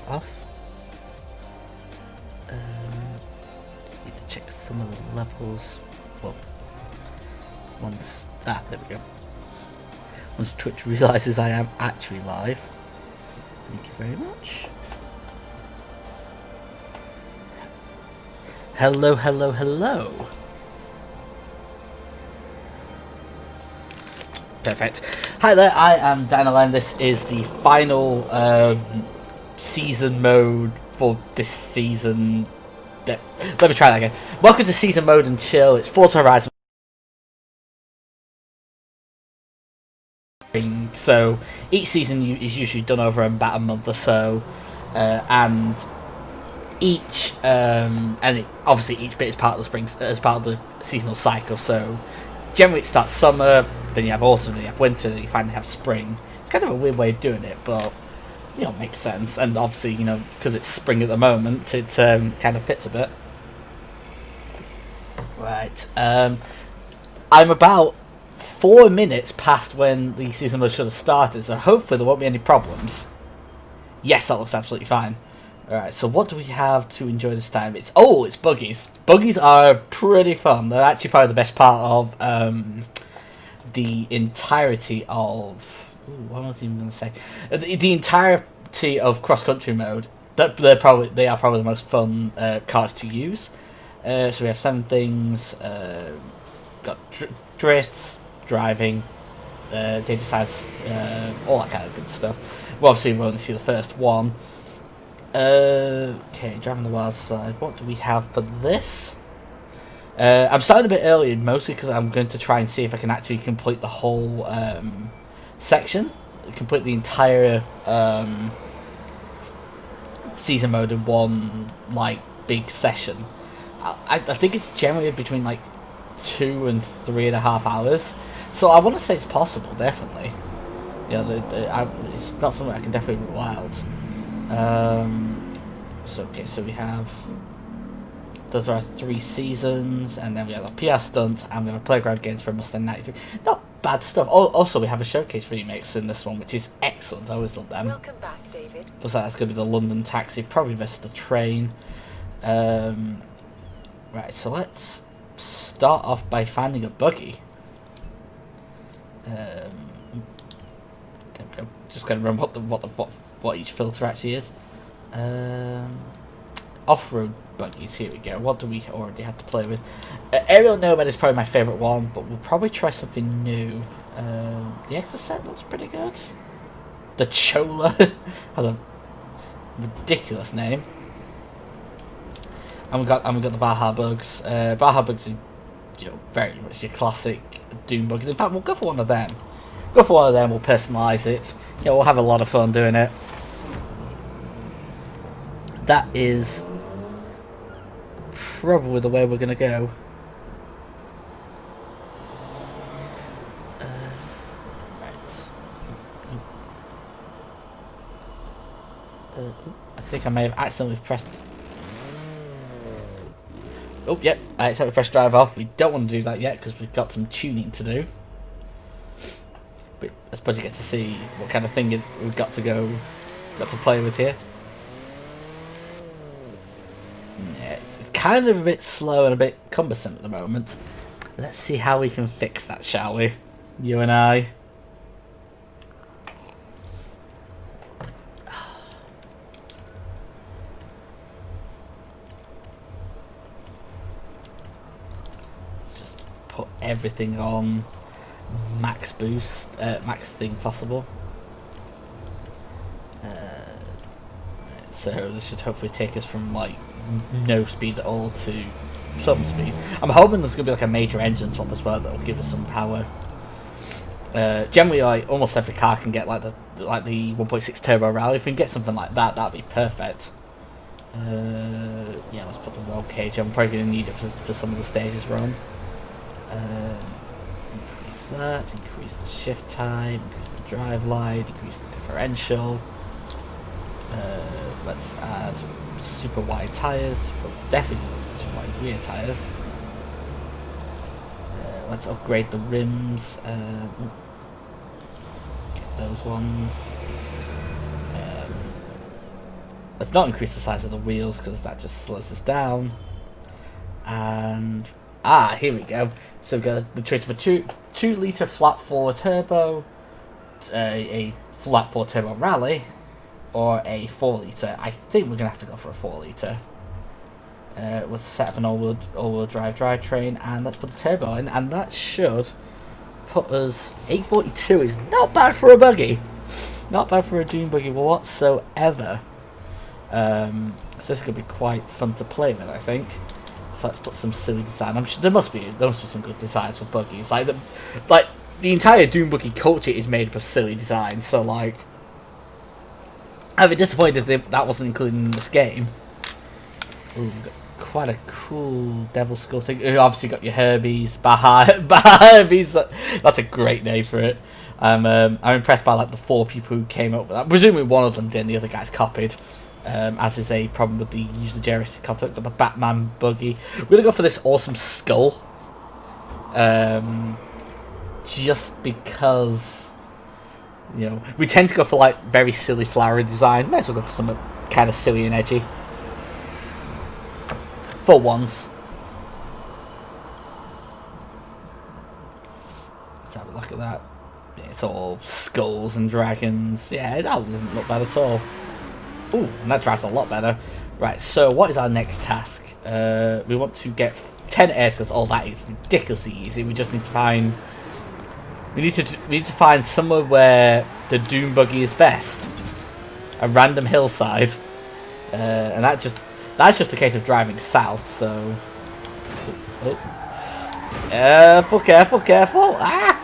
off. Just need to check some of the levels. Well, once there we go. Once Twitch realizes I am actually live. Thank you very much. Hello, hello, hello. Perfect. Hi there, I am Daniel, this is the final season mode for this season. Let me try that again. Welcome to season mode and chill. It's Forza Horizon. So each season is usually done over about a month or so, and obviously each bit is part of the spring, as part of the seasonal cycle. So generally it starts summer, then you have autumn, then you have winter, then you finally have spring. It's kind of a weird way of doing it, but you know, it makes sense. And obviously, you know, because it's spring at the moment, it kind of fits a bit. Right. I'm about 4 minutes past when the season should have started, so hopefully there won't be any problems. Yes, that looks absolutely fine. Alright, so what do we have to enjoy this time? It's buggies. Buggies are pretty fun. They're actually probably the best part of the entirety of... what was I even going to say? The entirety of cross-country mode. They are probably the most fun cars to use. So we have 7 things. Got drifts, driving, danger sides, all that kind of good stuff. Well, obviously we'll only see the first one. Okay, driving the wild side. What do we have for this? I'm starting a bit early, mostly because I'm going to try and see if I can actually complete the whole section, complete the entire season mode in one like big session. I think it's generally between like 2 and 3.5 hours, so I want to say it's possible, definitely. You know, it's not something I can definitely rule out. So we have, those are our 3 seasons, and then we have a PR stunt, and we have a playground games for Mustang 93. Not bad stuff. Also, we have a showcase remakes in this one, which is excellent. I always love them. Welcome back, David. Looks like that's going to be the London taxi, probably versus the train. Right, so let's start off by finding a buggy. There we go. Just going to remember what each filter actually is. Off-road buggies, here we go. What do we already have to play with? Aerial Nomad is probably my favourite one, but we'll probably try something new. The Exocet looks pretty good. The Chola has a ridiculous name. And we got the Baja Bugs. Baja Bugs are, you know, very much your classic Doom buggies. In fact, we'll go for one of them. We'll personalise it. Yeah, we'll have a lot of fun doing it. That is probably the way we're going to go. Right. I think I may have accidentally pressed... Oh, yep, I accidentally pressed drive off. We don't want to do that yet because we've got some tuning to do. But I suppose you get to see what kind of thing we've got to play with here. Yeah, it's kind of a bit slow and a bit cumbersome at the moment. Let's see how we can fix that, shall we? You and I. Let's just put everything on max boost, max thing possible. So this should hopefully take us from like no speed at all to some speed. I'm hoping there's gonna be like a major engine swap as well that will give us some power. Generally, like almost every car can get like the 1.6 turbo rally. If we can get something like that, that'd be perfect. Yeah, let's put the roll cage. I'm probably gonna need it for some of the stages we're on. Increase that. Increase the shift time. Increase the drive light. Increase the differential. Let's add super wide tyres, definitely super wide rear tyres. Let's upgrade the rims, get those ones. Let's not increase the size of the wheels because that just slows us down. And here we go. So we've got the choice of a 2-litre flat 4 turbo, a flat 4 turbo rally, or a 4-litre. I think we're gonna have to go for a 4-litre. We'll set up an all-wheel drive drivetrain, and let's put the turbo in, and that should put us 842 is not bad for a buggy, not bad for a dune buggy whatsoever. So this is gonna be quite fun to play with, I think. So let's put some silly design. I'm sure there must be some good designs for buggies. Like the entire dune buggy culture is made up of silly designs. So like, I'd be disappointed if that wasn't included in this game. Ooh, we've got quite a cool devil skull thing. You obviously got your Herbies, Herbies. That's a great name for it. I'm impressed by like the 4 people who came up with that. Presumably one of them did, and the other guys copied. As is a problem with the user generated content, the Batman buggy. We're gonna go for this awesome skull. Just because, you know, we tend to go for like very silly flowery design. Might as well go for something kind of silly and edgy. For once. Let's have a look at that. Yeah, it's all skulls and dragons. Yeah, that doesn't look bad at all. Ooh, and that drives a lot better. Right, so what is our next task? We want to get 10 air skills. Oh, that is ridiculously easy. We just need to find... We need to find somewhere where the dune buggy is best. A random hillside. And that's just a case of driving south, so... Oh. Careful! Ah!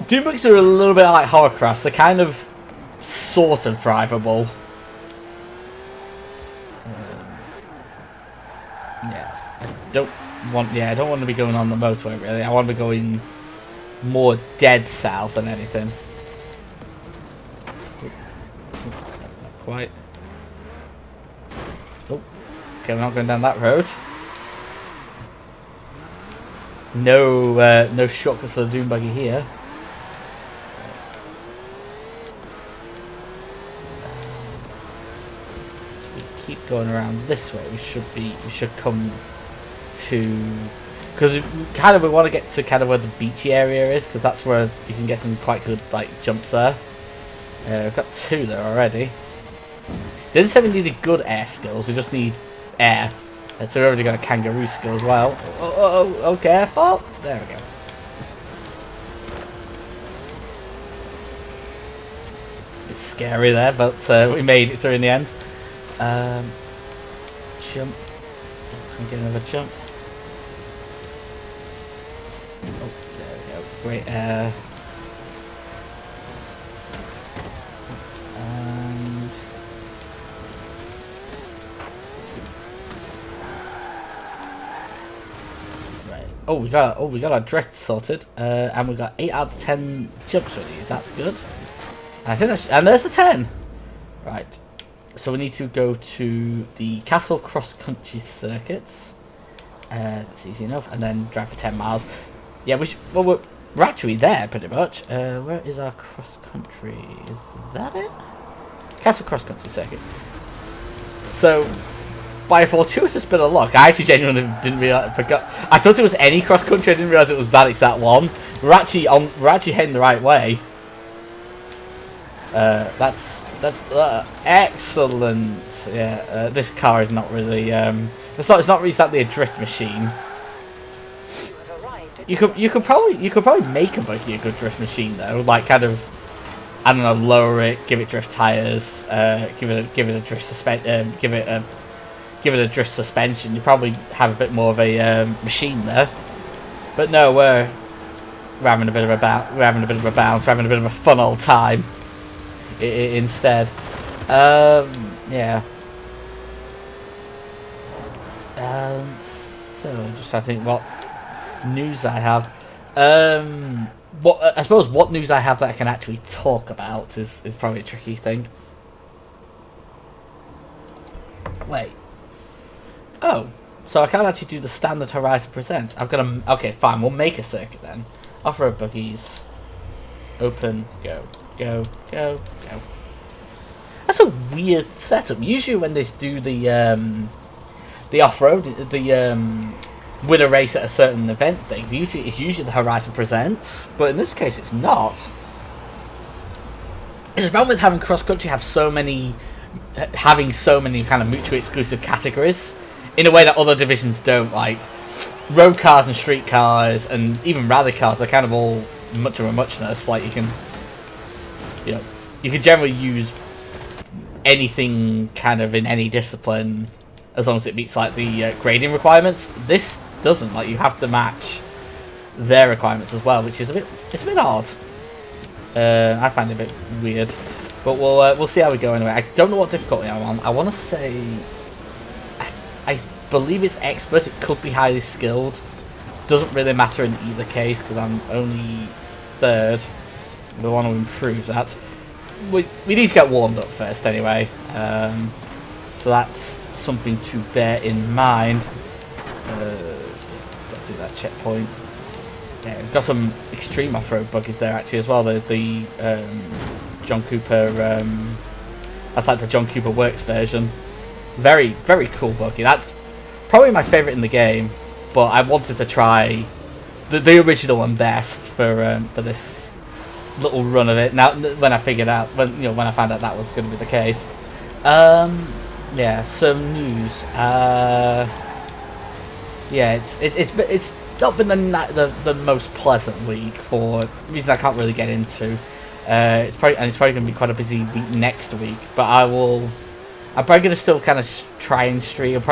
Dune buggies are a little bit like hovercrafts. They're kind of, sort of drivable. I don't want to be going on the motorway really. I want to be going more dead south than anything. Not quite. Oh, okay, we're not going down that road. No shortcut for the dune buggy here. Keep going around this way. We should come to, because we want to get to kind of where the beachy area is, because that's where you can get some quite good like jumps there. We've got 2 there already. They didn't say we needed good air skills. We just need air. And so we already got a kangaroo skill as well. Oh, careful! There we go. Bit scary there, but we made it through in the end. Jump. Can we get another jump? Oh, there we go. Great air. And right. Oh, we got our drift sorted. And we got 8 out of 10 jumps ready. That's good. I think and there's the 10. Right. So we need to go to the Castle Cross Country circuits. That's easy enough, and then drive for 10 miles. Yeah, we're actually there pretty much. Where is our cross country? Is that it? Castle Cross Country circuit. So, by a fortuitous bit of luck, I actually genuinely didn't realize. I thought it was any cross country. I didn't realize it was that exact one. We're actually heading the right way. That's excellent. Yeah, this car is not really it's not really exactly a drift machine. You could probably make a buggy a good drift machine though, like kind of, I don't know, lower it, give it drift tires, give it a drift give it a drift suspension. You probably have a bit more of a machine there. But no, we're having a bit of a bounce. We're having a bit of a fun old time. Instead, yeah. So just I think what news I have. I suppose what news I have that I can actually talk about is probably a tricky thing. Wait. Oh, so I can't actually do the standard Horizon Presents. I've got to. Okay, fine. We'll make a circuit then. Off-road buggies. Open. Go. Go. Go. Go. That's a weird setup. Usually when they do the off-road, the win a race at a certain event thing, it's usually the Horizon Presents, but in this case it's not. It's a problem with having cross-country having so many kind of mutually exclusive categories in a way that other divisions don't. Like road cars and street cars and even rally cars are kind of all much of a muchness. Like you can generally use anything kind of in any discipline as long as it meets like the grading requirements. This doesn't. Like you have to match their requirements as well, which is a bit odd. I find it a bit weird, but we'll see how we go anyway. I don't know what difficulty I'm on. I want to say, I believe it's expert. It could be highly skilled. Doesn't really matter in either case because I'm only third. We want to improve that. We need to get warmed up first anyway. So that's something to bear in mind. Let's do that checkpoint. Yeah, we've got some extreme off-road buggies there actually as well. The John Cooper, that's like the John Cooper Works version. Very, very cool buggy. That's probably my favourite in the game, but I wanted to try the original one best for this little run of it. Now, when I found out that was going to be the case. Yeah, some news. Yeah, it's not been the most pleasant week for reasons I can't really get into. It's probably going to be quite a busy week next week, but I'm probably going to still kind of try and stream.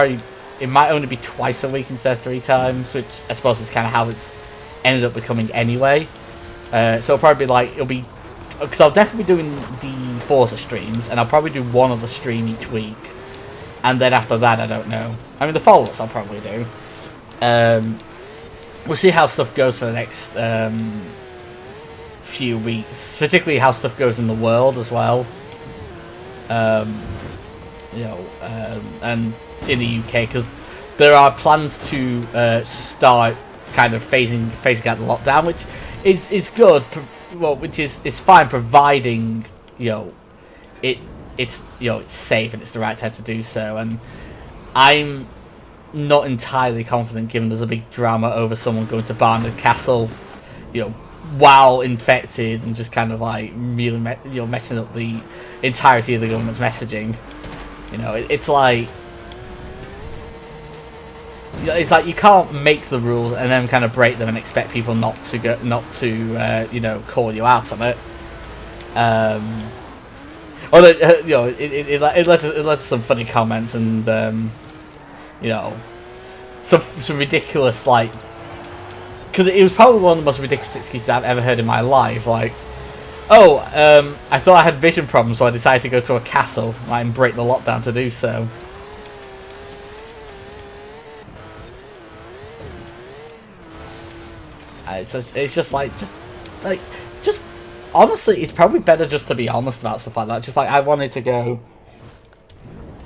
It might only be twice a week instead of 3 times, which I suppose is kind of how it's ended up becoming anyway. So it'll probably be because I'll definitely be doing the Forza streams, and I'll probably do one other stream each week, and then after that I don't know. I mean the follow-ups I'll probably do. We'll see how stuff goes for the next few weeks, particularly how stuff goes in the world as well. And in the UK, because there are plans to start kind of phasing out the lockdown, which is good. Well, it's fine providing it's safe and it's the right time to do so. And I'm not entirely confident, given there's a big drama over someone going to Barnard Castle, while infected, and just kind of like really messing up the entirety of the government's messaging. It's like you can't make the rules and then kind of break them and expect people not to call you out on it. Although it led to some funny comments and some ridiculous, like, because it was probably one of the most ridiculous excuses I've ever heard in my life. Like, I thought I had vision problems, so I decided to go to a castle and break the lockdown to do so. It's just honestly, it's probably better just to be honest about stuff like that. Just like I wanted to go,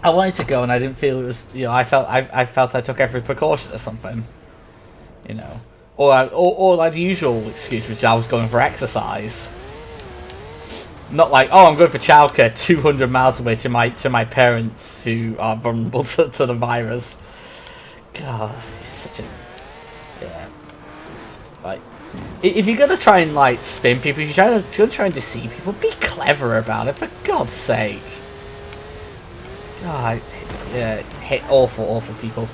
and I didn't feel it was. I felt I took every precaution or something. Or like the usual excuse, which I was going for exercise. Not like, I'm going for childcare 200 miles away to my parents who are vulnerable to the virus. God, it's such a like. If you're gonna try and like spin people, if you're gonna try and deceive people, be clever about it, for God's sake. God, hate awful people.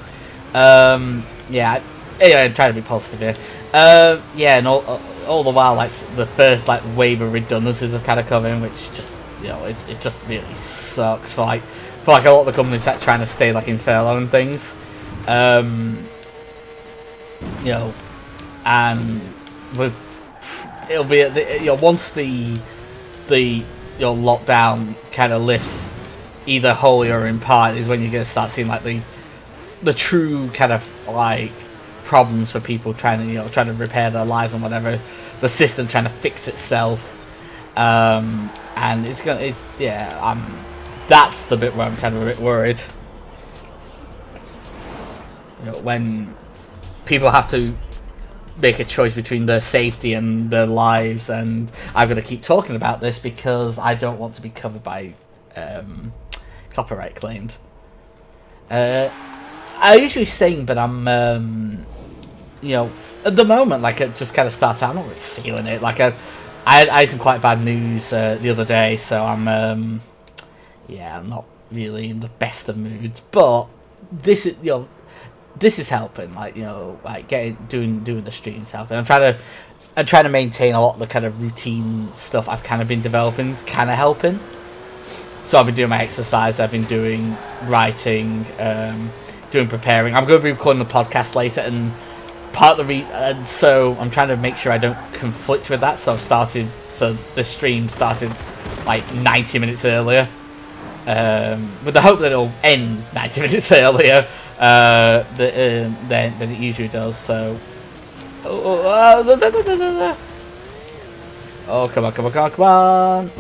Anyway, I'm trying to be positive here. And all the while, like the first like wave of redundancies have kind of come in, which just it just really sucks for like a lot of the companies that trying to stay like in furlough and things. And it'll be at the, once the lockdown kind of lifts, either wholly or in part, is when you're going to start seeing like the true kind of like problems for people trying to repair their lives and whatever, the system trying to fix itself, and that's the bit where I'm kind of a bit worried. When people have to make a choice between their safety and their lives, and I'm going to keep talking about this because I don't want to be covered by copyright claimed. I usually sing, but I'm at the moment, like, it just kind of starts out, I'm not really feeling it. Like, I had some quite bad news the other day, so I'm not really in the best of moods. But this is helping. Like, like doing the streams helping. I'm trying to maintain a lot of the kind of routine stuff I've kind of been developing, kind of helping. So I've been doing my exercise, I've been doing writing, doing preparing. I'm going to be recording the podcast later, and so I'm trying to make sure I don't conflict with that. So this stream started like 90 minutes earlier, with the hope that it'll end 90 minutes earlier than it usually does. So, come on.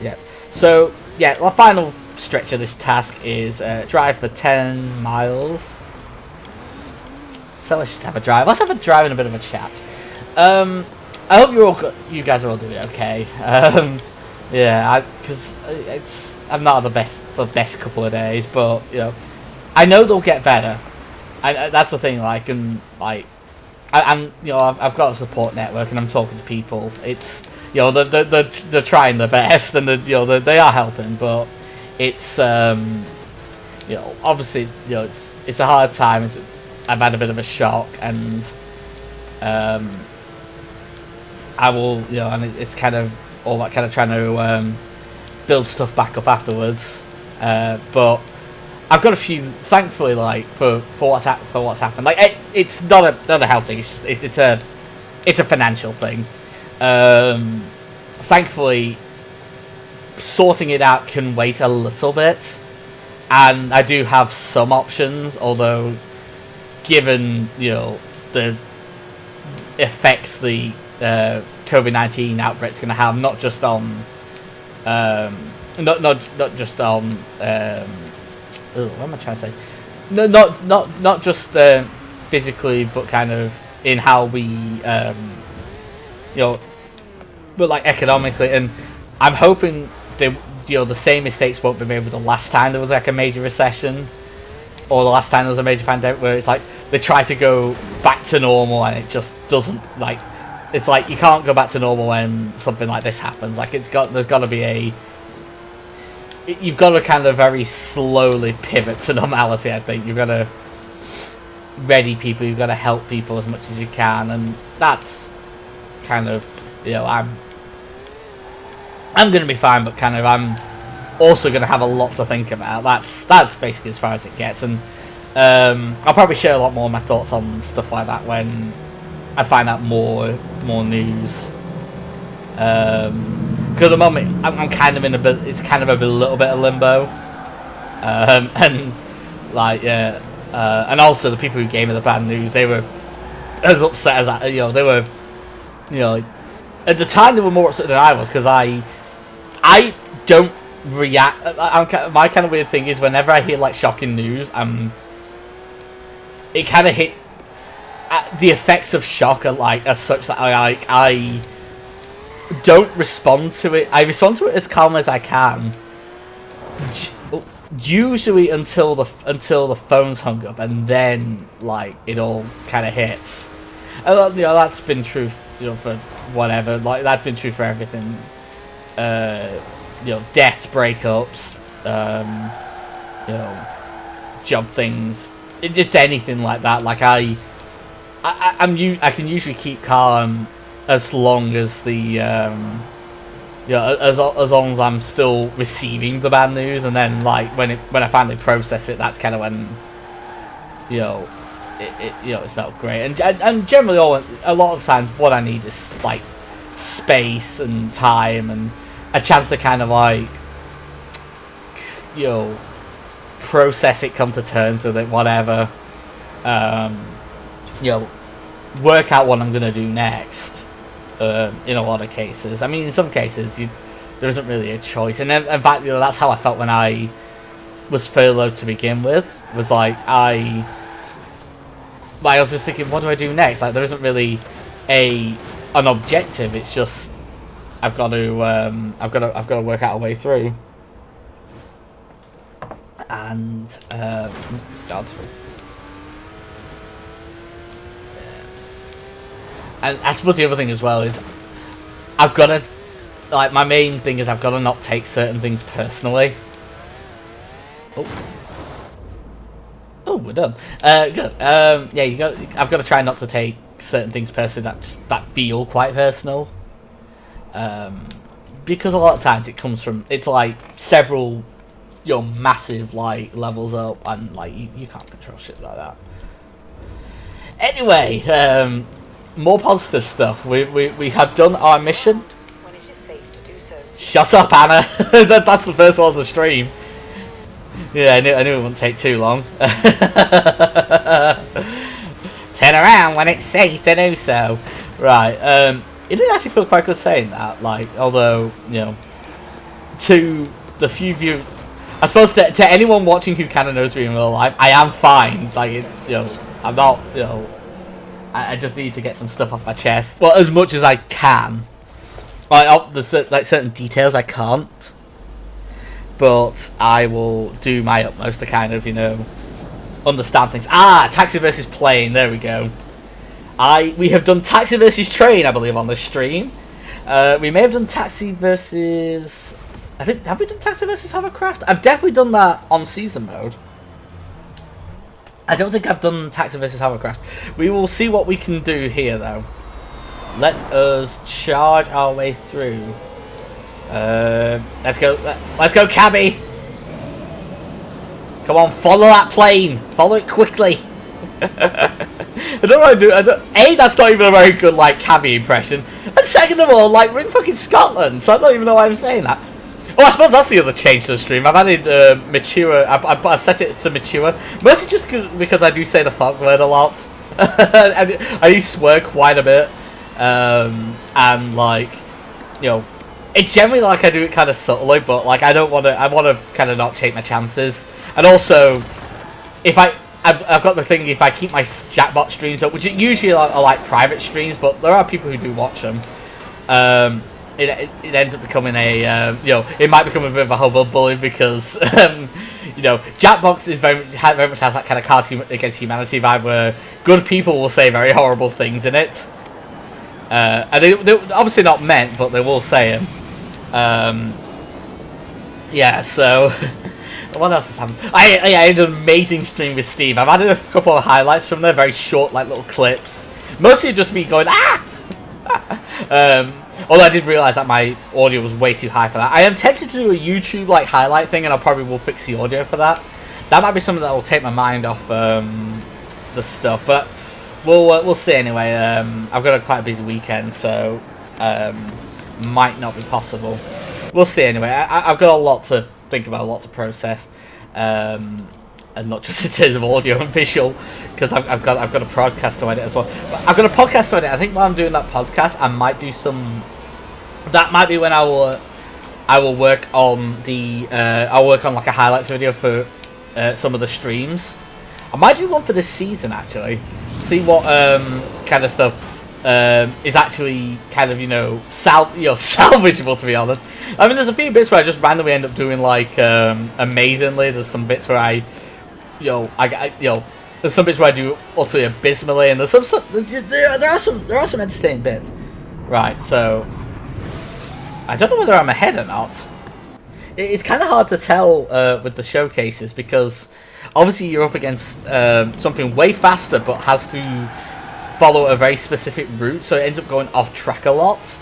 Yeah. So yeah, the final stretch of this task is drive for 10 miles. So let's just have a drive. Let's have a drive and a bit of a chat. I hope you guys are all doing okay. Because I'm not the best couple of days, but I know they'll get better. That's the thing. Like, and like, I've got a support network, and I'm talking to people. It's they're trying their best, and they are helping, but it's obviously it's a hard time. I've had a bit of a shock, and I will, and it's kind of all that kind of trying to build stuff back up afterwards. But I've got a few, thankfully, like for what's happened. Like it's not a health thing. It's just it's a financial thing. Thankfully, sorting it out can wait a little bit, and I do have some options, although given the effects the COVID-19 outbreak's going to have, not just on not just on what am I trying to say? No, not just physically, but kind of in how we but like economically. And I'm hoping the same mistakes won't be made with the last time there was like a major recession, or the last time there was a major pandemic, where it's like they try to go back to normal and it just doesn't, like, it's like you can't go back to normal when something like this happens. Like, there's got to be you've got to kind of very slowly pivot to normality. I think you've got to ready people, you've got to help people as much as you can, and that's kind of, I'm going to be fine, but kind of I'm also going to have a lot to think about. That's basically as far as it gets, and I'll probably share a lot more of my thoughts on stuff like that when I find out more news. Because at the moment I'm kind of in it's kind of a little bit of limbo, and like and also the people who gave me the bad news, they were as upset as I, they were, at the time they were more upset than I was, because I don't react. My kind of weird thing is whenever I hear like shocking news, it kind of hit the effects of shock are like as such that I don't respond to it. I respond to it as calm as I can, usually until the phone's hung up, and then like it all kind of hits. And that's been true, for whatever. Like, that's been true for everything. Deaths, breakups, job things, just anything like that. Like I can usually keep calm as long as the as long as I'm still receiving the bad news, and then like when I finally process it, that's kind of when it's not great. And generally, a lot of times, what I need is like space and time and a chance to kind of like process it, come to terms with it, whatever. Work out what I'm gonna do next. In a lot of cases, I mean, in some cases, there isn't really a choice. And in fact, that's how I felt when I was furloughed to begin with. Was like I was just thinking, what do I do next? Like, there isn't really an objective. It's just I've got to work out a way through. And God. And I suppose the other thing as well is I've got to, like, my main thing is I've got to not take certain things personally. Oh, we're done. Good. Yeah, I've got to try not to take certain things personally that feel quite personal. Because a lot of times it's like several, massive like levels up, and like you can't control shit like that. Anyway, more positive stuff. We have done our mission. When it is safe to do so. Shut up, Anna. That's the first one on the stream. Yeah, I knew it wouldn't take too long. Turn around when it's safe to do so. Right. It did actually feel quite good saying that. Like, although to the few view, I suppose to anyone watching who kind of knows me in real life, I am fine. Like, I'm not. I just need to get some stuff off my chest. Well, as much as I can. Like, there's like certain details I can't. But I will do my utmost to kind of, understand things. Taxi versus plane. There we go. We have done Taxi versus Train, I believe, on this stream. We may have done Taxi versus... have we done Taxi versus Hovercraft? I've definitely done that on season mode. I don't think I've done Taxi versus Hovercraft. We will see what we can do here, though. Let us charge our way through. Let's go, cabbie! Come on, follow that plane! Follow it quickly! I don't know what I do. A, that's not even a very good, like, cabbie impression. And second of all, like, we're in fucking Scotland, so I don't even know why I'm saying that. Oh, I suppose that's the other change to the stream. I've added mature. I've set it to mature, mostly just because I do say the fuck word a lot. I do swear quite a bit, and like, it's generally like I do it kind of subtly, but like I want to kind of not take my chances. And also, if I've got the thing, if I keep my Jackbox streams up, which usually are like private streams, but there are people who do watch them. It ends up becoming a it might become a bit of a hubbub because Jackbox is very much has that kind of cartoon against humanity vibe where good people will say very horrible things in it, and they're obviously not meant, but they will say them. Yeah, so what else has happened? I had an amazing stream with Steve. I've added a couple of highlights from there, very short, like little clips. Mostly just me going although I did realise that my audio was way too high for that. I am tempted to do a YouTube like highlight thing, and I probably will fix the audio for that. That might be something that will take my mind off the stuff, but we'll see anyway. I've got quite a busy weekend, so might not be possible. We'll see anyway. I've got a lot to think about, a lot to process, and not just in terms of audio and visual, because I've got a podcast to edit as well. But I've got a podcast to edit. I think while I'm doing that podcast, I might do some. That might be when I will work on the. I'll work on like a highlights video for some of the streams. I might do one for this season actually. See what kind of stuff is actually kind of salvageable, to be honest. I mean, there's a few bits where I just randomly end up doing like amazingly. There's some bits where I there's some bits where I do utterly abysmally, and there are some entertaining bits. Right, so I don't know whether I'm ahead or not. It's kind of hard to tell with the showcases because obviously you're up against something way faster, but has to follow a very specific route, so it ends up going off track a lot.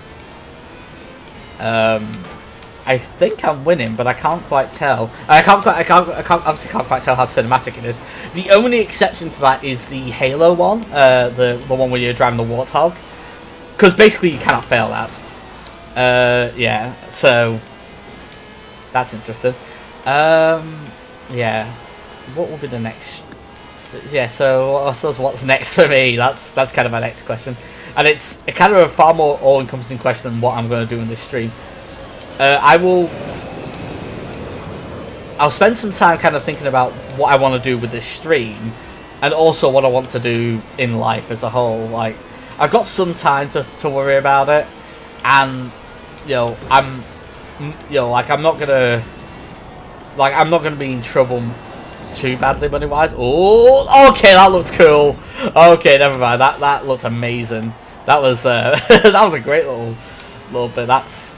I think I'm winning, but I can't quite tell. I obviously can't quite tell how cinematic it is. The only exception to that is the Halo one, the one where you're driving the Warthog, because basically you cannot fail that. Yeah, so that's interesting. Yeah, what will be the next? Yeah, so I suppose what's next for me? That's kind of my next question, and it's kind of a far more all-encompassing question than what I'm going to do in this stream. I'll spend some time kind of thinking about what I want to do with this stream, and also what I want to do in life as a whole. Like, I've got some time to worry about it, and I'm not gonna like I'm not gonna be in trouble too badly money wise. Oh, okay, that looks cool. Okay, never mind. That looked amazing. That was that was a great little bit. That's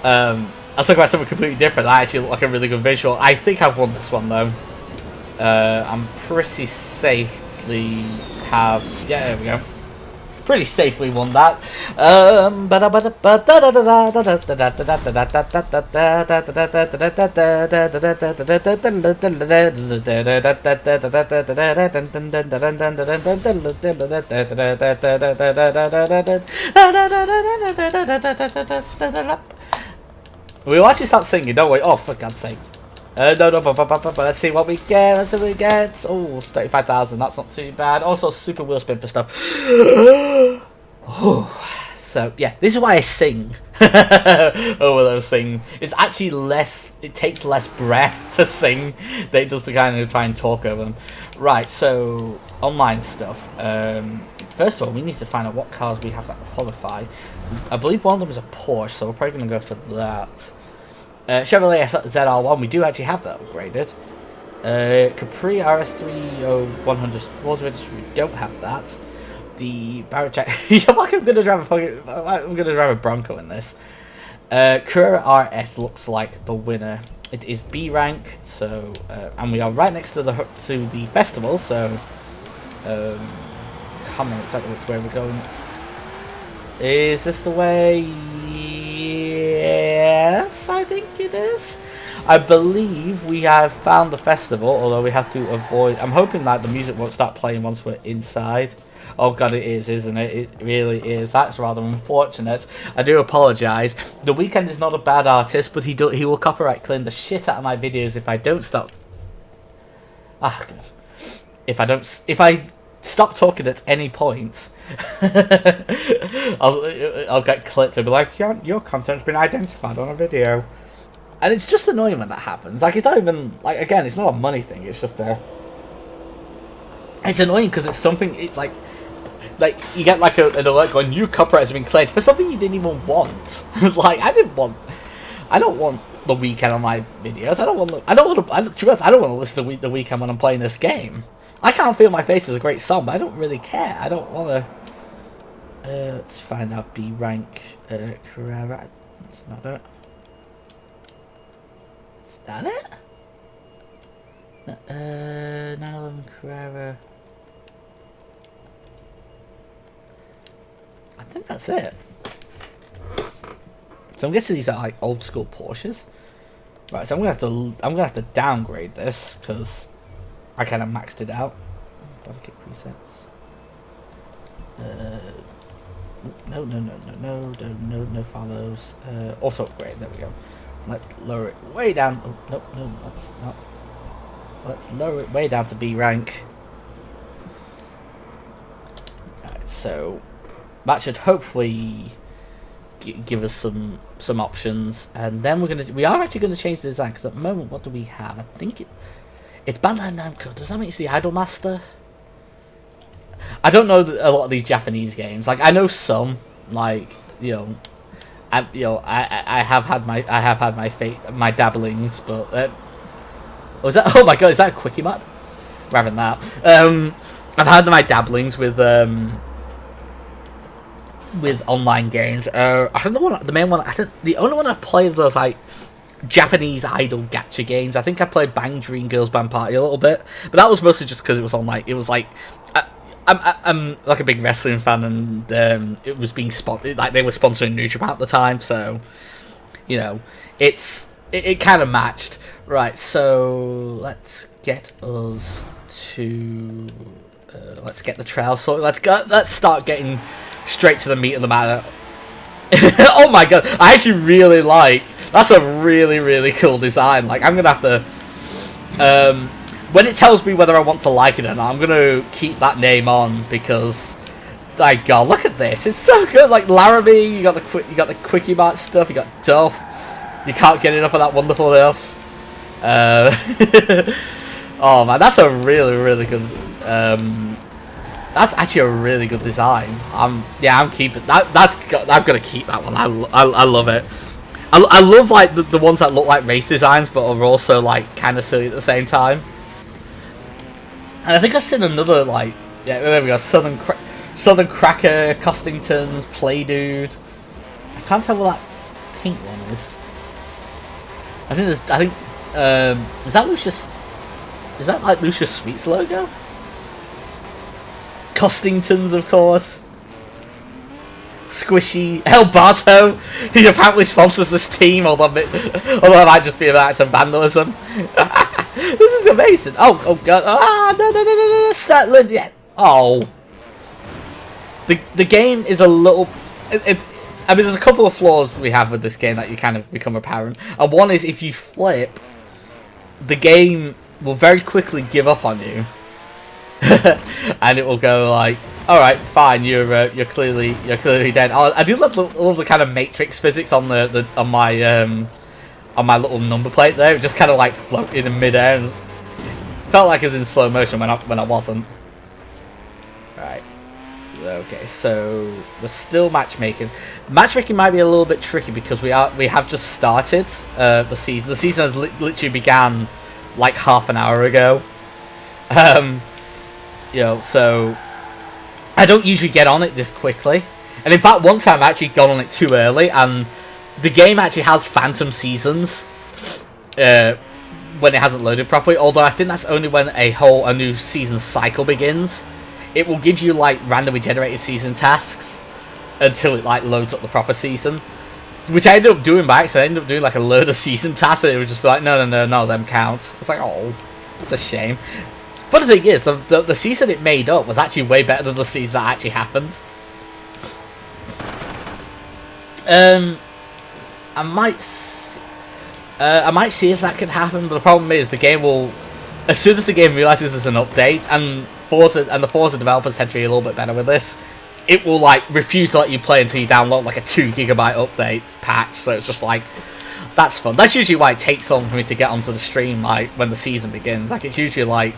I'll talk about something completely different. That actually looked like a really good visual. I think I've won this one though. I'm pretty safely have, yeah, there we go. Pretty safely won that. We'll actually start singing, don't we? Oh, for God's sake. No, but let's see what we get. Let's see what we get. Oh, 35,000. That's not too bad. Also, super wheel spin for stuff. So, yeah, this is why I sing. Over those sing. It's actually less, it takes less breath to sing than it does to kind of try and talk over them. Right, so, online stuff. First of all, we need to find out what cars we have that qualify. I believe one of them is a Porsche, so we're probably going to go for that. Chevrolet ZR1, we do actually have that upgraded. Capri RS3 100 Forza Registry, we don't have that. The Barrett Jack, I'm gonna drive a Bronco in this. Carrera RS looks like the winner. It is B rank, so and we are right next to the festival, so can't remember exactly which way we're going. Is this the way? Yes, I think it is. I believe we have found the festival, although we have to avoid. I'm hoping that the music won't start playing once we're inside. Oh god, it is, isn't it? It really is. That's rather unfortunate. I do apologise. The Weeknd is not a bad artist, but he will copyright claim the shit out of my videos if I don't stop. Ah, good. If I stop talking at any point, I'll get clipped and be like, your content's been identified on a video. And it's just annoying when that happens. Like, it's not even, like, again, it's not a money thing, it's just it's annoying because it's something, it's like you get like an alert going, new copyright has been claimed for something you didn't even want. Like, I don't want The Weeknd on my videos. I don't want to listen to The Weeknd when I'm playing this game. I Can't Feel My Face is a great song, but I don't really care. I don't want to. Let's find out B rank. Carrera. That's not it. Is that it? 911 Carrera. I think that's it. So I'm guessing these are like old school Porsches. Right, so I'm gonna have to downgrade this because I kind of maxed it out. Body kit presets. No follows. Also upgrade. There we go. Let's lower it way down. Oh, no, let's not. Let's lower it way down to B rank. Alright, so that should hopefully give us some options, and then we are actually gonna change the design because at the moment, what do we have? I think it's Bandai Namco. Does that mean it's the Idolmaster? I don't know a lot of these Japanese games. Like, I know some, like, I have had my dabblings, but was that? Oh my god, is that a quickie map? Rather than that, I've had my dabblings with online games. I don't know what the main one. The only one I've played was like Japanese idol gacha games. I think I played Bang Dream Girls Band Party a little bit, but that was mostly just because it was on like I'm like a big wrestling fan, and it was being sponsored, like they were sponsoring New Japan at the time, so it kind of matched. Right, so let's get us to let's get the trail sorted. Let's start getting straight to the meat of the matter. Oh my god, I actually really like. That's a really, really cool design. Like, I'm gonna have to when it tells me whether I want to like it or not, I'm gonna keep that name on because, my god, look at this! It's so good. Like Laramie, you got the Quickie Mart stuff. You got Duff. You can't get enough of that wonderful Duff. Oh man, that's a really, really good. That's actually a really good design. I'm keeping that. I'm gonna keep that one. I love it. I love like the ones that look like race designs, but are also like kind of silly at the same time. And I think I've seen another like there we go, Southern Cracker, Costington's, Play Dude. I can't tell what that pink one is. Is that Lucius? Is that like Lucius Sweet's logo? Costington's, of course. Squishy, El Barto, he apparently sponsors this team, although it might just be an act of vandalism. This is amazing. Oh god. No. Settled yet. Oh. The game is a little... I mean, there's a couple of flaws we have with this game that you kind of become apparent. And one is if you flip, the game will very quickly give up on you. And it will go like, all right, fine, you're clearly dead. Oh, I do love the kind of Matrix physics on on my little number plate there. It just kind of like floated in midair and felt like it was in slow motion when I wasn't. Right. Okay, so we're still matchmaking. Matchmaking might be a little bit tricky because we have just started the season. The season has literally began like half an hour ago. So I don't usually get on it this quickly. And in fact, one time I actually got on it too early, and the game actually has phantom seasons when it hasn't loaded properly. Although I think that's only when a new season cycle begins. It will give you like randomly generated season tasks until it like loads up the proper season, which I ended up doing by accident. I ended up doing like a load of season tasks, and it would just be like, no, them count. It's like, oh, it's a shame. Funny thing is, the season it made up was actually way better than the season that actually happened. I might see if that can happen, but the problem is the game will, as soon as the game realizes there's an update, and the Forza developers tend to be a little bit better with this, it will like refuse to let you play until you download like a 2 GB update patch. So it's just like, that's fun. That's usually why it takes so long for me to get onto the stream, like when the season begins. Like it's usually like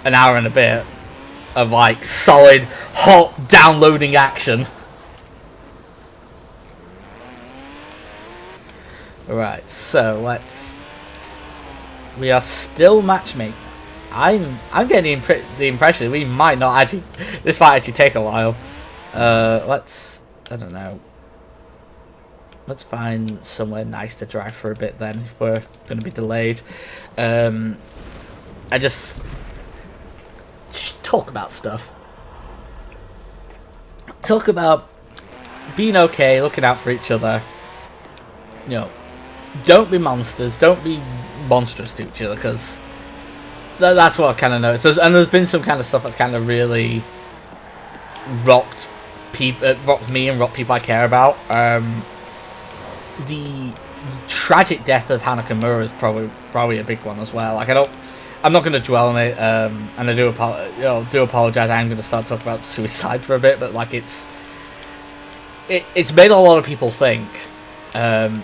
an hour and a bit of like solid, hot downloading action. Right, so we are still matchmaking. I'm getting the impression we might not actually. This might actually take a while. I don't know. Let's find somewhere nice to drive for a bit then, if we're going to be delayed. I just talk about stuff. Talk about being okay, looking out for each other. You know, don't be monsters. Don't be monstrous to each other, because that's what I've kind of noticed. And there's been some kind of stuff that's kind of really rocked me and rocked people I care about. The tragic death of Hana Kimura is probably a big one as well. Like I'm not going to dwell on it, and I do apologize. I am going to start talking about suicide for a bit, but like it's made a lot of people think. And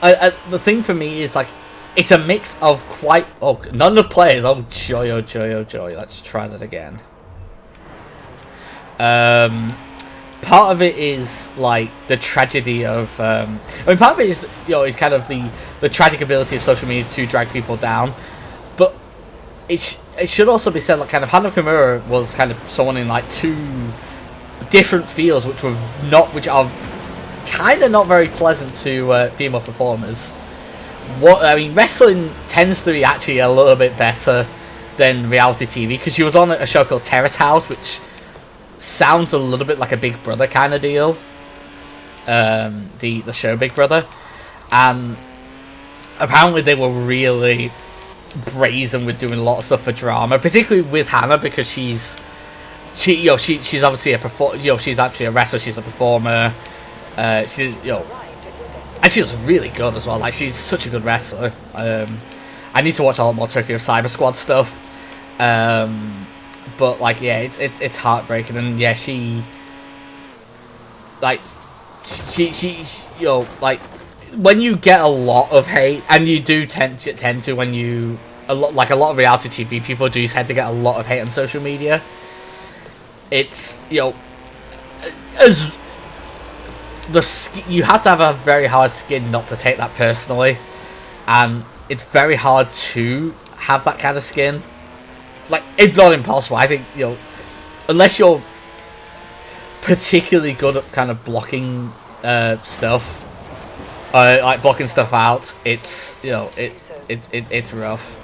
the thing for me is like it's a mix of quite none of the players. Oh joy! Let's try that again. Part of it is like the tragedy of part of it is is kind of the tragic ability of social media to drag people down, but it should also be said like kind of Hana Kimura was kind of someone in like two different fields which are kind of not very pleasant to female performers. Wrestling tends to be actually a little bit better than reality TV, because she was on a show called Terrace House, which sounds a little bit like a Big Brother kind of deal. The show Big Brother, and apparently they were really brazen with doing a lot of stuff for drama, particularly with Hannah, because she's obviously she's actually a wrestler, she's a performer. And she was really good as well. Like she's such a good wrestler. I need to watch a lot more Tokyo Cyber Squad stuff. But like it's heartbreaking, and yeah, she when you get a lot of hate, and you do tend to when you a lot of reality TV people do tend to get a lot of hate on social media. It's you have to have a very hard skin not to take that personally, and it's very hard to have that kind of skin. Like, it's not impossible. I think, you know, unless you're particularly good at kind of blocking stuff, like blocking stuff out, it's, you know, it's rough.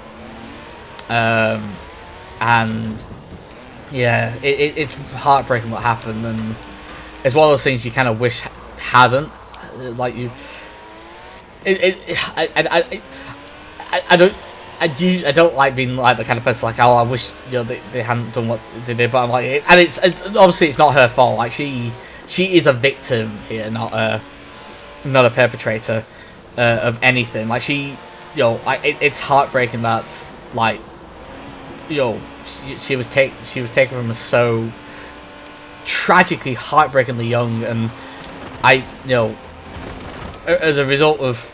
And yeah, it's heartbreaking what happened, and it's one of those things you kind of wish hadn't. Like you, I don't like being like the kind of person like, oh, I wish, you know, they hadn't done what they did, but I'm like, and it's obviously it's not her fault. Like she is a victim here, not a perpetrator of anything. Like she, you know, like it's heartbreaking that, like, you know, she was taken from us so tragically, heartbreakingly young, and you know, as a result of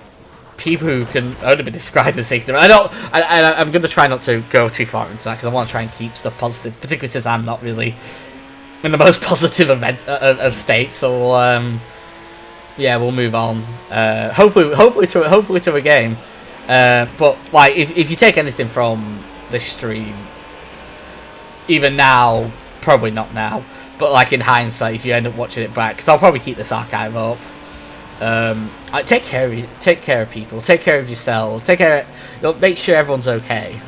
people who can only be described as ignorant. I'm going to try not to go too far into that because I want to try and keep stuff positive, particularly since I'm not really in the most positive of state. So yeah, we'll move on. Hopefully to a game. But like, if you take anything from this stream, even now, probably not now, but like in hindsight, if you end up watching it back, because I'll probably keep this archive up. Take care of people, take care of yourselves, you know, make sure everyone's okay.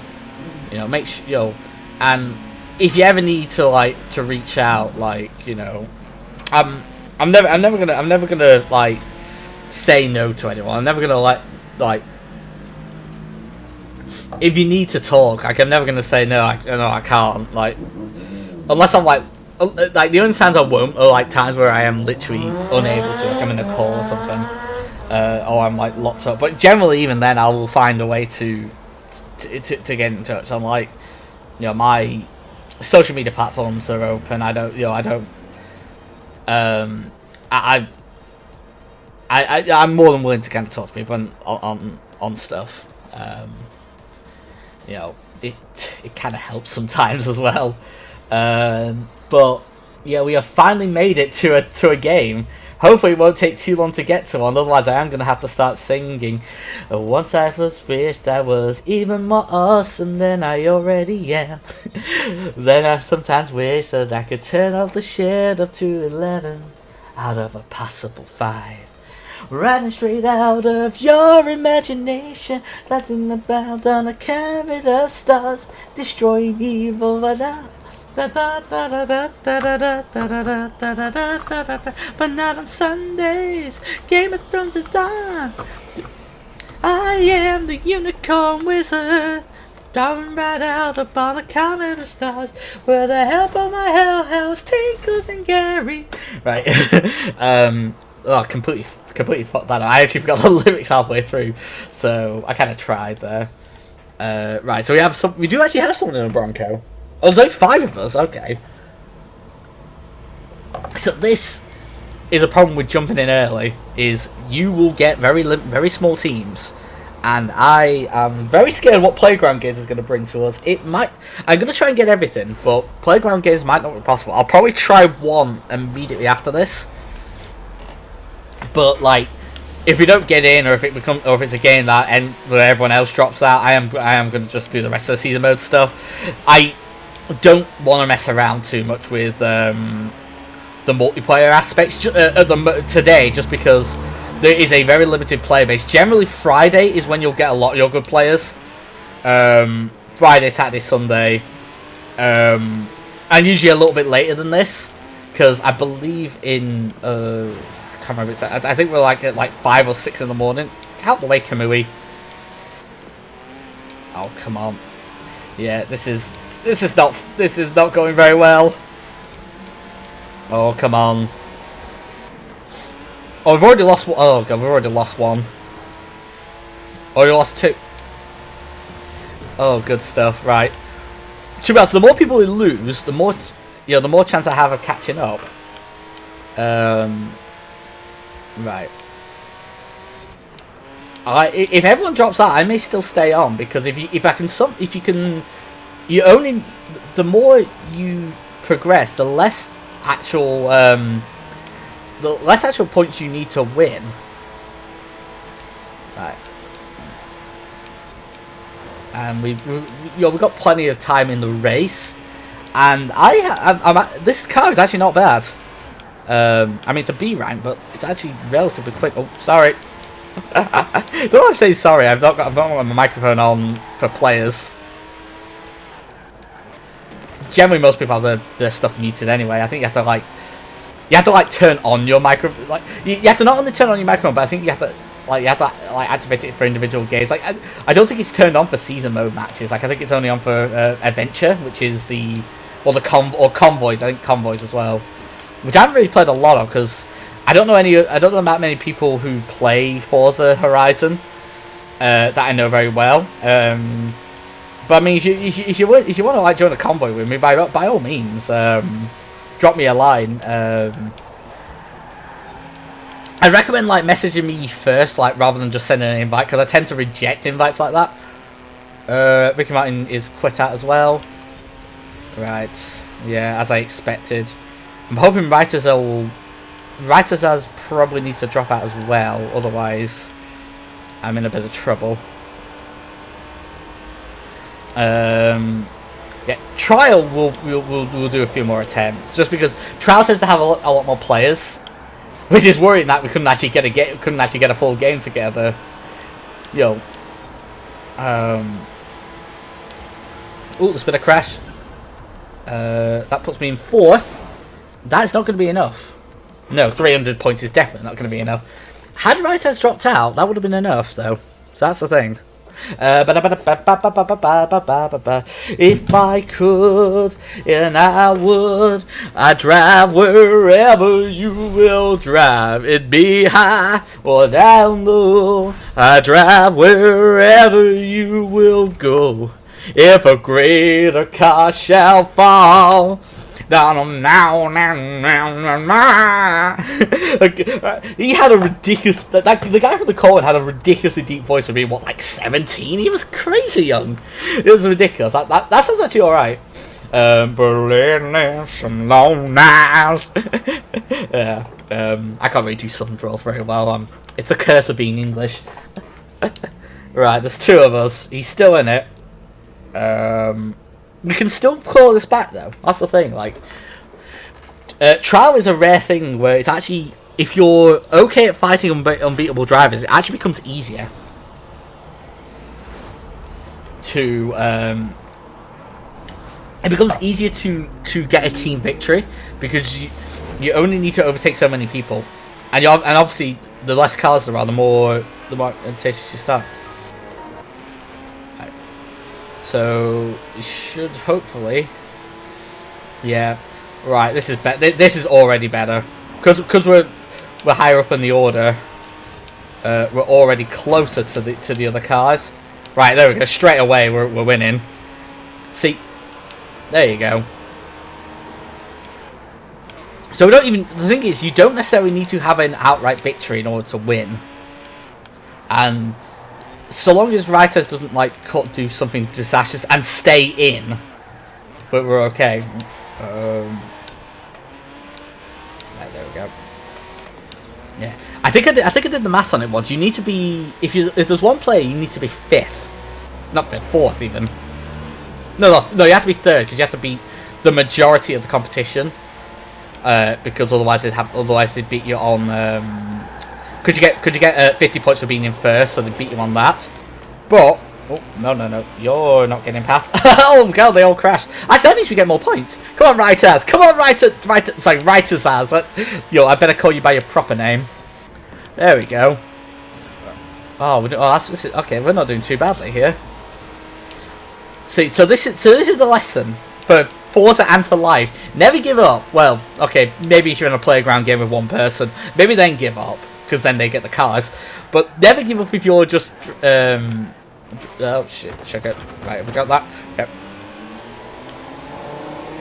You know, make sure, you know, and if you ever need to reach out, like, you know, I'm never gonna like say no to anyone. I'm never gonna like if you need to talk, like, I'm never gonna say no. I can't, like, unless I'm like the only times I won't are like times where I am literally unable to, like I'm in a call or something, or I'm like locked up. But generally, even then, I will find a way to get in touch. I'm like, you know, my social media platforms are open. I'm more than willing to kind of talk to people on stuff. You know, it kind of helps sometimes as well. But yeah, we have finally made it to a game. Hopefully it won't take too long to get to one, otherwise I am going to have to start singing. Once I first wished I was even more awesome than I already am. Then I sometimes wish that I could turn off the shit up to 11 out of a possible 5. Riding straight out of your imagination, letting about on a carpet of stars, destroying evil, but not on Sundays. Game of Thrones is on. I am the unicorn wizard, driving right out upon a comet of stars, where the help of my hellhouse tinkles and Gary. Right. Oh, completely fucked that up. I actually forgot the lyrics halfway through, so I kind of tried there. Right, so we do actually have someone in a Bronco. Oh, there's only 5 of us. Okay. So this is a problem with jumping in early. Is you will get very small teams, and I am very scared of what Playground Games is going to bring to us. I'm going to try and get everything, but Playground Games might not be possible. I'll probably try one immediately after this. But like, if we don't get in, or if it's a game where everyone else drops out, I am going to just do the rest of the season mode stuff. I don't want to mess around too much with the multiplayer aspects today, just because there is a very limited player base. Generally, Friday is when you'll get a lot of your good players. Friday, Saturday, Sunday, and usually a little bit later than this, because I believe in I can't remember. I think we're like at 5 or 6 in the morning. Out the way, Kamui. Oh, come on. Yeah, this is not going very well. Oh, come on. Oh, we've already lost one. Oh god, we've already lost one. Oh, you lost 2. Oh, good stuff. Right. To be honest, the more people we lose, the more chance I have of catching up. Right. If everyone drops out, I may still stay on, because the more you progress, the less actual the less actual points you need to win. Right. And we've got plenty of time in the race, and this car is actually not bad. I mean, it's a B rank, but it's actually relatively quick. Oh, sorry. Don't know if I'm saying sorry. I've not got my microphone on for players. Generally, most people have their stuff muted anyway. I think you have to like turn on your microphone. Like you have to not only turn on your microphone, but I think you have to activate it for individual games. Like I don't think it's turned on for season mode matches. Like I think it's only on for adventure, which is convoys. I think convoys as well, which I haven't really played a lot of because I don't know that many people who play Forza Horizon that I know very well. But I mean, if you want to like join a convoy with me, by all means, drop me a line. I recommend like messaging me first, like rather than just sending an invite, because I tend to reject invites like that. Ricky Martin is quit out as well. Right, yeah, as I expected. I'm hoping Writers as probably needs to drop out as well, otherwise I'm in a bit of trouble. Yeah, Trial we'll do a few more attempts, just because Trial tends to have a lot more players, which is worrying that we couldn't actually get a full game together. Yo, oh, there's been a crash. That puts me in 4th. That's not going to be enough. No, 300 points is definitely not going to be enough. Had Writers dropped out, that would have been enough, though. So that's the thing. If I could, and I would, I'd drive wherever you will drive. It'd be high or down low. I'd drive wherever you will go. If a greater car shall fall. He had a ridiculous. The guy from the Cohen had a ridiculously deep voice for being what, like 17? He was crazy young. It was ridiculous. That sounds actually all right. Berlin some long nights. Yeah. I can't really do Southern draws very well. It's the curse of being English. Right. There's 2 of us. He's still in it. We can still call this back though. That's the thing. Like, Trial is a rare thing where it's actually, if you're okay at fighting unbeatable drivers, it actually becomes easier to to get a team victory, because you only need to overtake so many people, and obviously the less cars there are, the more advantageous you start. So it should hopefully, yeah, right. This is this is already better because we're higher up in the order. We're already closer to the other cars. Right, there we go. Straight away, we're winning. See, there you go. So we don't even. The thing is, you don't necessarily need to have an outright victory in order to win, and so long as Writers doesn't like do something disastrous and stay in, but we're okay. Right, there we go. Yeah, I think I did the maths on it once. You need to be if there's one player, you need to be 5th, not 5th, 4th even. No, you have to be 3rd because you have to beat the majority of the competition. Because otherwise they'd beat you on. Could you get 50 points for being in 1st, so they'd beat you on that. But oh no, you're not getting past. Oh god, they all crashed. Actually, that means we get more points. Come on, Writers. Come on, Writers as. Yo, I better call you by your proper name. There we go. This is okay. We're not doing too badly here. See, so this is the lesson for Forza and for life. Never give up. Well, okay, maybe if you're in a playground game with one person, maybe then give up, because then they get the cars. But never give up if you're just oh shit, check it. Right, we got that. Yep.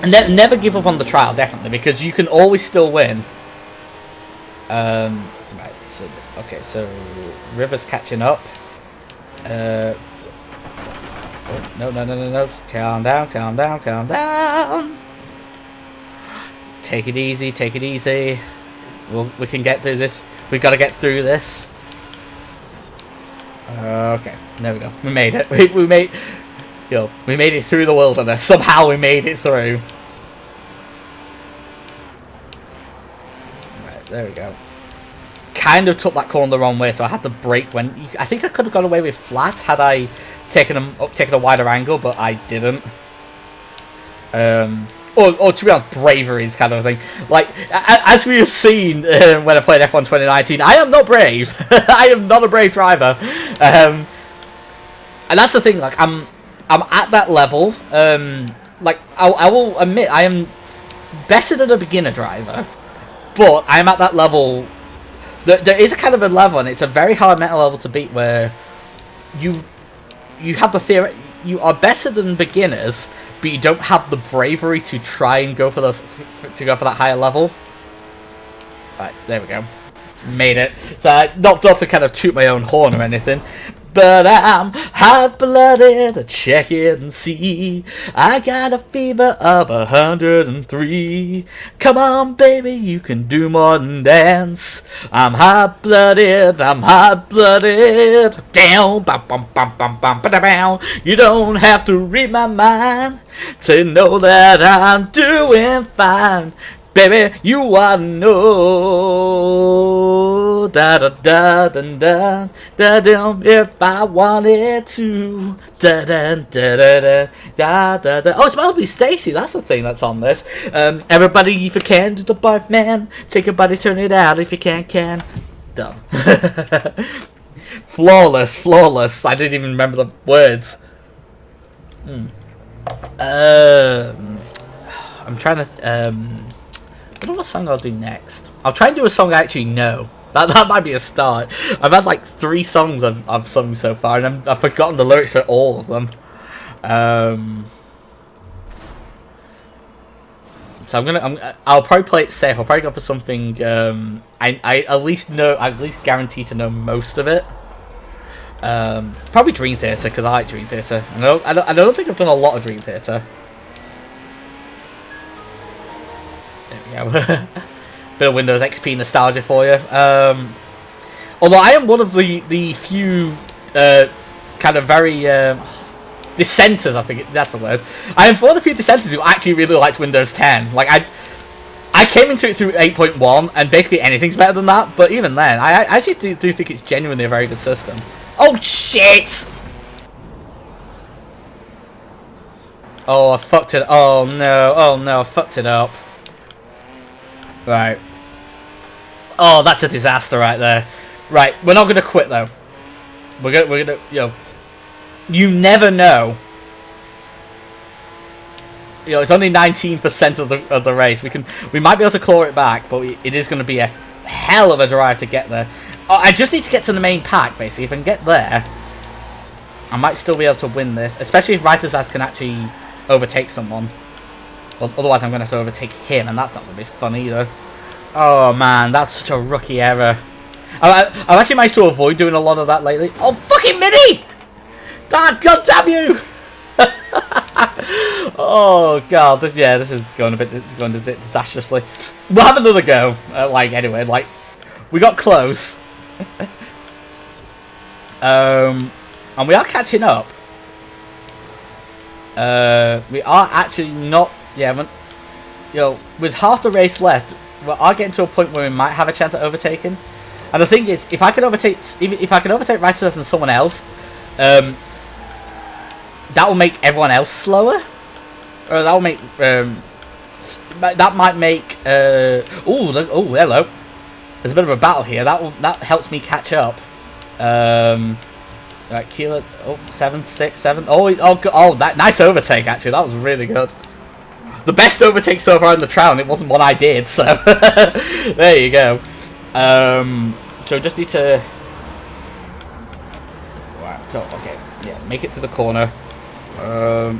And never give up on the trial, definitely, because you can always still win. Right, so okay, so River's catching up. Oh, no. Calm down. Take it easy. We can get through this. We got to get through this. Okay, there we go. We made it. We made it through the wilderness. Somehow we made it through. Right, there we go. Kind of took that corner the wrong way, so I had to brake when. I think I could have got away with flat had I taken a wider angle, but I didn't. Or to be honest, bravery is kind of a thing. Like, as we have seen when I played F1 2019, I am not brave. I am not a brave driver. And that's the thing. Like, I'm at that level. Like, I will admit I am better than a beginner driver, but I'm at that level. There is a kind of a level, and it's a very hard mental level to beat, where you have the theory. You are better than beginners, but you don't have the bravery to try and go for those, to go for that higher level. Right, there we go. Made it. So not to kind of toot my own horn or anything, but I'm hot-blooded, check it and see. I got a fever of 103. Come on, baby, you can do more than dance. I'm hot-blooded, down, bum bum bum bum bum ba-da-bow. You don't have to read my mind to know that I'm doing fine. Baby, you ought to know, da da da da da da da. If I wanted to, da da da da da da da da. Oh, it's supposed to be Stacy. That's the thing that's on this. Everybody, if you can, do the barman. Take your body, turn it out. If you can. Done. Flawless. I didn't even remember the words. I'm trying to. I don't know what song I'll do next. I'll try and do a song I actually know. That might be a start. I've had like 3 songs I've sung so far, and I've forgotten the lyrics for all of them. So I'll probably play it safe. I'll probably go for something I at least guarantee to know most of it. Probably Dream Theater, because I like Dream Theater. I don't think I've done a lot of Dream Theater. There we go. Bit of Windows XP nostalgia for you. Although I am one of the few kind of very dissenters, I think that's the word. I am one of the few dissenters who actually really liked Windows 10. Like I came into it through 8.1, and basically anything's better than that. But even then, I actually do think it's genuinely a very good system. Oh shit! Oh, I fucked it. Oh no, I fucked it up. Right. Oh, that's a disaster right there. Right, we're not gonna quit though. We're gonna, you never know. It's only 19% of the race. We might be able to claw it back, but it is gonna be a hell of a drive to get there. Oh, I just need to get to the main pack basically. If I can get there, I might still be able to win this, especially if Writer's Ass can actually overtake someone. Otherwise, I'm going to have to overtake him, and that's not going to be fun either. Oh, man, that's such a rookie error. I've actually managed to avoid doing a lot of that lately. Oh, fucking Mini! God damn you! Oh, God. This is going disastrously. We'll have another go. Anyway, we got close. And we are catching up. We are actually not. Yeah, with half the race left, we are getting to a point where we might have a chance at overtaking. And the thing is, if I can overtake Rice and someone else, that will make everyone else slower, or that will make that might make. Oh, hello. There's a bit of a battle here. That helps me catch up. Right, Kilo. Oh, 7, 6, 7. Oh, that nice overtake. Actually, that was really good. The best overtake so far in the trial, and it wasn't one I did. So there you go. So just need to. Wow. Okay. Yeah. Make it to the corner. Right.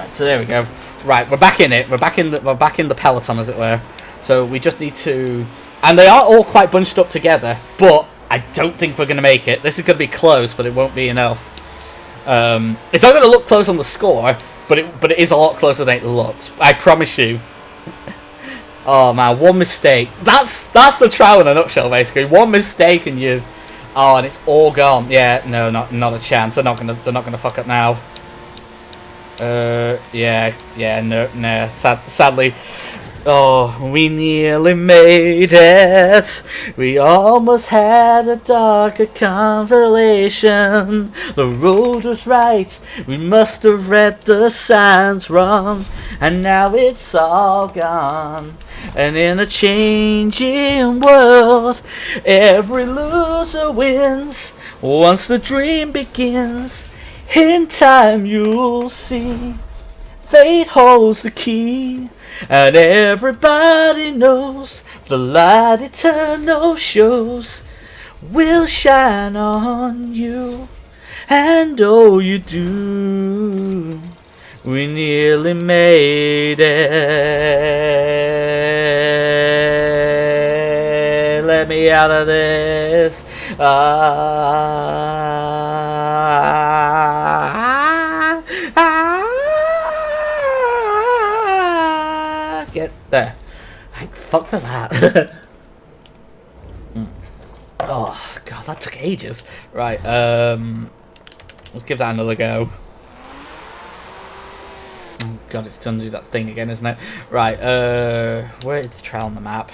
So there we go. Right. We're back in it. We're back in the peloton, as it were. So we just need to. And they are all quite bunched up together, but I don't think we're going to make it. This is going to be close, but it won't be enough. It's not going to look close on the score, but it is a lot closer than it looks. I promise you. Oh man, one mistake. That's the trial in a nutshell, basically. One mistake and you, oh, and it's all gone. Yeah, no, not a chance. They're not gonna fuck up now. Yeah, no. Sadly, oh, we nearly made it. We almost had a darker constellation. The road was right. We must have read the signs wrong, and now it's all gone. And in a changing world, every loser wins once the dream begins. In time you'll see, fate holds the key, and everybody knows the light eternal shows will shine on you, and oh you do. We nearly made it. Let me out of this. Get there. Fuck for that. Oh god, that took ages. Right, let's give that another go. Oh god, it's done to do that thing again, isn't it? Right, where is the trail on the map?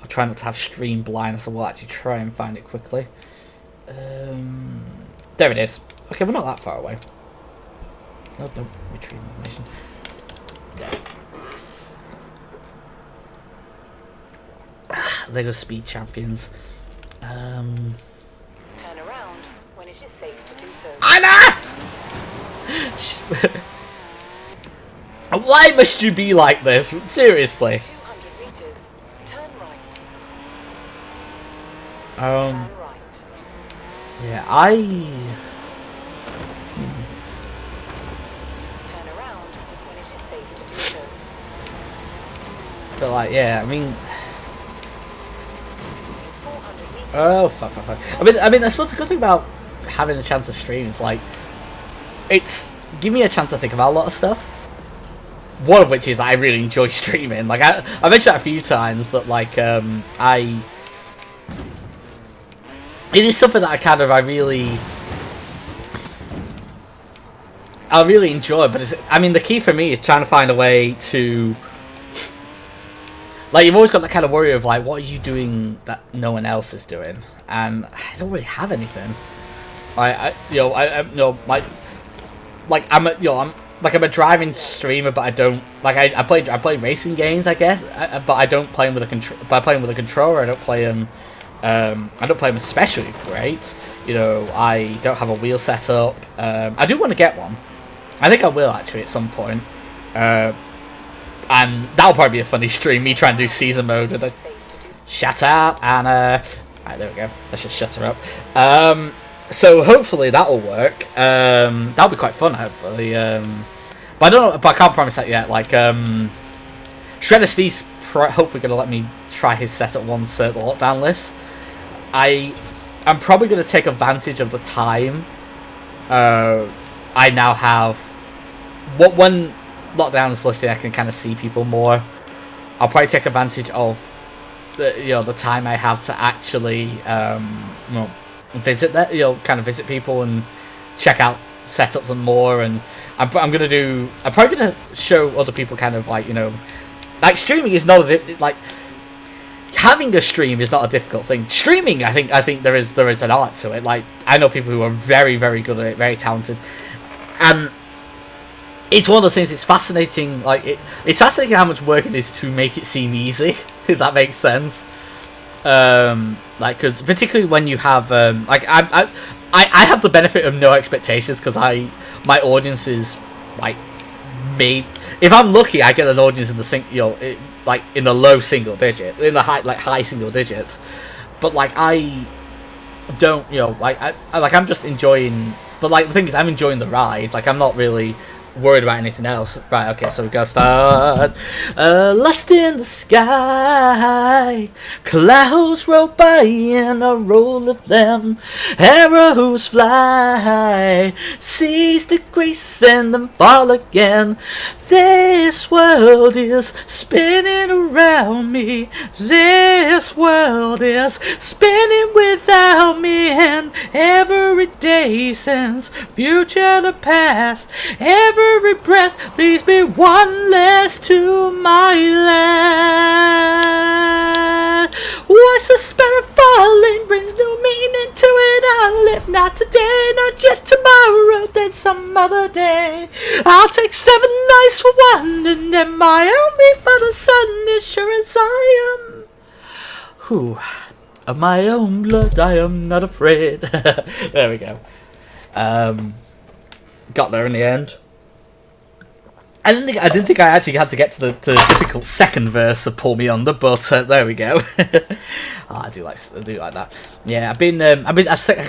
I'll try not to have stream blindness, so we'll actually try and find it quickly. There it is. Okay, we're not that far away. No, don't retrieve information. Lego Speed Champions. Turn around when it is safe to do so. Anna! Why must you be like this? Seriously. 200 meters. Turn right. Turn right. Yeah, Turn around when it is safe to do so. But like, yeah, I mean. 400 meters. Oh fuck. I mean, I suppose the good thing about having a chance to stream is like, it's give me a chance to think about a lot of stuff. One of which is I really enjoy streaming. Like I mentioned that a few times, but like it is something that I really enjoy. But I mean, the key for me is trying to find a way to. Like, you've always got that kind of worry of, like, what are you doing that no one else is doing? And I don't really have anything. I'm a driving streamer, but I don't, like, I play racing games, I guess, but I don't play them with by playing with a controller, I don't play them especially great. You know, I don't have a wheel set up. I do want to get one. I think I will, actually, at some point. And that'll probably be a funny stream, me trying to do season mode with a... Shut up, Anna! Right, there we go. Let's just shut her up. So hopefully that'll work. That'll be quite fun, hopefully. But I don't know, but I can't promise that yet. Like, Shredder Steve's hopefully going to let me try his setup once the lockdown lifts. I'm probably going to take advantage of the time I now have. When lockdown is lifted, I can kind of see people more. I'll probably take advantage of the time I have to actually visit that, visit people and check out setups and more. And I'm probably gonna show other people kind of like streaming is not like having a stream is not a difficult thing. Streaming, I think there is an art to it. Like, I know people who are very, very good at it, very talented, and it's one of those things. It's fascinating. Like it's fascinating how much work it is to make it seem easy. If that makes sense. Because particularly when you have I have the benefit of no expectations because my audience is like me. If I'm lucky, I get an audience in the in the low single digit, in the high single digits. But like I don't, I'm just enjoying. But like the thing is, I'm enjoying the ride. Like I'm not really worried about anything else. Right, okay, so we gotta start. Lost in the sky, clouds roll by and a roll of them. Arrows fly, seas decrease and then fall again. This world is spinning around me. This world is spinning without me, and every day since future to past, every breath leads me one less to my land. Once the spirit falling brings new meaning to it. I'll live not today, not yet tomorrow, then some other day. I'll take 7 lives for one, and then my only for the sun, as sure as I am. Whew. Of my own blood, I am not afraid. There we go. Got there in the end. I didn't think I actually had to get to the difficult second verse of "Pull Me Under," but there we go. I do like that. Yeah, I've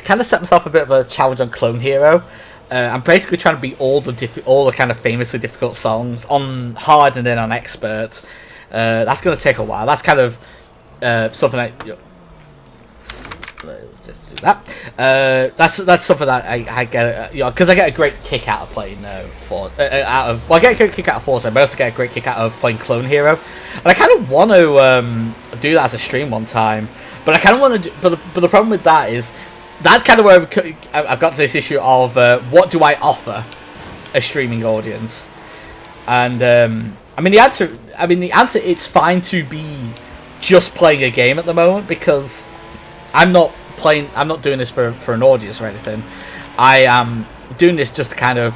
kind of set myself a bit of a challenge on Clone Hero. I'm basically trying to beat all the kind of famously difficult songs on hard and then on expert. That's going to take a while. That's kind of something I. Let's do that. That's something that I get, because I get a great kick out of playing I get a great kick out of Forza, but I also get a great kick out of playing Clone Hero, and I kind of want to do that as a stream one time, but I kind of want to. But the problem with that is that's kind of where I've got to this issue of what do I offer a streaming audience, and the answer it's fine to be just playing a game at the moment, because I'm not doing this for an audience or anything. I am doing this just to kind of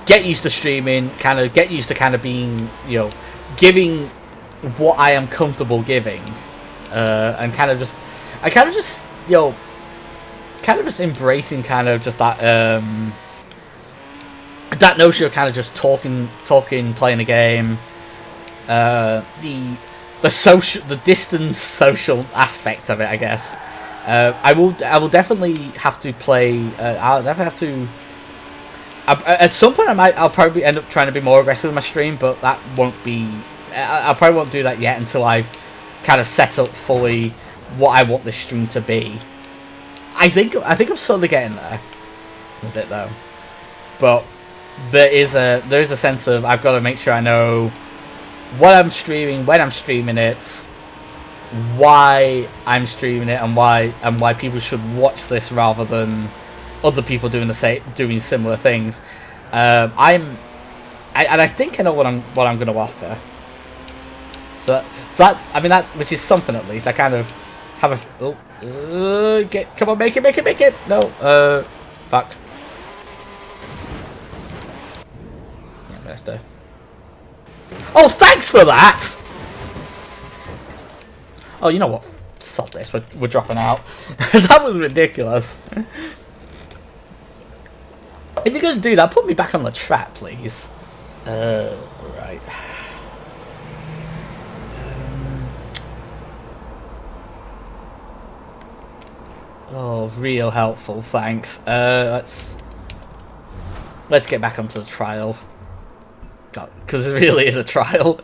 get used to streaming, kind of get used to kind of being, giving what I am comfortable giving, and kind of just embracing kind of just that that notion of kind of just talking, playing a game, the distance social aspect of it, I guess. I will definitely have to play. I'll definitely have to. At some point, I'll probably end up trying to be more aggressive with my stream, but that won't be. I probably won't do that yet until I've kind of set up fully what I want this stream to be. I think I'm slowly getting there a bit though, but there is a sense of I've got to make sure I know what I'm streaming, when I'm streaming it, why I'm streaming it, and why people should watch this rather than other people doing similar things. I think I know what I'm going to offer. So that's which is something at least. I kind of have come on, make it. No, fuck. Yeah, I'm gonna have to. Oh, thanks for that. Oh, you know what? Sod this. We're dropping out. That was ridiculous. If you're gonna do that, put me back on the track, please. Right. Oh, real helpful. Thanks. Let's get back onto the trial. God, because it really is a trial.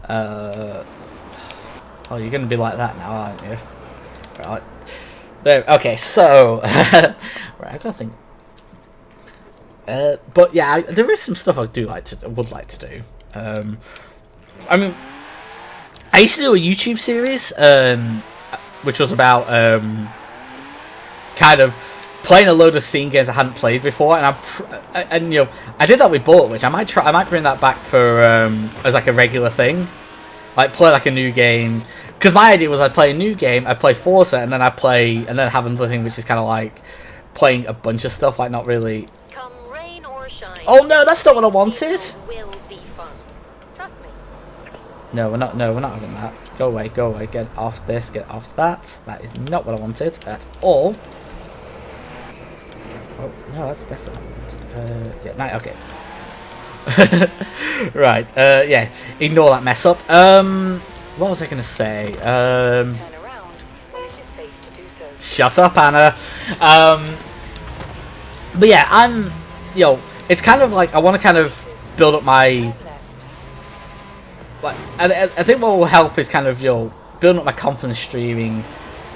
Oh, you're going to be like that now, aren't you? Right. There. Okay, so... right, I gotta think... but yeah, there is some stuff I would like to do. I used to do a YouTube series, which was about kind of playing a load of Steam games I hadn't played before, and I did that with Bullet Witch. I might bring that back for as like a regular thing. Like, play like a new game, because my idea was I'd play a new game, I'd play Forza, and then have another thing which is kind of like playing a bunch of stuff, like not really. Come rain or shine. Oh no, that's not what I wanted. Will be fun. Trust me. No, we're not having that. Go away. Get off this. Get off that. That is not what I wanted at all. Oh no, that's definitely not what I wanted. Yeah, no, okay. Right, yeah, ignore that mess up. What was I gonna say? Turn around when it is safe to do so. Shut up, Anna. But yeah, it's kind of like I want to kind of build up my. Like, I think what will help is kind of building up my confidence streaming,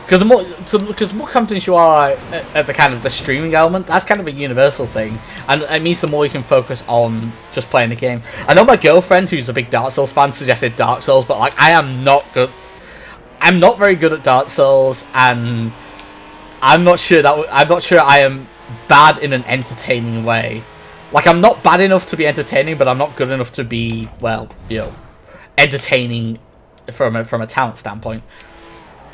because the more confident you are at the kind of the streaming element, that's kind of a universal thing, and it means the more you can focus on just playing the game. I know my girlfriend, who's a big Dark Souls fan, suggested Dark Souls, but like I am not good. I'm not very good at Dark Souls, and I'm not sure I am bad in an entertaining way. Like, I'm not bad enough to be entertaining, but I'm not good enough to be, well, entertaining from a talent standpoint.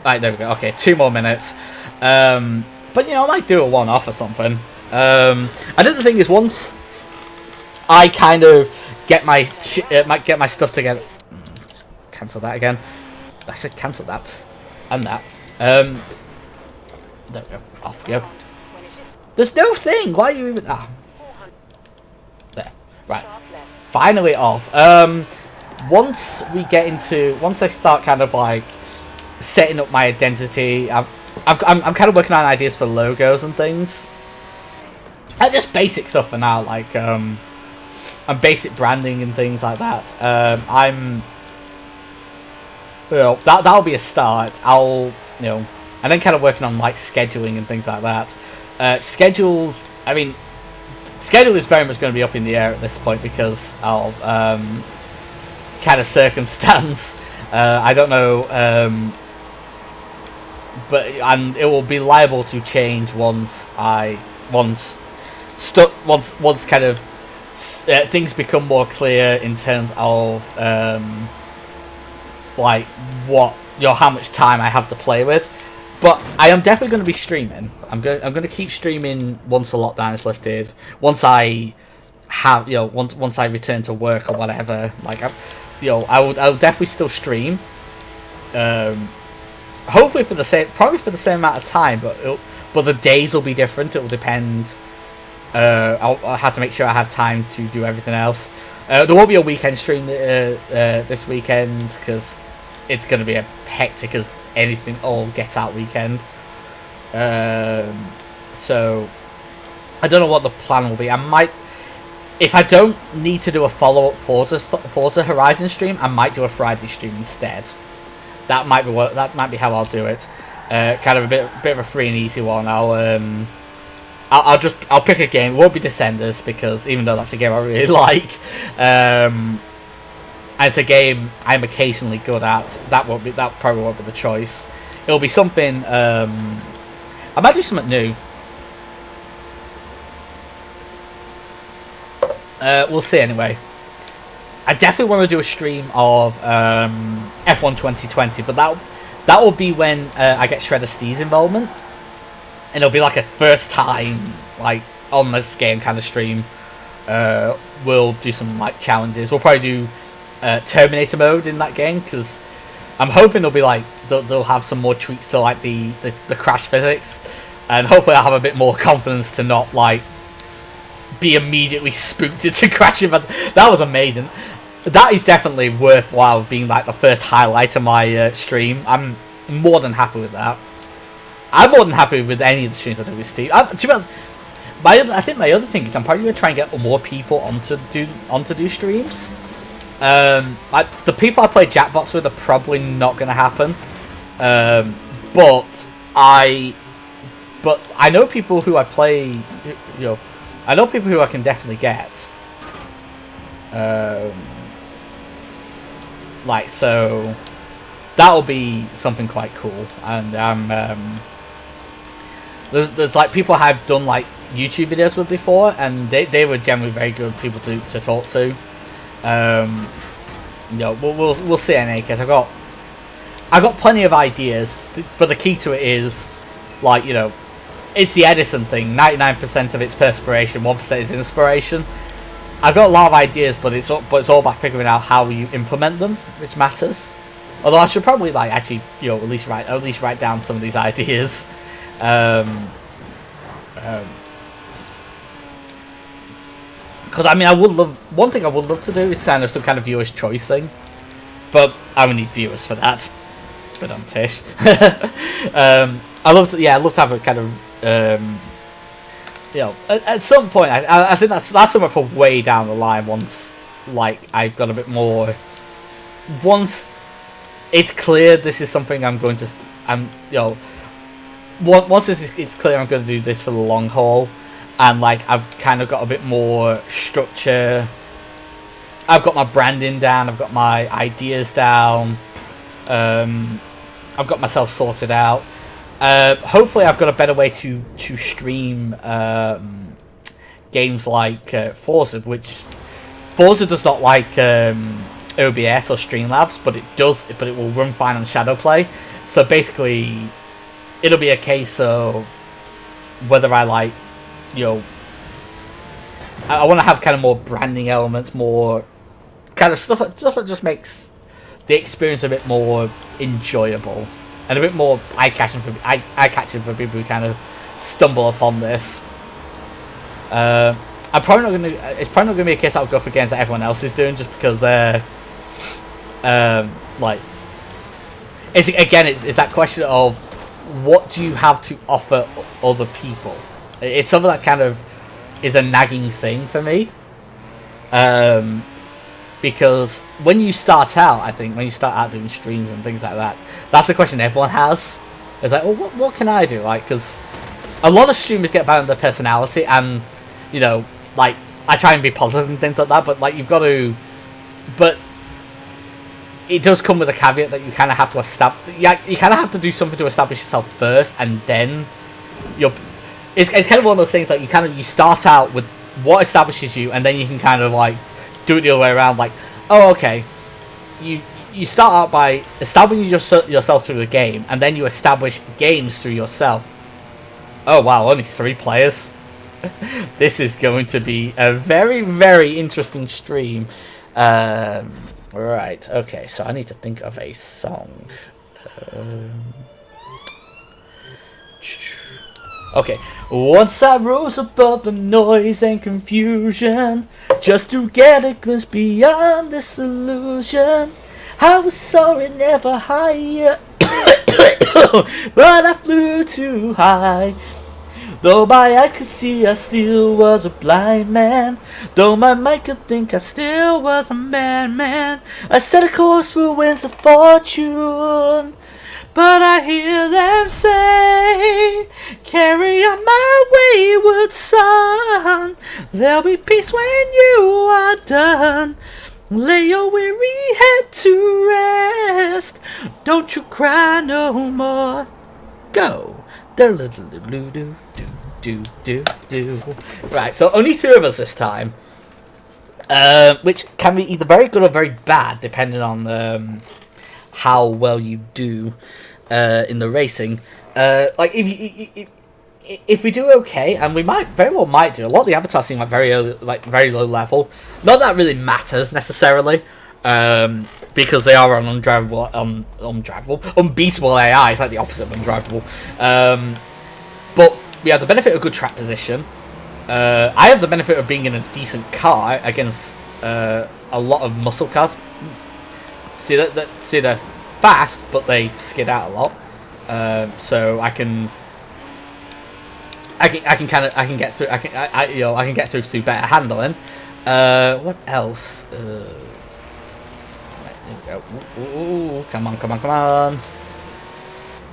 Right, there we go. Okay, 2 more minutes. But I might do a one-off or something. I think the thing is, once I kind of get my stuff together. Cancel that again. I said cancel that and that. There we go. Off we go. There's no thing. Why are you even? There. Right. Finally off. Once I start kind of like setting up my identity, I'm kind of working on ideas for logos and things. And just basic stuff for now, like and basic branding and things like that. That'll be a start. And then kind of working on like scheduling and things like that. Schedule is very much going to be up in the air at this point because of kind of circumstance. I don't know, but it will be liable to change once kind of things become more clear in terms of like how much time I have to play with. But I am definitely going to be streaming. I'm going to keep streaming once the lockdown is lifted. Once I have once I return to work or whatever. Like I'll definitely still stream. Hopefully for the same amount of time, but the days will be different. It will depend. I'll have to make sure I have time to do everything else. There won't be a weekend stream this weekend because it's going to be a hectic as anything all get out weekend. So I don't know what the plan will be. I might, if I don't need to do a follow-up Forza Horizon stream, I might do a Friday stream instead. That might be how I'll do it. Kind of a bit of a free and easy one. I'll pick a game. It won't be Descenders because even though that's a game I really like, and it's a game I'm occasionally good at, that probably won't be the choice. It'll be something. I might do something new. We'll see anyway. I definitely want to do a stream of F1 2020, but that will be when I get Shredder Steve's involvement. And it'll be like a first time, like, on this game kind of stream. We'll do some, like, challenges. We'll probably do Terminator mode in that game, because I'm hoping they'll be, like, they'll have some more tweaks to, like, the crash physics. And hopefully I'll have a bit more confidence to not, like, be immediately spooked into crashing. But that was amazing. That is definitely worthwhile being, like, the first highlight of my stream. I'm more than happy with that. I'm more than happy with any of the streams I do with Steve. To be honest, I think my other thing is I'm probably going to try and get more people onto do streams. Like the people I play Jackbox with are probably not going to happen. But I know people who I play. I know people who I can definitely get. Like so, that'll be something quite cool, and There's like people I've done like YouTube videos with before, and they were generally very good people to talk to. We'll see in any case. I've got plenty of ideas, but the key to it is like it's the Edison thing. 99% of it's perspiration, 1% is inspiration. I've got a lot of ideas, but it's all about figuring out how you implement them, which matters. Although I should probably like actually at least write down some of these ideas. Because I would love one thing I would love to do is kind of some kind of viewers' choice thing, but I would need viewers for that. But I'm Tish. I love to have a kind of you know, at some point, I think that's somewhere for way down the line. Once, like, I've got a bit more. Once it's clear this is something I'm going to, you know, once it's clear I'm going to do this for the long haul, and like I've kind of got a bit more structure. I've got my branding down. I've got my ideas down. I've got myself sorted out. Hopefully, I've got a better way to stream games like Forza, which Forza does not like OBS or Streamlabs, but it will run fine on Shadowplay. So basically, it'll be a case of whether I like, you know, I want to have kind of more branding elements, more kind of stuff that just makes the experience a bit more enjoyable and a bit more eye-catching for people who kind of stumble upon this. It's probably not gonna be a case I'll go for games that everyone else is doing, just because like, it's that question of what do you have to offer other people. It's something that kind of is a nagging thing for me, because when you start out, I think when you start out doing streams and things like that, that's the question everyone has. It's like, well, what can I do? Like, because a lot of streamers get by on their personality, and you know, like, I try and be positive and things like that, but like, you've got to, but it does come with a caveat that you kind of have to establish. Yeah, you kind of have to do something to establish yourself first, and then it's kind of one of those things that you start out with what establishes you, and then you can kind of like do it the other way around. Like, oh, okay, you start out by establishing yourself through the game, and then you establish games through yourself. Oh wow, only 3 players. This is going to be a very, very interesting stream. Right, okay, so I need to think of a song. Okay, once I rose above the noise and confusion, just to get a glimpse beyond this illusion. I was soaring ever higher, but I flew too high. Though my eyes could see, I still was a blind man. Though my mind could think, I still was a madman. I set a course for winds of fortune, but I hear them say, carry on my wayward son. There'll be peace when you are done. Lay your weary head to rest. Don't you cry no more. Go. Do. Right, so only 2 of us this time, which can be either very good or very bad depending on how well you do in the racing. Like, if we do okay, and we very well might do. A lot of the avatars seem like very low level. Not that really matters necessarily, because they are on unbeatable AI. It's like the opposite of undrivable. But we have the benefit of good track position. I have the benefit of being in a decent car against a lot of muscle cars. See they're fast, but they skid out a lot. So I can get through. I can get through better handling. What else? Ooh, come on.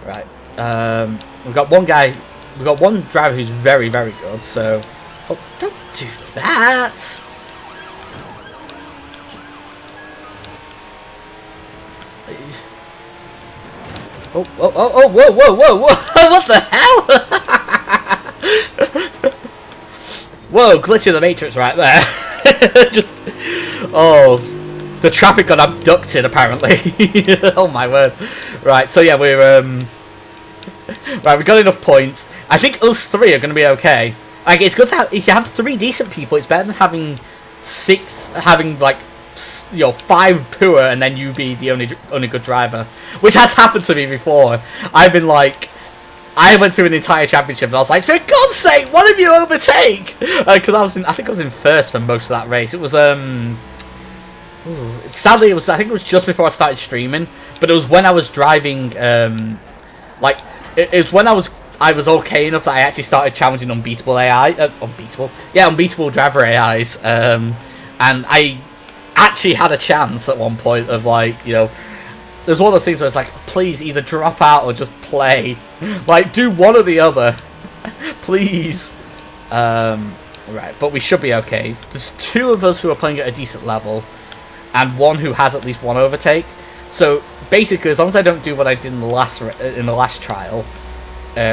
Right. We've got one guy. We've got one driver who's very, very good. So, oh, don't do that. Oh, whoa. What the hell? Whoa, glitch in the Matrix right there. Just, oh, the traffic got abducted apparently. Oh my word. Right, so yeah, we're, right, we got enough points. I think us 3 are going to be okay. Like, it's good to have, if you have 3 decent people, it's better than having 5 poor and then you be the only good driver, which has happened to me before. I've been like, I went through an entire championship and I was like, for God's sake, what have you overtake? Because I think I was in first for most of that race. It was sadly, I think it was just before I started streaming, but it was when I was driving. It was when I was I was okay enough that I actually started challenging unbeatable AI, unbeatable driver AIs, and I actually had a chance at one point of like, you know, there's one of those things where it's like, please either drop out or just play, like do one or the other, please. Right, but we should be okay. There's 2 of us who are playing at a decent level, and 1 who has at least 1 overtake. So basically, as long as I don't do what I did in the last trial,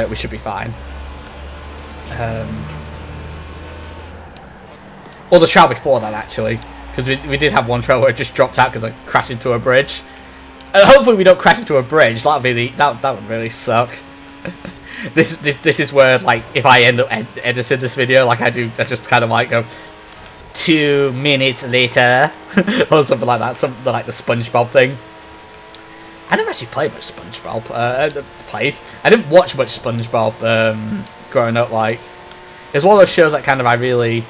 we should be fine. Or the trial before that, actually, because we did have one trial where it just dropped out because I crashed into a bridge. Hopefully, we don't crash into a bridge. That would really suck. This is where, like, if I end up editing this video like I do, I just kind of like go 2 minutes later or something like that, something like the SpongeBob thing. I never actually played much SpongeBob. I didn't watch much SpongeBob growing up. Like, it's one of those shows that kind of I really.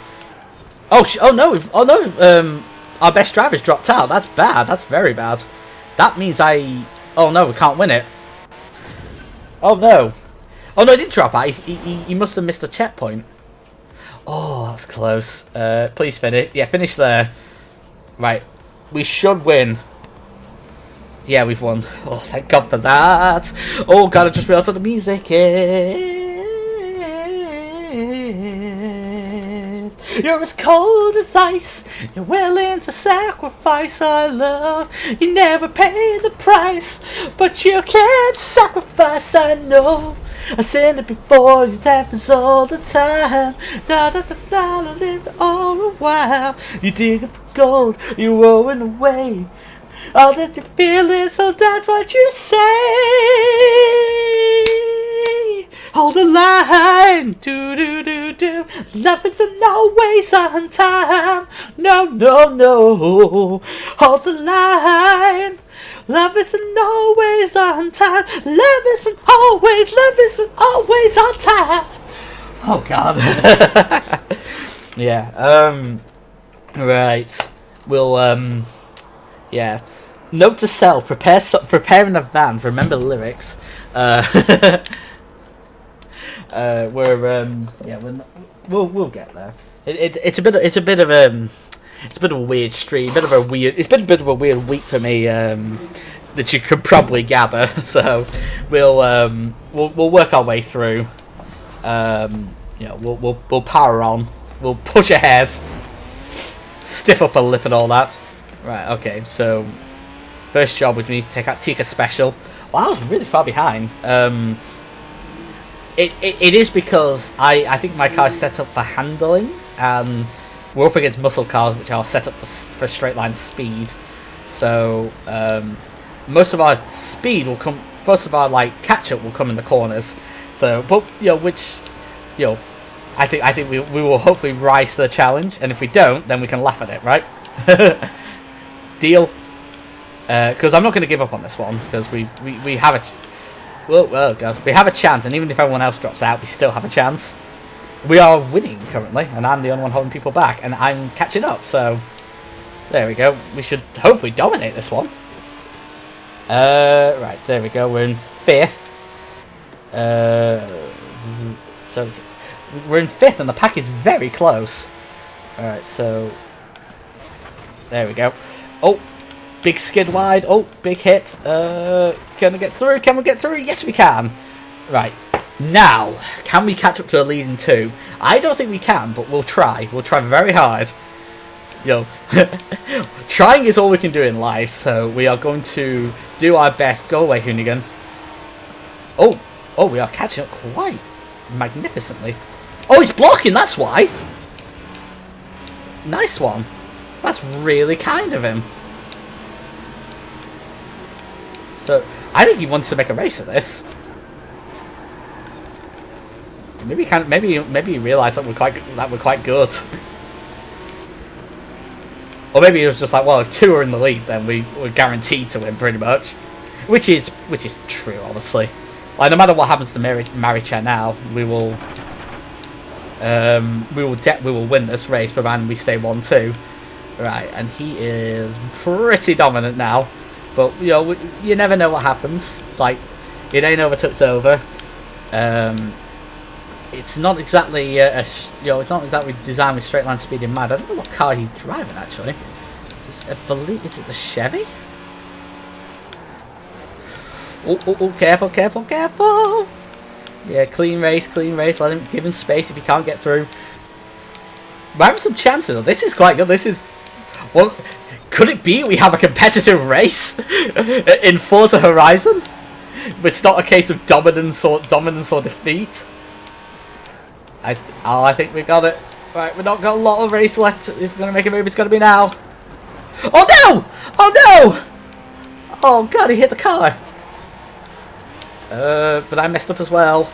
Oh no! Our best driver's dropped out. That's bad. That's very bad. That means oh no, we can't win it. Oh no! Oh no, he did drop out. He must have missed a checkpoint. Oh, that's close. Please finish. Yeah, finish there. Right, we should win. Yeah, we've won. Oh, thank God for that. Oh God, I just realised what the music is. You're as cold as ice. You're willing to sacrifice our love. You never pay the price, but you can't sacrifice. I know. I've seen it before. It happens all the time. Da da da da. Live all a while. You dig up for gold. You're rolling away. All that you're feeling, so that's what you say. Hold the line, do do do do. Love isn't always on time. No, no, no. Hold the line. Love isn't always on time. Love isn't always on time. Oh God. Yeah. Right. We'll yeah. Note to self: prepare in advance. Remember the lyrics. We'll get there. It's a bit of a weird stream. It's been a bit of a weird week for me. That you could probably gather. So we'll work our way through. We'll power on. We'll push ahead. Stiff up a lip and all that. Right, okay, so first job we need to take out Tika Special. Well, I was really far behind. It is because I think my car is set up for handling, and we're up against muscle cars which are set up for straight line speed. So most of our speed will come, most of our like catch up will come in the corners. So, but I think we will hopefully rise to the challenge, and if we don't, then we can laugh at it, right? Deal. Because I'm not going to give up on this one, because we have a we have a chance, and even if everyone else drops out, we still have a chance. We are winning currently, and I'm the only one holding people back, and I'm catching up. So there we go. We should hopefully dominate this one. Right, there we go. We're in 5th. So we're in 5th, and the pack is very close. All right, so there we go. Oh, big skid wide. Oh, big hit. Can we get through? Can we get through? Yes, we can. Right. Now, can we catch up to a leading 2? I don't think we can, but we'll try. We'll try very hard. Trying is all we can do in life, so we are going to do our best. Go away, Hoonigan. Oh, we are catching up quite magnificently. Oh, he's blocking, that's why. Nice one. That's really kind of him. So, I think he wants to make a race of this. Maybe he realised that we're quite good. Or maybe he was just like, well, if 2 are in the lead, then we're guaranteed to win, pretty much. Which is true, honestly. Like, no matter what happens to Maricha now, we will win this race, provided we stay 1-2. Right, and he is pretty dominant now. But you never know what happens. Like, it ain't over till it's over. It's not exactly it's not exactly designed with straight line speed in mind. I don't know what car he's driving actually. I believe, is it the Chevy? Oh, careful, careful, careful! Yeah, clean race, let him, give him space if he can't get through. We're having some chances though. This is quite good. This is, well, could it be we have a competitive race in Forza Horizon? It's not a case of dominance or defeat. I think we got it. Right, we've not got a lot of race left. If we're gonna make a move, it's gonna be now. Oh no! Oh no! Oh god, he hit the car. But I messed up as well.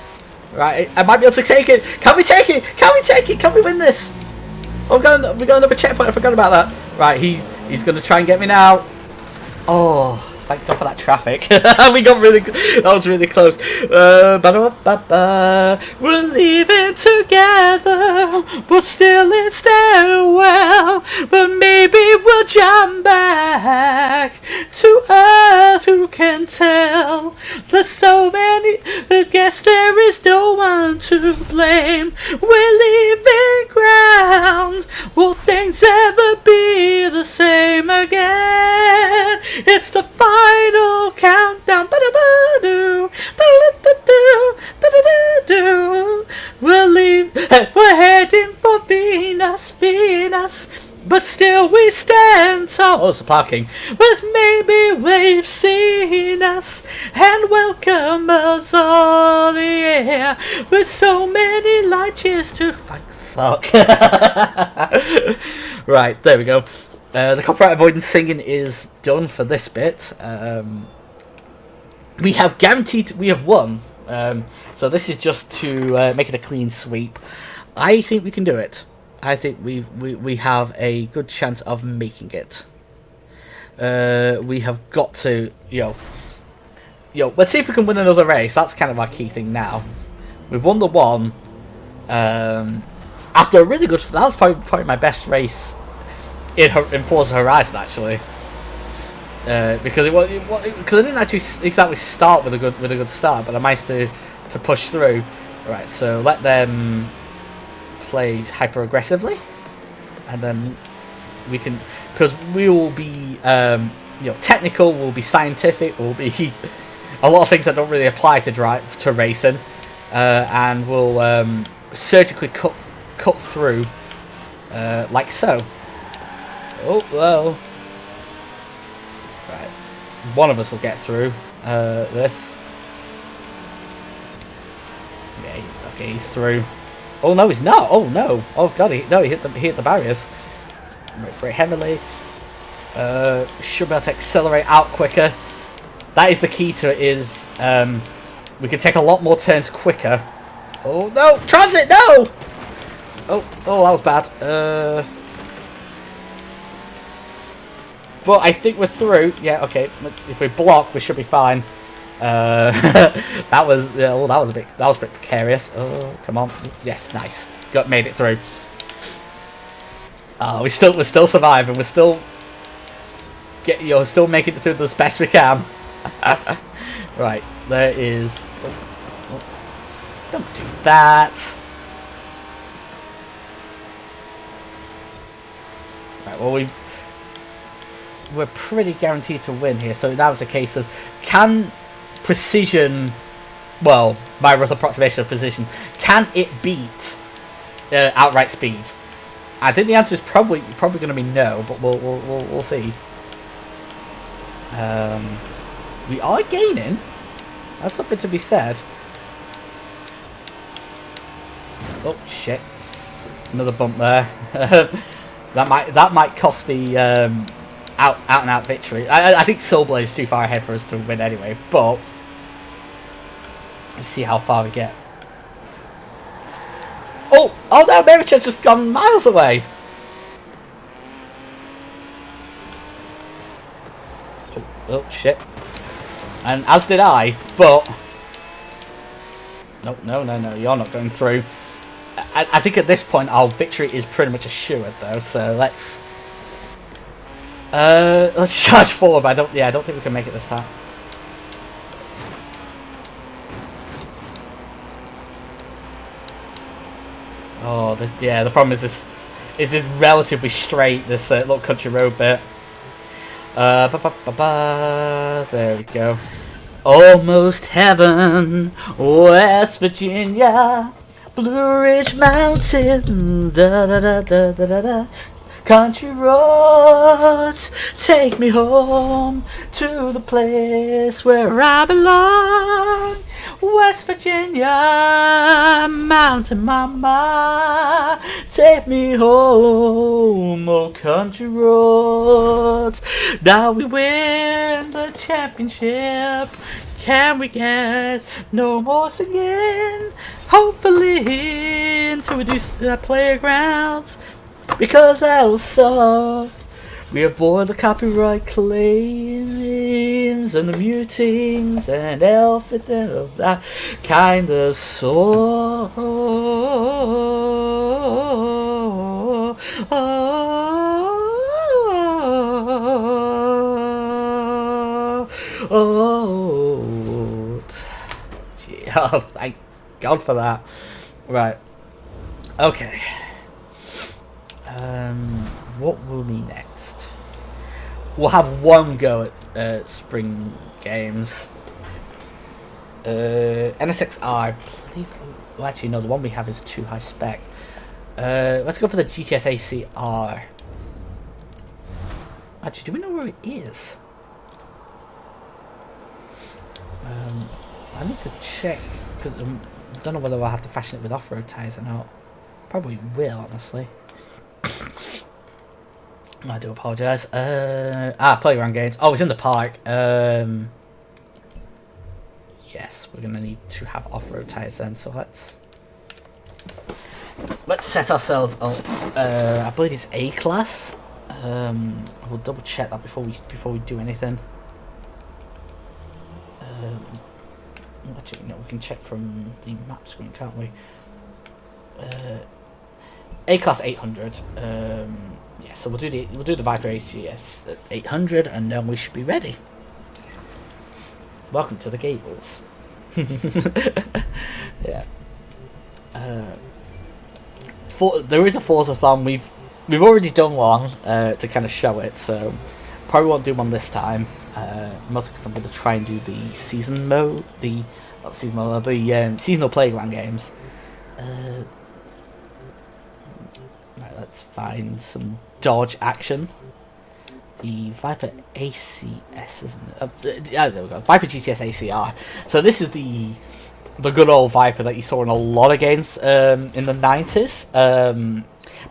Right, I might be able to take it. Can we take it? Can we take it? Can we win this? Oh, we got another checkpoint. I forgot about that. Right, he's gonna try and get me now. Oh, thank God for that traffic. We got really, that was really close. We're leaving together, but still in stairwell. But maybe we'll jump back to Earth. Who can tell? There's so many. I guess there is no one to blame. We're leaving ground. Will things ever be the same again? It's the final countdown. We're heading for Venus, but still we stand tall. Oh, it's a parking. But maybe they've seen us and welcome us all the air with so many light years to fuck. Right, there we go. The copyright avoidance singing is done for this bit. We have won. So this is just to make it a clean sweep. I think we can do it. I think we have a good chance of making it. We have got to, let's see if we can win another race. That's kind of our key thing now. We've won the one. After a really good, that was probably my best race in Forza Horizon actually. Because I didn't actually exactly start with a good start, but I managed to push through. Right, so let them play hyper aggressively, and then we can, because we will be technical, we'll be scientific, we'll be a lot of things that don't really apply to racing, and we'll surgically cut through like so. Oh well. Right, one of us will get through this. Yeah, okay, he's through. Oh no, he's not. Oh no. Oh god, he hit the barriers. Very heavily. Should be able to accelerate out quicker. That is the key to it. Is we can take a lot more turns quicker. Oh no, transit, no. Oh, that was bad. But I think we're through. Yeah, okay. If we block, we should be fine. that was a bit precarious. Oh, come on. Yes, nice. Made it through. We're still surviving. We're still still making it through as best we can. Right, there is. Don't do that. Right, well we're pretty guaranteed to win here, so that was a case of can precision, well, my rough approximation of precision, can it beat outright speed? I think the answer is probably going to be no, but we'll see. We are gaining. That's something to be said. Oh shit! Another bump there. that might cost me out and out victory. I think Soulblade is too far ahead for us to win anyway, but let's see how far we get. Oh no, Merich's just gone miles away. Oh shit. And as did I, but no, you're not going through. I think at this point our victory is pretty much assured though, so let's charge forward, but I don't think we can make it this time. Oh, this, yeah. The problem is this relatively straight. This little country road bit. There we go. Almost heaven, West Virginia, Blue Ridge Mountains, da da da da da da da. Country roads, take me home to the place where I belong. West Virginia, Mountain Mama, take me home. Oh, country roads, now we win the championship. Can we get no more singing? Hopefully, to reduce the playgrounds. Because that'll suck. We avoid the copyright claims and the mutings and everything of that kind of sort. Gee, oh, thank God for that. Right. Okay. What will be next? We'll have one go at spring games. NSXR, I believe. Well, actually, no. The one we have is too high spec. Let's go for the GTS ACR. Actually, do we know where it is? I need to check because I don't know whether I'll have to fashion it with off-road tires or not. Probably will, honestly. I do apologise. Playground games. Oh, it's in the park. Yes, we're gonna need to have off-road tyres then. So let's set ourselves up. I believe it's A class. We'll double check that before we do anything. Actually, no, we can check from the map screen, can't we? A class 800. Yeah, so we'll do the Viper ACS at 800, and then we should be ready. Welcome to the Gables. Yeah. There is a Forza-thon. We've already done one to kind of show it, so probably won't do one this time. Mostly because I'm going to try and do the season mode, the seasonal playground games. Right, let's find some Dodge action. The Viper ACS, isn't it? Yeah, there we go. Viper GTS ACR. So this is the good old Viper that you saw in a lot of games in the 90s.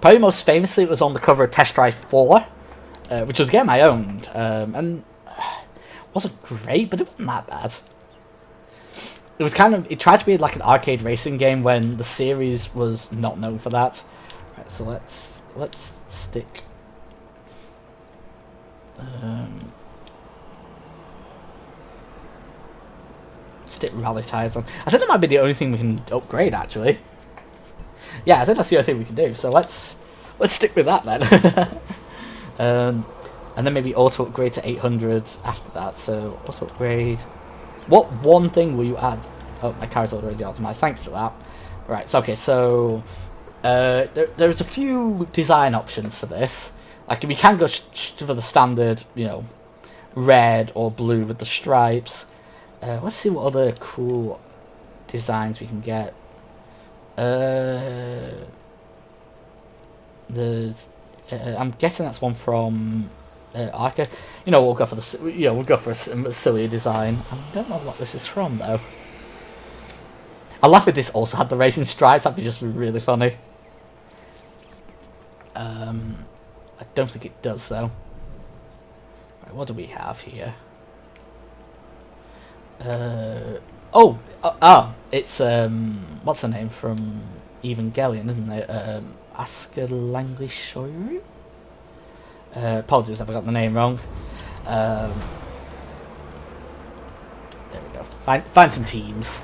Probably most famously, it was on the cover of Test Drive 4, which was a game I owned, and wasn't great, but it wasn't that bad. It was it tried to be like an arcade racing game when the series was not known for that. Right, so let's stick. Stick rally tires on. I think that might be the only thing we can upgrade, actually. Yeah, I think that's the only thing we can do. So let's stick with that then. And then maybe auto upgrade to 800 after that. So auto upgrade. What one thing will you add? Oh, my car's already optimized. Thanks for that. Right. So okay. So there's a few design options for this. Like we can go for the standard, red or blue with the stripes. Let's see what other cool designs we can get. There's, I'm guessing that's one from Arca. We'll go for a silly design. I don't know what this is from though. I laugh if this also had the racing stripes. That'd be just really funny. I don't think it does though. Right, what do we have here? It's what's her name from Evangelion, isn't it? Asuka Langley Shoiru? Apologies if I got the name wrong. There we go. Find some teams.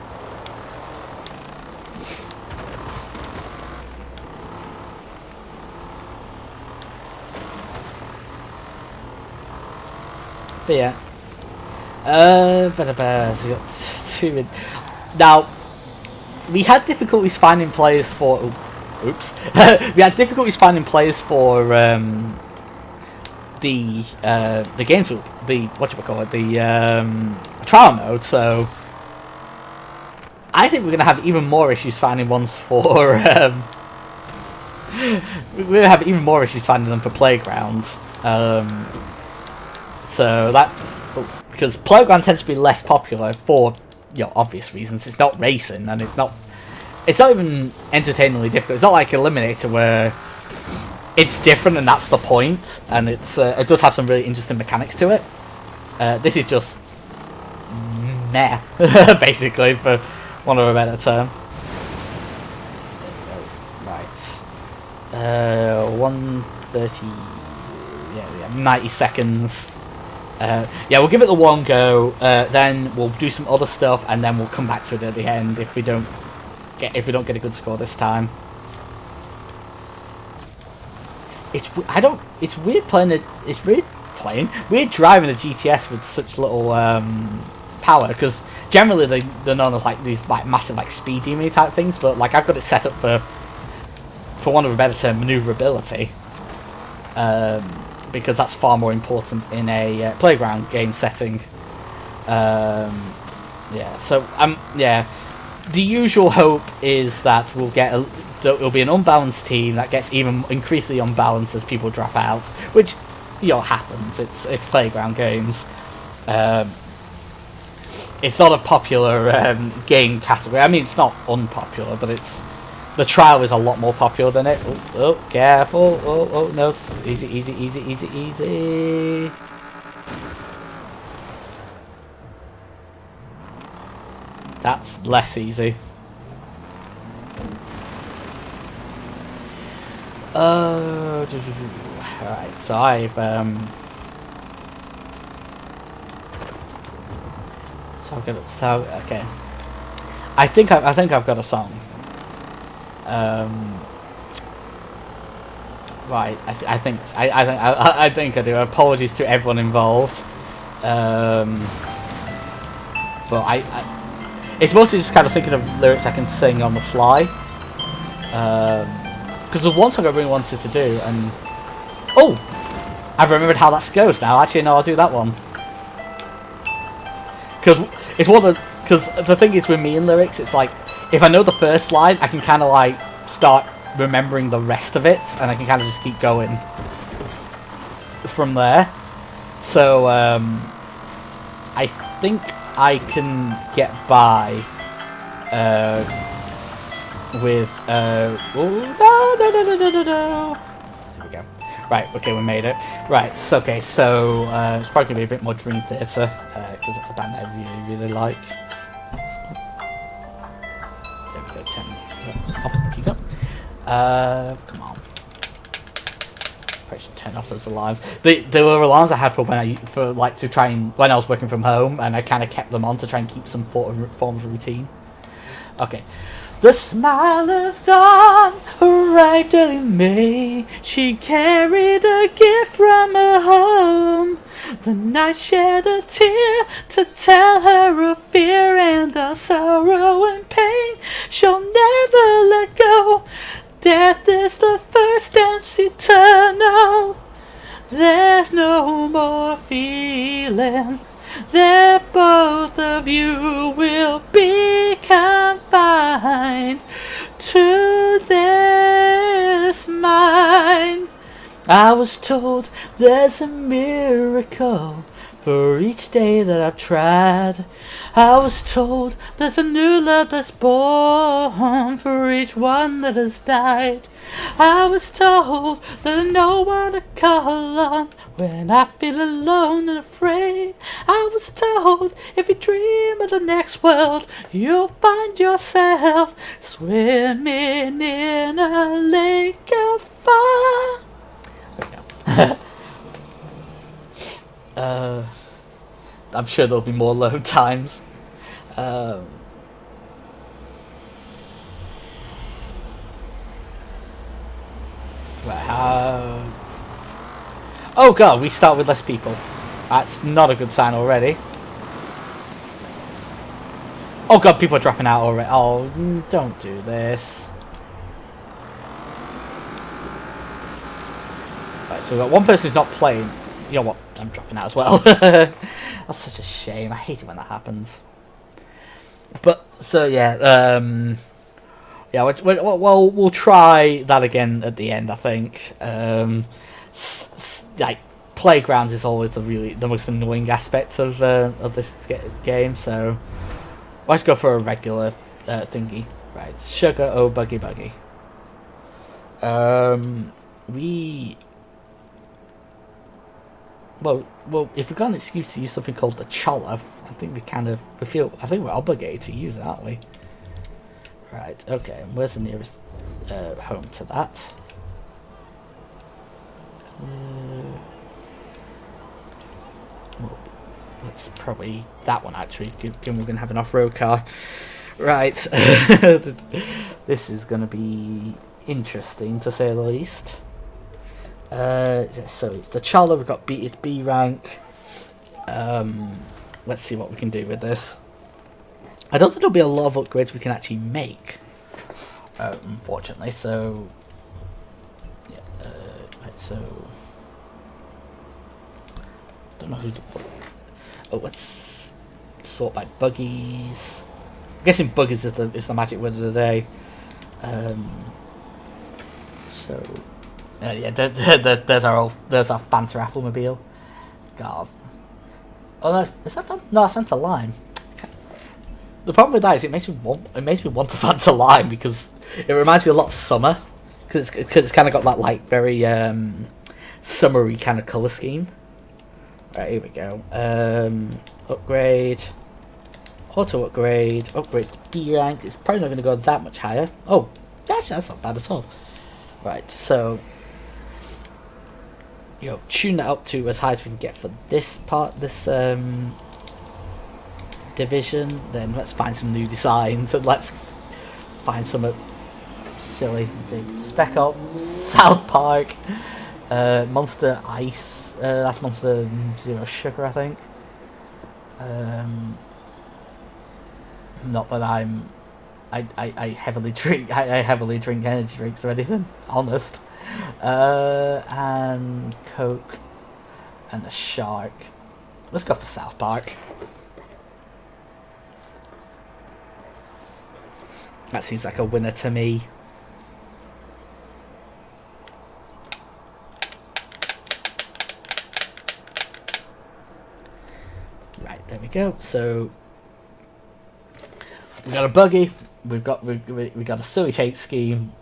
But yeah. So we got two in. Now, we had difficulties finding players for. Oh, oops. We had difficulties finding players for the games, the trial mode. So I think we're gonna have even more issues finding ones for. We're gonna have even more issues finding them for Playground. So that, because Playground tends to be less popular for obvious reasons. It's not racing, and it's not even entertainingly difficult. It's not like Eliminator where it's different and that's the point, and it does have some really interesting mechanics to it. This is just meh, basically, for want of a better term. Right. 130. Yeah, 90 seconds. We'll give it the one go. Then we'll do some other stuff, and then we'll come back to it at the end if we don't get a good score this time. It's weird playing it. It's weird driving a GTS with such little power, because generally they're known as like these like massive like speed demon type things, but like I've got it set up for want of a better term, maneuverability, because that's far more important in a Playground game setting. The usual hope is that we'll get it'll be an unbalanced team that gets even increasingly unbalanced as people drop out, which happens. It's Playground games. It's not a popular game category. I mean, it's not unpopular, but the trial is a lot more popular than it. Oh, careful! Oh no! Easy. That's less easy. Alright, so I've okay. I think I've got a song. Right, I think I do. Apologies to everyone involved. But it's mostly just kind of thinking of lyrics I can sing on the fly. Because there's one song I really wanted to do, and I've remembered how that goes now. Actually, no, I'll do that one. Because it's because the thing is with me in lyrics, it's like if I know the first line, I can kind of like start remembering the rest of it, and I can kind of just keep going from there. So I think I can get by with no. There we go. Right, okay, we made it. Right, so okay, so it's probably gonna be a bit more Dream Theater because it's a band I really like. There we go, 10. Off you go. Come on. Probably should turn off those alarms. There were alarms I had for when I was working from home, and I kind of kept them on to try and keep some form of routine. Okay. The smile of dawn arrived early May. She carried a gift from her home. The night shed a tear to tell her of fear and of sorrow and pain. She'll never let go. Death is the first dance eternal. There's no more feeling that both of you will be confined to this mind. I was told there's a miracle for each day that I've tried. I was told there's a new love that's born for each one that has died. I was told there's no one to call on when I feel alone and afraid. I was told if you dream of the next world, you'll find yourself swimming in a lake of fire. There we go. I'm sure there'll be more load times. Oh god, we start with less people. That's not a good sign already. Oh god, people are dropping out already. Oh, don't do this. So we've got one person who's not playing. You know what? I'm dropping out as well. That's such a shame. I hate it when that happens. But so yeah, yeah. We'll try that again at the end. I think. Like playgrounds is always the most annoying aspect of this game. So let's go for a regular thingy. Right, sugar. Oh, buggy. Well, if we've got an excuse to use something called the cholla, I think I think we're obligated to use it, aren't we? Right, okay, and where's the nearest home to that? Well, that's probably that one, actually, given we're going to have an off-road car. Right, this is going to be interesting, to say the least. So the Cholla, we've got it's B rank. Let's see what we can do with this. I don't think there'll be a lot of upgrades we can actually make, unfortunately. So yeah, right, so don't know who to put. Oh, let's sort by buggies. I'm guessing buggies is the magic word of the day. So. Yeah, there's our Fanta Applemobile. God. Oh no, is that Fanta? No, it's Fanta Lime. The problem with that is it makes me want a Fanta Lime because it reminds me a lot of summer because it's kind of got that like very summery kind of color scheme. Right, here we go. Upgrade, auto upgrade to B rank. It's probably not going to go that much higher. Oh, actually, that's not bad at all. Right, so. Tune that up to as high as we can get for this division. Then let's find some new designs and let's find some silly Spec Ops, South Park, Monster Ice. That's Monster Zero Sugar, I think. Not that I heavily drink energy drinks or anything. Honest. And Coke and a shark. Let's go for South Park. That seems like a winner to me. Right, there we go. So we got a buggy. We got a silly shake scheme.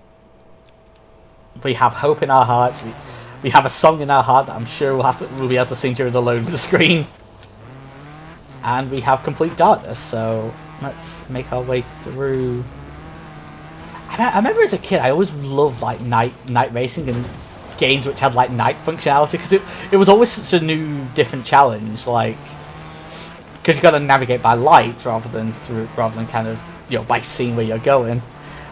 We have hope in our hearts. We have a song in our heart that I'm sure we'll be able to sing during the load of the screen. And we have complete darkness, so let's make our way through. I remember as a kid, I always loved like night racing and games which had like night functionality because it was always such a new, different challenge. Like, because you got to navigate by light rather than kind of by seeing where you're going.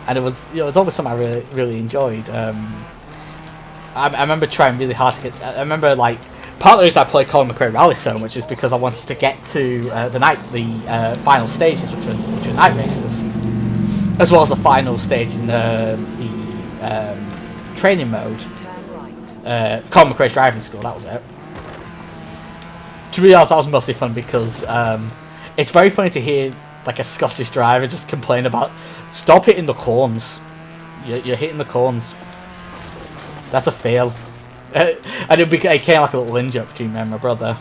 And it was always something I really enjoyed. I remember trying really hard to get. I remember like part of the reason I played Colin McRae Rally so much is because I wanted to get to the final stages, which were night races, as well as the final stage in the training mode. Colin McRae's driving school. That was it. To be honest, that was mostly fun because it's very funny to hear like a Scottish driver just complain about stop hitting the corns. You're hitting the corns. That's a fail. And it came like a little in-joke between me and my brother.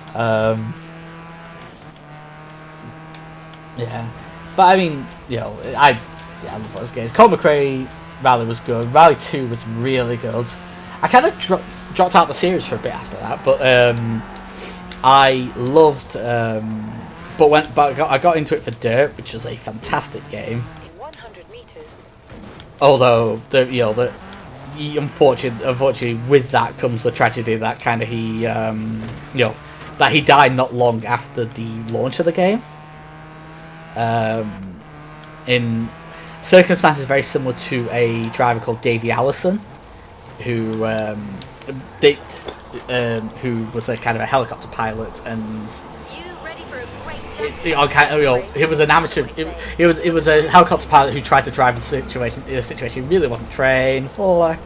Yeah, but I mean, I love those games. Colin McRae Rally was good. Rally 2 was really good. I kind of dropped out the series for a bit after that, but I loved. But I got into it for Dirt, which was a fantastic game. In 100 meters. Although unfortunately, with that comes the tragedy that kind of that he died not long after the launch of the game. In circumstances very similar to a driver called Davey Allison, who was a kind of a helicopter pilot and. He was an amateur. It was a helicopter pilot who tried to drive in a situation he really wasn't trained for.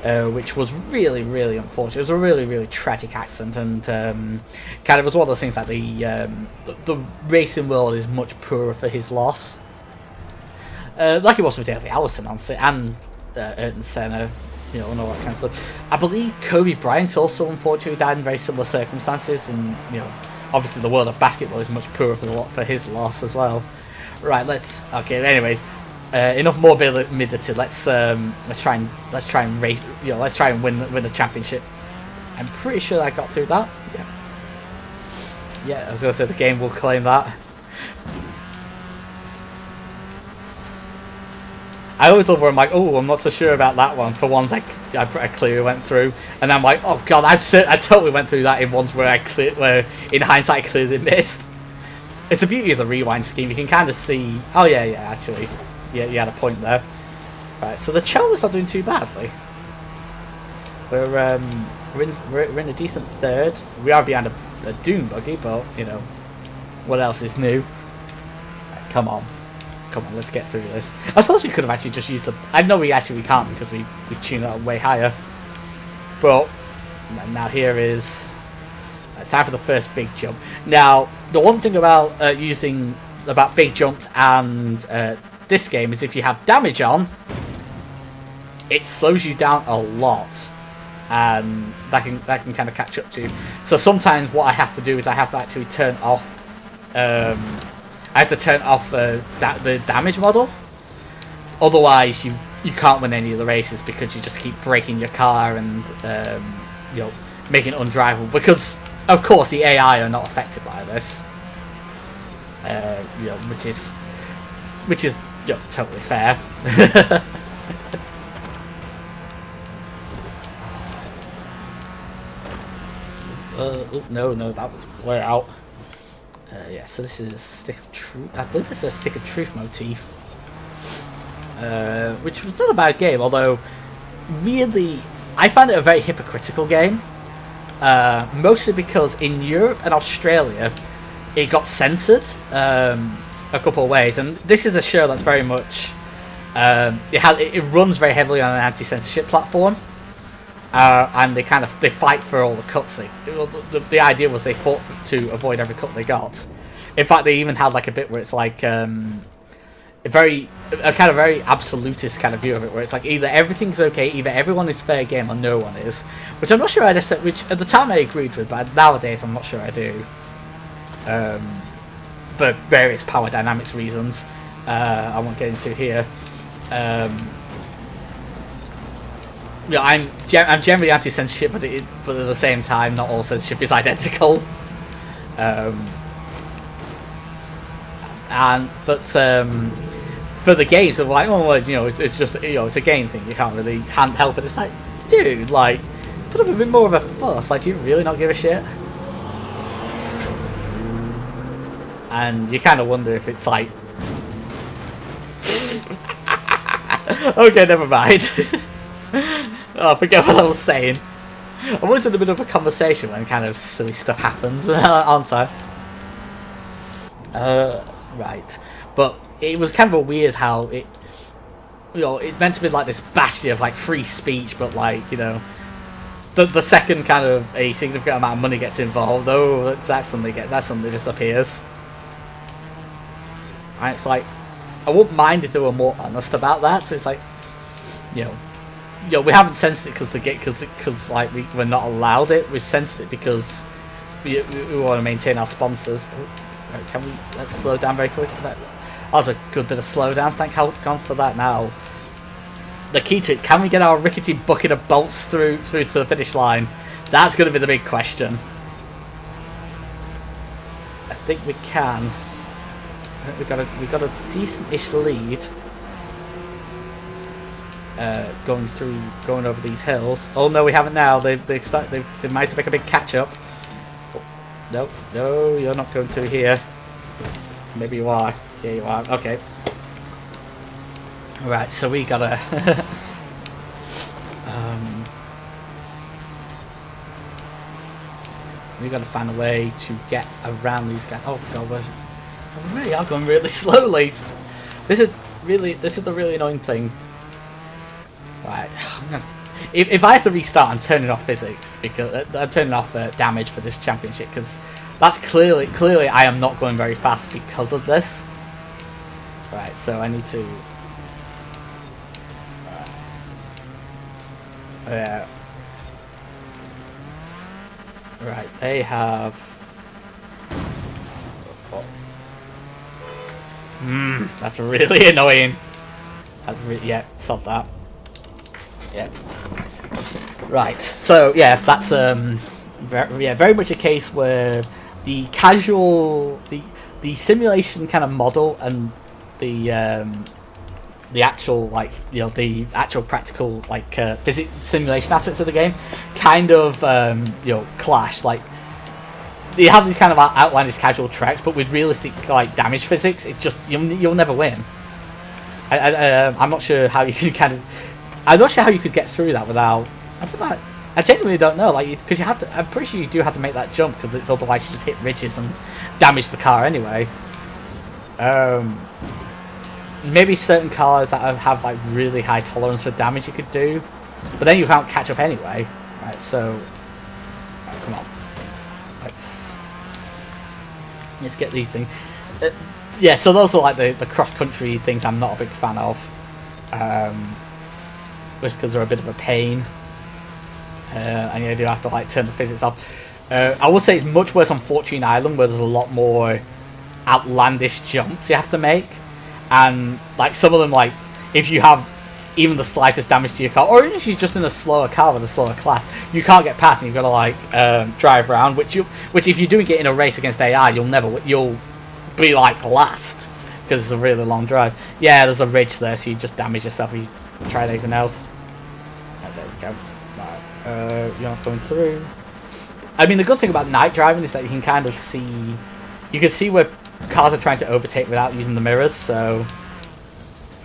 which was really, really unfortunate. It was a really, really tragic accident, and kind of was one of those things that the racing world is much poorer for his loss. Like it was with David Allison on it, and Ayrton Senna, and all that kind of stuff. I believe Kobe Bryant also unfortunately died in very similar circumstances, and obviously the world of basketball is much poorer for his loss as well. Right, anyway, enough morbidity. Let's try and race. Let's try and win the championship. I'm pretty sure I got through that. Yeah, I was gonna say the game will claim that. I always love where I'm like, oh, I'm not so sure about that one. For ones I clearly went through, and I'm like, oh god, I totally went through that in ones where where in hindsight I clearly missed. It's the beauty of the rewind scheme. You can kind of see. Oh yeah, actually, yeah, you had a point there. Right, so the Chel's not doing too badly. We're in a decent third. We are behind a Dune buggy, but what else is new? Right, come on, let's get through this. I suppose we could have actually just used the. I know we can't because we tuned that way higher. But now here is. It's time for the first big jump. Now, the one thing about big jumps and this game is if you have damage on, it slows you down a lot, and that can kind of catch up to you. So sometimes what I have to do is I have to actually turn off. I have to turn off the damage model. Otherwise, you can't win any of the races because you just keep breaking your car and making it undrivable. Because of course the AI are not affected by this, which is totally fair. No, that was way out. Yeah, so this is Stick of Truth. I believe this is a Stick of Truth motif, which was not a bad game, although really I found it a very hypocritical game. Mostly because in Europe and Australia it got censored a couple of ways, and this is a show that's very much it runs very heavily on an anti-censorship platform, and they fight for all the cuts. The idea was they fought to avoid every cut they got. In fact, they even had like a bit where it's like a kind of very absolutist kind of view of it, where it's like either everything's okay, either everyone is fair game, or no one is. Which I'm not sure which at the time I agreed with, but nowadays I'm not sure I do. For various power dynamics reasons, I won't get into here. I'm generally anti-censorship, but at the same time, not all censorship is identical. For the games, of like, oh, well, it's just, it's a game thing. You can't really help it. It's like, dude, like, put up a bit more of a fuss. Like, do you really not give a shit? And you kind of wonder if it's like, okay, never mind. I forget what I was saying. I'm always in the middle of a conversation when kind of silly stuff happens, aren't I? Right, but it was kind of a weird how it, it's meant to be like this bastion of like free speech, but like, the second kind of a significant amount of money gets involved, that suddenly disappears. And it's like, I wouldn't mind if they were more honest about that. So it's like, we haven't censored it because like we're not allowed it. We've censored it because we want to maintain our sponsors. Right, let's slow down very quick. That was a good bit of slowdown. Thank God for that. Now, the key to it: can we get our rickety bucket of bolts through to the finish line? That's going to be the big question. I think we can. I think we got a decent-ish lead. Going over these hills. Oh no, we haven't now. They managed to make a big catch up. Oh, no, you're not going through here. Maybe you are. Yeah, you are. Okay. Right, so we gotta. We gotta find a way to get around these guys. Oh god, we really are going really slowly. This is the really annoying thing. Right, if I have to restart, I'm turning off physics because I'm turning off damage for this championship because that's clearly I am not going very fast because of this. Right, so I need to. Yeah. Right, they have. That's really annoying. Yeah, solve that. Yeah. Right. So yeah, that's very much a case where the simulation kind of model and the actual the actual practical physics simulation aspects of the game kind of clash. Like you have these kind of outlandish casual tracks, but with realistic damage physics, it just you'll never win. I'm not sure how you can I'm not sure how you could get through that without. I don't know. I genuinely don't know. Because you have to. I'm pretty sure you do have to make that jump because it's otherwise you just hit ridges and damage the car anyway. Maybe certain cars that have really high tolerance for damage you could do, but then you can't catch up anyway. Right. So, come on. Let's get these things. Yeah. So those are the cross country things I'm not a big fan of. Just because they're a bit of a pain, and you do have to turn the physics off. I would say it's much worse on Fortune Island, where there's a lot more outlandish jumps you have to make, and some of them, if you have even the slightest damage to your car, or even if you're just in a slower car with a slower class, you can't get past, and you've got to drive around. Which if you're doing it in a race against AI, you'll be last because it's a really long drive. Yeah, there's a ridge there, so you just damage yourself if you try anything else. There we go. Right. You're not going through. I mean, the good thing about night driving is that you can kind of see. You can see where cars are trying to overtake without using the mirrors, so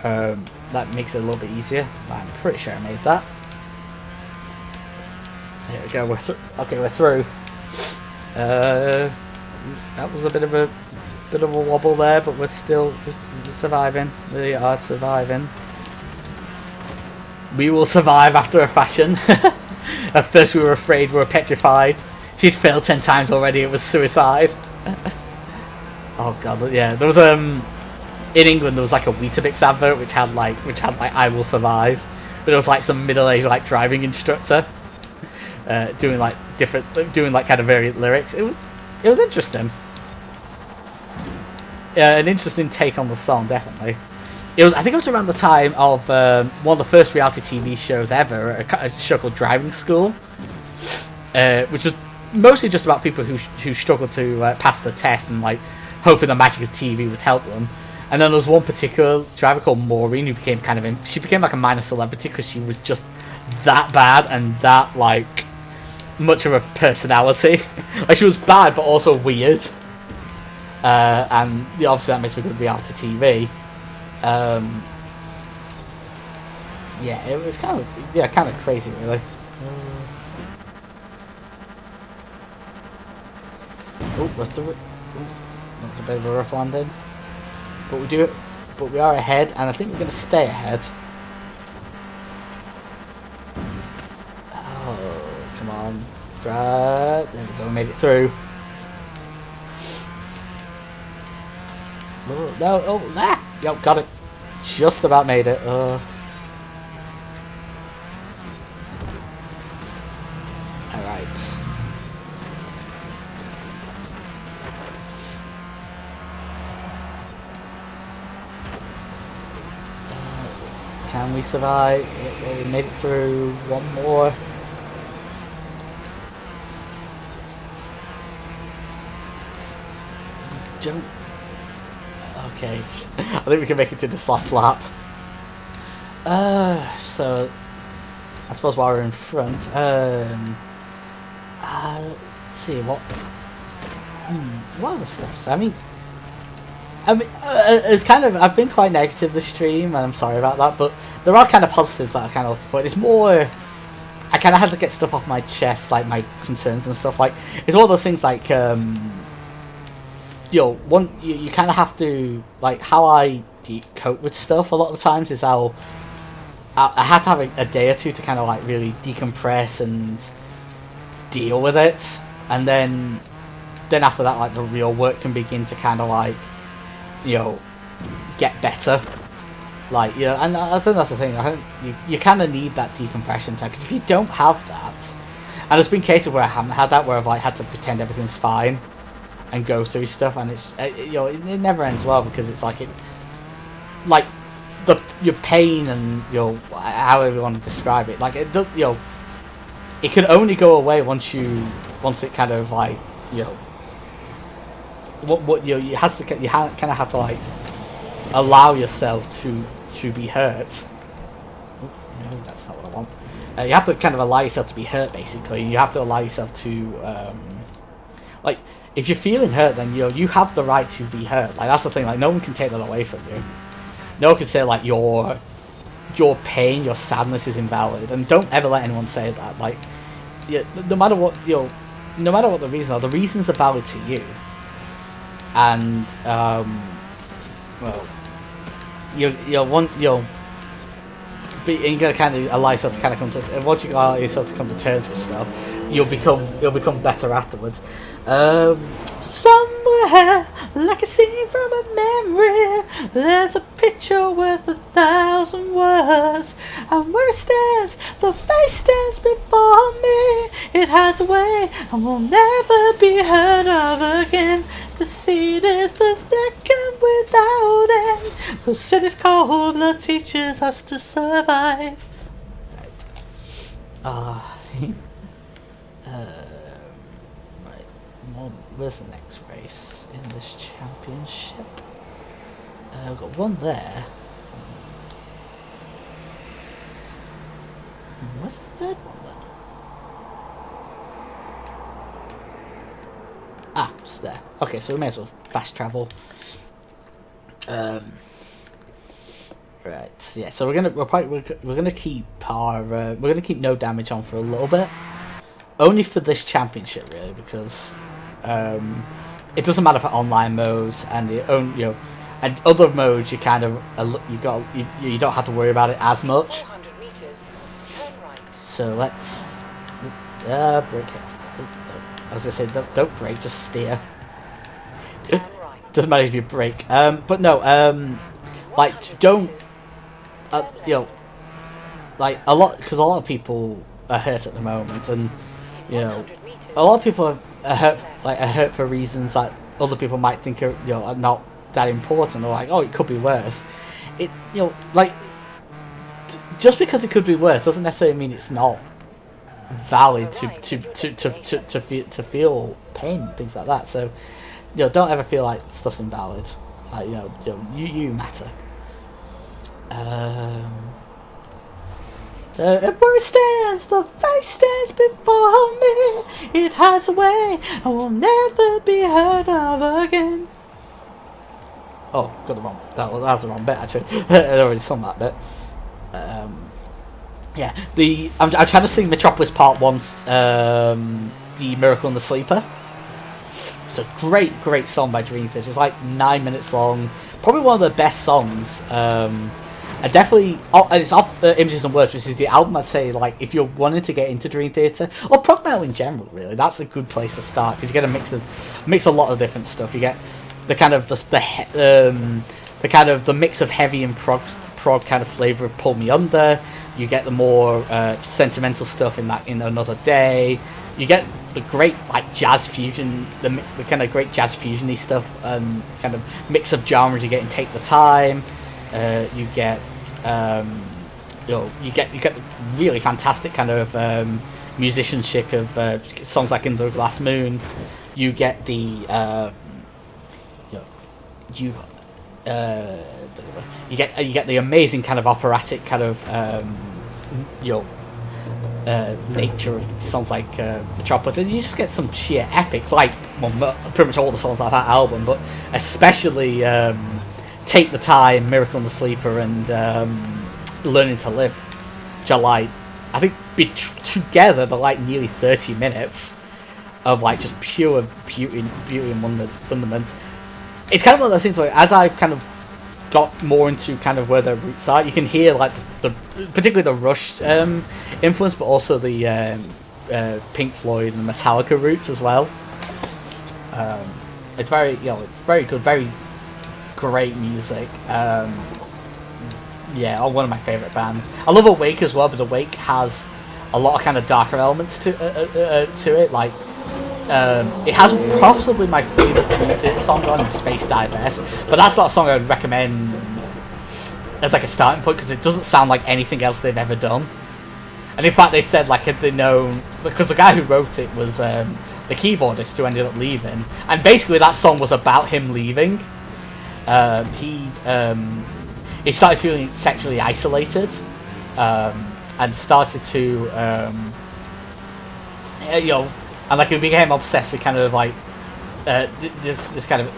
that makes it a little bit easier. I'm pretty sure I made that. There we go. We're through. Okay, we're through. That was a bit of a wobble there, but we're surviving. We are surviving. We will survive after a fashion. At first we were afraid, we were petrified. She'd failed 10 times already, it was suicide. Oh god, yeah. There was in England there was a Weetabix advert which had I will survive. But it was some middle-aged driving instructor doing kind of variant lyrics. It was interesting. An interesting take on the song, definitely. I think it was around the time of one of the first reality TV shows ever, a show called Driving School, which was mostly just about people who struggled to pass the test and hoping the magic of TV would help them. And then there was one particular driver called Maureen who became she became a minor celebrity because she was just that bad and that much of a personality. She was bad but also weird, and obviously that makes for good reality TV. Yeah, it was kind of crazy, really. Oh, that's a bit of a rough landing, but we are ahead, and I think we're going to stay ahead. Oh, come on, drive! There we go, made it through. Oh, no, oh, ah! Yep, got it. Just about made it. Alright. Can we survive? We made it through. One more. Jump. Okay, I think we can make it to this last lap. So I suppose while we're in front, let's see what other stuff. I mean, it's kind of I've been quite negative this stream, and I'm sorry about that. But there are kind of positives that I kind of look for. It's more I kind of had to get stuff off my chest, my concerns and stuff. It's one of those things you kind of have to how I cope with stuff a lot of the times is I had to have a day or two to kind of like really decompress and deal with it, and then after that, like the real work can begin to kind of like, you know, get better. Like, you know, and I think that's the thing. I think you kind of need that decompression time, because if you don't have that, and there's been cases where I haven't had that, where I've like had to pretend everything's fine and go through stuff, and it's you know, it never ends well, because it's like your pain and, you know, however you want to describe it, like it does, you know, it can only go away once it kind of like, you know, what you know, you kind of have to like allow yourself to be hurt. Oh, no, that's not what I want. You have to kind of allow yourself to be hurt, basically. You have to allow yourself to like, if you're feeling hurt, then, you know, you have the right to be hurt. Like, that's the thing. Like, no one can take that away from you. No one can say like your pain, your sadness is invalid, and don't ever let anyone say that. Like, yeah, no matter what, you know, no matter what the reasons are valid to you. And well, you're gonna kind of allow yourself to kind of come to, and once you allow yourself to come to terms with stuff, you'll become better afterwards. Somewhere, like a scene from a memory, there's a picture worth 1,000 words, and where it stands, the face stands before me. It hides away and will never be heard of again. The seed is the second without end. The city's cold blood teaches us to survive. Right. Right. Where's the next race in this championship? We've got one there. Where's the third one then? Ah, it's there. Okay, so we may as well fast travel. Right. Yeah. So we're gonna keep no damage on for a little bit, only for this championship, really, because it doesn't matter for online modes and and other modes. You kind of you don't have to worry about it as much. 400 meters, turn right. So let's brake it. As I said, don't brake, just steer. Turn right. Doesn't matter if you brake. But no. Like, don't. You know, like a lot of people are hurt at the moment, and you know, a lot of people are hurt for reasons that other people might think are, you know, are not that important, or like, oh, it could be worse. It, you know, like, just because it could be worse doesn't necessarily mean it's not valid to feel pain and things like that. So, you know, don't ever feel like stuff's invalid. Like, you matter. Where it stands, the face stands before me. It hides away and will never be heard of again. Oh, got the wrong. That was the wrong bit, actually. I already sung that bit. Yeah, I'm trying to sing Metropolis Part 1's The Miracle in the Sleeper. It's a great song by Dream Theater. It's like 9 minutes long. Probably one of the best songs. And definitely, and it's off Images and Words, which is the album I'd say, like, if you're wanting to get into Dream Theater, or prog metal in general, really, that's a good place to start, because you get a mix of a lot of different stuff. You get the kind of the mix of heavy and prog kind of flavour of Pull Me Under. You get the more sentimental stuff in Another Day. You get the great like jazz fusion, the kind of great jazz fusiony stuff, kind of mix of genres. You get in Take the Time. You get you get the really fantastic kind of musicianship of songs like In the Glass Moon. You get the you get the amazing kind of operatic kind of nature of songs like Metropolis, and you just get some sheer epic, like, well, pretty much all the songs off that album, but especially Take the Time, Miracle in the Sleeper, and Learning to Live, which are like, I think together they're like nearly 30 minutes of like just pure beauty and wonderment. It's kind of one of those things where, as I've kind of got more into kind of where their roots are. You can hear like the particularly the Rush influence, but also the Pink Floyd and Metallica roots as well. It's very it's very good, very great music. Yeah, one of my favorite bands. I love Awake as well, but Awake has a lot of kind of darker elements to it. Like it has possibly my favorite Dream Theater song on Space Divers, but that's not a song I would recommend as like a starting point because it doesn't sound like anything else they've ever done. And in fact, they said like had they known, because the guy who wrote it was the keyboardist who ended up leaving, and basically that song was about him leaving. He started feeling sexually isolated, and started to and like he became obsessed with kind of like this kind of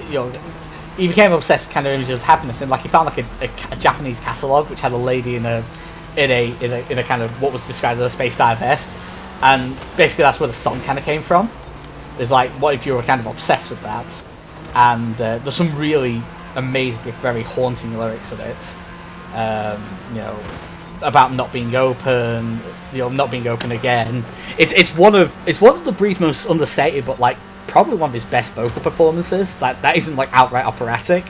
he became obsessed with kind of images of happiness, and like he found like a Japanese catalogue which had a lady in a kind of what was described as a space dive vest, and basically that's where the song kind of came from. It's like, what if you were kind of obsessed with that? And there's some really amazing, very haunting lyrics in it. About not being open, not being open again. It's one of the Bree's most understated, but like probably one of his best vocal performances. That isn't like outright operatic.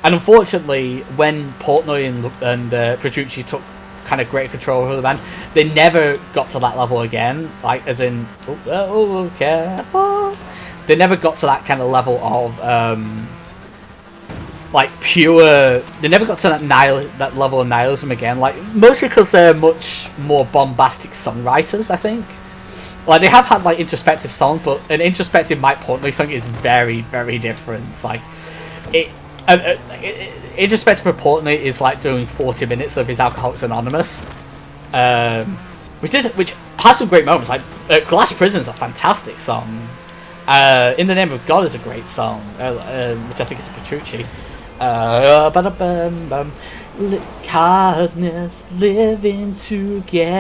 And unfortunately, when Portnoy and Petrucci took kind of greater control over the band, they never got to that level again. Like as in, careful. They never got to that kind of level of like pure. They never got to that level of nihilism again. Like mostly because they're much more bombastic songwriters. I think. Like they have had like introspective songs, but an introspective Mike Portnoy song is very, very different. It's like introspective for Portnoy is like doing 40 minutes of his Alcoholics Anonymous, which has some great moments. Like Glass Prison's a fantastic song. In the Name of God is a great song, which I think is a Petrucci. Kindness, living together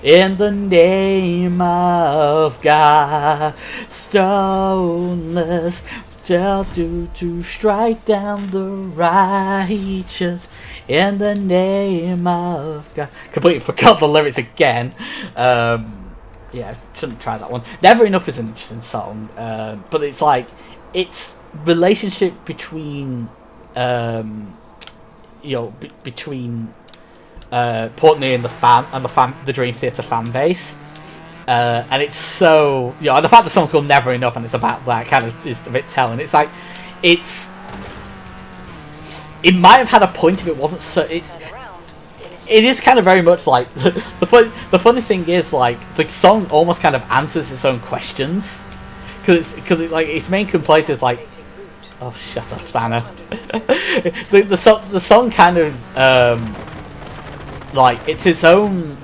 in the name of God, stoneless, shall do to strike down the righteous in the name of God. Completely forgot the lyrics again. Yeah, I shouldn't try that one. Never Enough is an interesting song, but it's like it's relationship between between Portnoy and the Dream Theater fan base, and it's so the fact the song's called Never Enough and it's about that kind of is a bit telling. It's like it might have had a point if it wasn't so. It is kind of very much like the funny thing is like the song almost kind of answers its own questions because like its main complaint is like, oh shut up, Santa. the song kind of like it's its own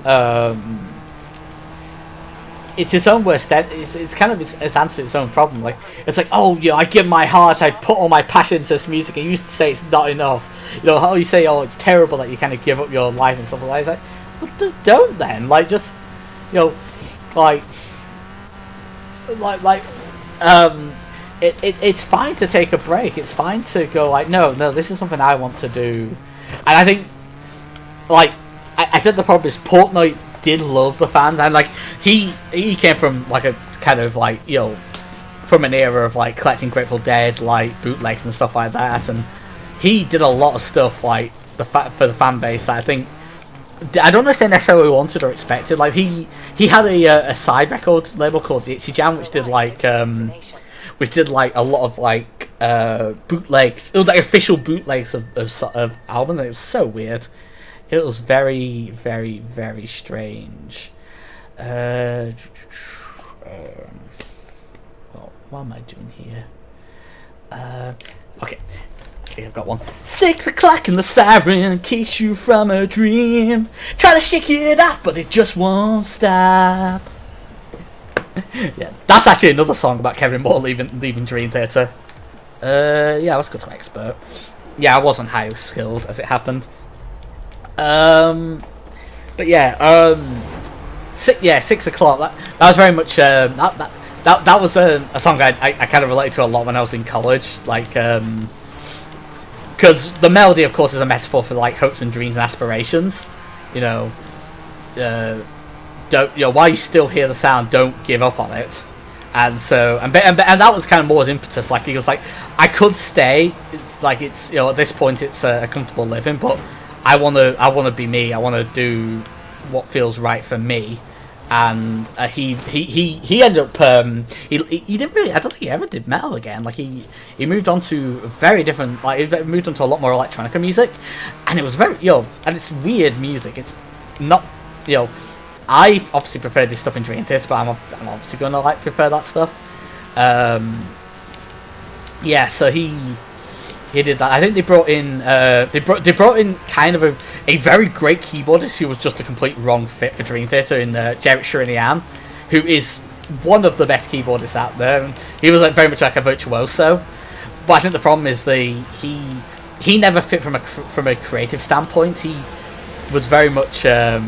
worst. It's kind of its answer to its own problem. Like it's like, oh I give my heart, I put all my passion into this music, and you used to say it's not enough. How you say, oh, it's terrible that you kind of give up your life and stuff like that. It's like, well, don't then. Like, just, it's fine to take a break. It's fine to go like, no, this is something I want to do. And I think, like, I think the problem is Portnoy did love the fans, and like he came from like a kind of like from an era of like collecting Grateful Dead like bootlegs and stuff like that, and he did a lot of stuff like for the fan base that I think I don't know if they necessarily wanted or expected. Like he had a side record label called the Itzy Jam, which did like a lot of like bootlegs. It was like official bootlegs of albums, and it was so weird. It was very, very, very strange. Well, what am I doing here? Okay. I think I've got one. 6 o'clock and the siren kicks you from a dream. Try to shake it off, but it just won't stop. Yeah, that's actually another song about Kevin Moore leaving Dream Theater. Yeah, let's go to Expert. Yeah, I wasn't highly skilled as it happened. But yeah, 6 o'clock. That was very much that was a song I kind of related to a lot when I was in college. Like because the melody, of course, is a metaphor for like hopes and dreams and aspirations. You know, don't while you still hear the sound, don't give up on it. And so, and that was kind of more his impetus. Like he was like, I could stay. It's like it's at this point it's a comfortable living, but I wanna be me. I wanna do what feels right for me. And he ended up he didn't really, I don't think he ever did metal again. Like he moved on to very different, like he moved on to a lot more electronica music, and it was very and it's weird music. It's not I obviously prefer this stuff in Dream Theater, but I'm obviously gonna prefer that stuff. Yeah, so he did that. I think they brought in kind of a very great keyboardist who was just a complete wrong fit for Dream Theater in Jarrett Shrinian, who is one of the best keyboardists out there. And he was very much like a virtuoso, but I think the problem is he never fit from a creative standpoint. He was very much I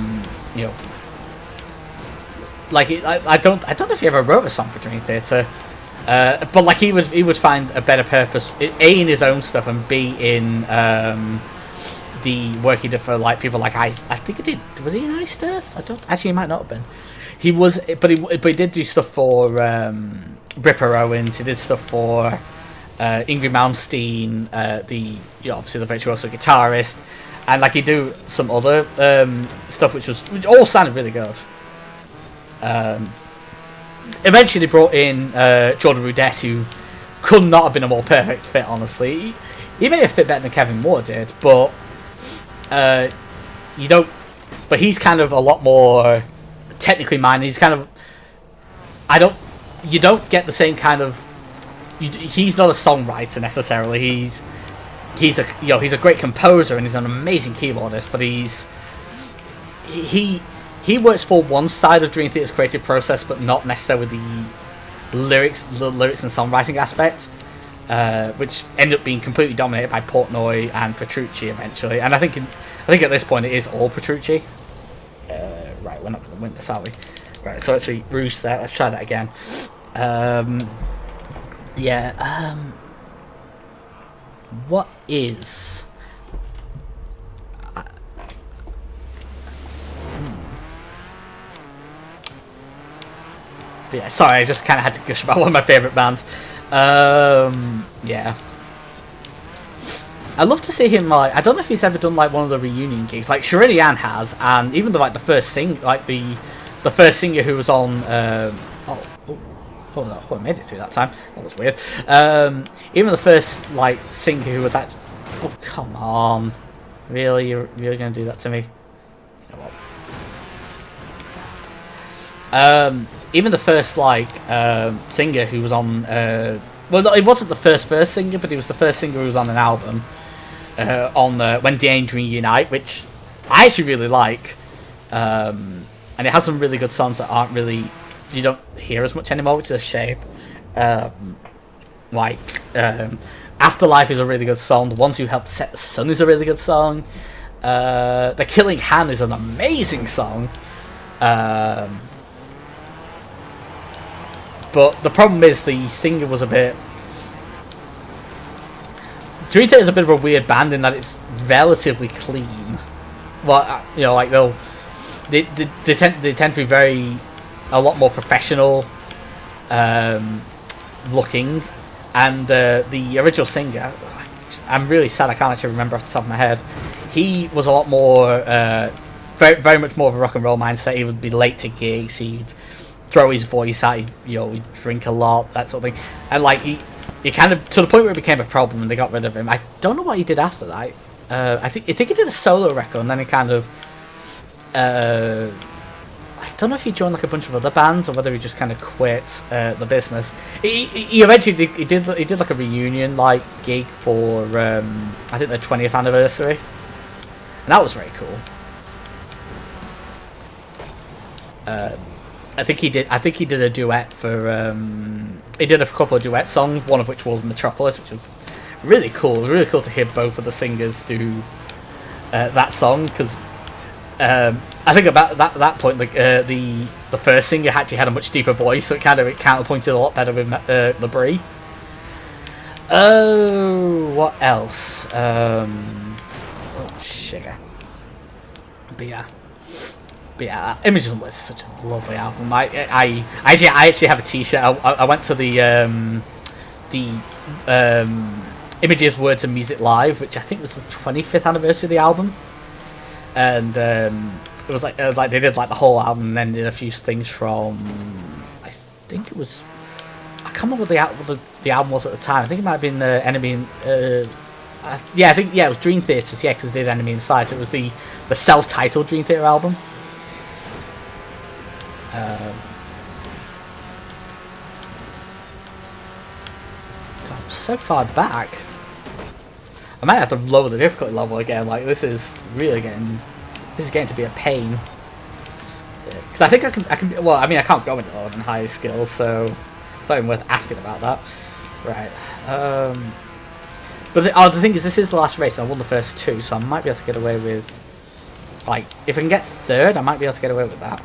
don't know if he ever wrote a song for Dream Theater. But he would find a better purpose A in his own stuff and B in the work he did for people like Ice. I think he did. Was he in Iced Earth? I don't actually. He might not have been. He was, but he did do stuff for Ripper Owens. He did stuff for Ingrid Malmsteen, obviously the virtuoso guitarist, and he'd do some other stuff which all sounded really good. Eventually they brought in Jordan Rudess, who could not have been a more perfect fit, honestly. He may have fit better than Kevin Moore did, but but he's kind of a lot more technically minded. He's kind of you don't get the same kind of he's not a songwriter necessarily. He's a great composer and he's an amazing keyboardist, but he works for one side of Dream Theater's creative process, but not necessarily the lyrics and songwriting aspect, which ended up being completely dominated by Portnoy and Petrucci eventually. And I think at this point it is all Petrucci. Right, we're not going to win this, are we? Right, so actually, Roost there. Let's try that again. What is? Yeah, sorry, I just kind of had to gush about one of my favourite bands. Yeah. I'd love to see him, I don't know if he's ever done, one of the reunion gigs. Sharinian has, and even the first the first singer who was on, I made it through that time. That was weird. Even the first, singer who was actually... Oh, come on. Really? You're really going to do that to me? You know what? Even the first singer who was on well, it wasn't the first singer, but he was the first singer who was on an album on When Danger Unite, which I actually really like, and it has some really good songs that aren't really you don't hear as much anymore, which is a shame. Afterlife is a really good song. The Ones Who Helped Set the Sun is a really good song. The Killing Hand is an amazing song. But the problem is the singer was a bit... Dream Theater is a bit of a weird band in that it's relatively clean. Well, they tend to be a lot more professional looking, and the original singer, I'm really sad I can't actually remember off the top of my head. He was a lot more, very much more of a rock and roll mindset. He would be late to gigs. He'd throw his voice out. He'd drink a lot, that sort of thing. And he kind of, to the point where it became a problem, and they got rid of him. I don't know what he did after that. I think he did a solo record, and then he kind of, I don't know if he joined a bunch of other bands or whether he just kind of quit the business. He eventually did a reunion gig for I think their 20th anniversary, and that was very cool. I think he did a duet for he did a couple of duet songs, one of which was Metropolis, which was really cool. It was really cool to hear both of the singers do that song, because I think about that point, the first singer actually had a much deeper voice, so it counterpointed a lot better with Labrie. Oh, what else? Oh, sugar. But yeah, Images and Words is such a lovely album. I actually have a T-shirt. I went to the Images, Words and Music Live, which I think was the 25th anniversary of the album, and it was like they did like the whole album and then did a few things from, I think it was, I can't remember what the album was at the time. I think it might have been Enemy. Yeah, I think it was Dream Theaters. Yeah, because they did Enemy Inside. So it was the self-titled Dream Theater album. God, I'm so far back. I might have to lower the difficulty level again. Like this is getting to be a pain. Because I think I can. Well, I mean, I can't go into lower than higher skills, so it's not even worth asking about that. Right. But the thing is, this is the last race, and I won the first two, so I might be able to get away with, like, if I can get third, I might be able to get away with that.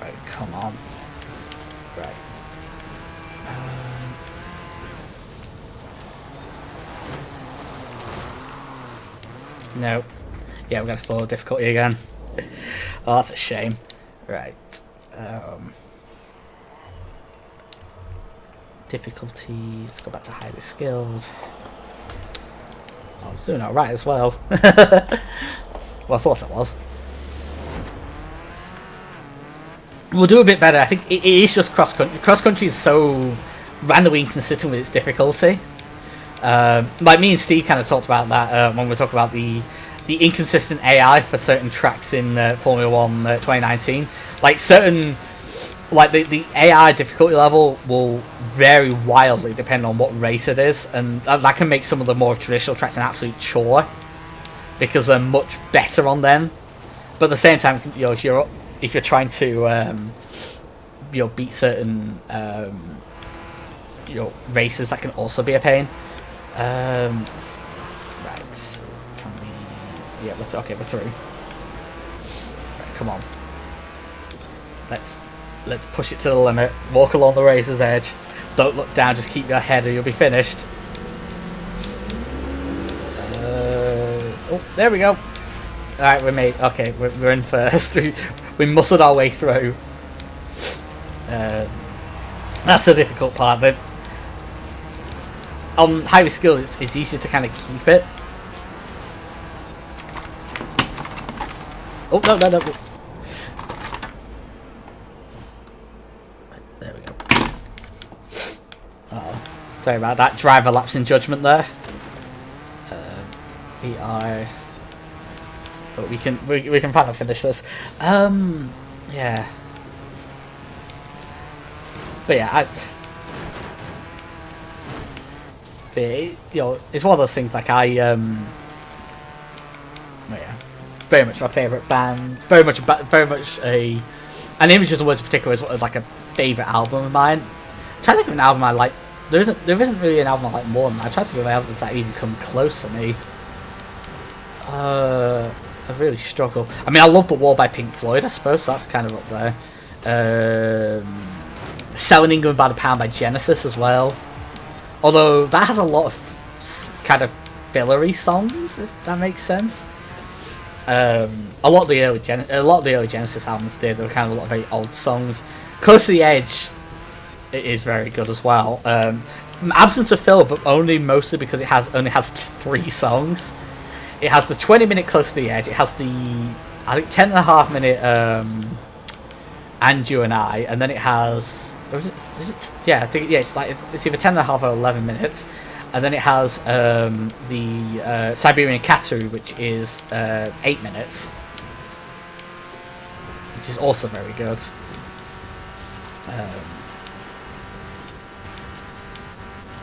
Right, come on. Right. No. Yeah, we're going to slow the difficulty again. Oh, that's a shame. Right. Difficulty. Let's go back to highly skilled. I was doing alright as well. Well, I thought I was. We'll do a bit better. I think it is just cross country. Cross country is so randomly inconsistent with its difficulty. Like me and Steve kind of talked about that when we talked about the inconsistent AI for certain tracks in Formula 1 2019. Like certain, like the AI difficulty level will vary wildly depending on what race it is, and that can make some of the more traditional tracks an absolute chore because they're much better on them. But at the same time, you know, if you're trying to beat certain races, that can also be a pain. Right, can we? Yeah, we're through. Right, come on. Let's push it to the limit. Walk along the razor's edge. Don't look down. Just keep your head, or you'll be finished. Oh, there we go. All right, we're made. Okay, we're in first. We muscled our way through. That's the difficult part. That on highly skilled, it's easier to kind of keep it. Oh no! There we go. Oh, sorry about that. Driver lapse in judgment there. But we can finally finish this. Yeah. But yeah, it's one of those things. Like yeah, very much my favourite band. Very much and Images and Words in particular is like a favourite album of mine. I'm trying to think of an album I like. There isn't really an album I like more than that. I'm trying to think of albums that even come close for me. I really struggle. I mean, I love The Wall by Pink Floyd, I suppose, so that's kind of up there. Selling England by the Pound by Genesis as well. Although that has a lot of kind of fillery songs, if that makes sense. A lot of the early Genesis albums did. There were kind of a lot of very old songs. Close to the Edge, it is very good as well. Absence of Fill, but mostly because it only has 3 songs. It has the 20-minute Close to the Edge. It has the, I think, 10.5-minute And You and I, and then it has, it's either 10.5 or 11 minutes, and then it has the Siberian Cattery, which is 8 minutes, which is also very good.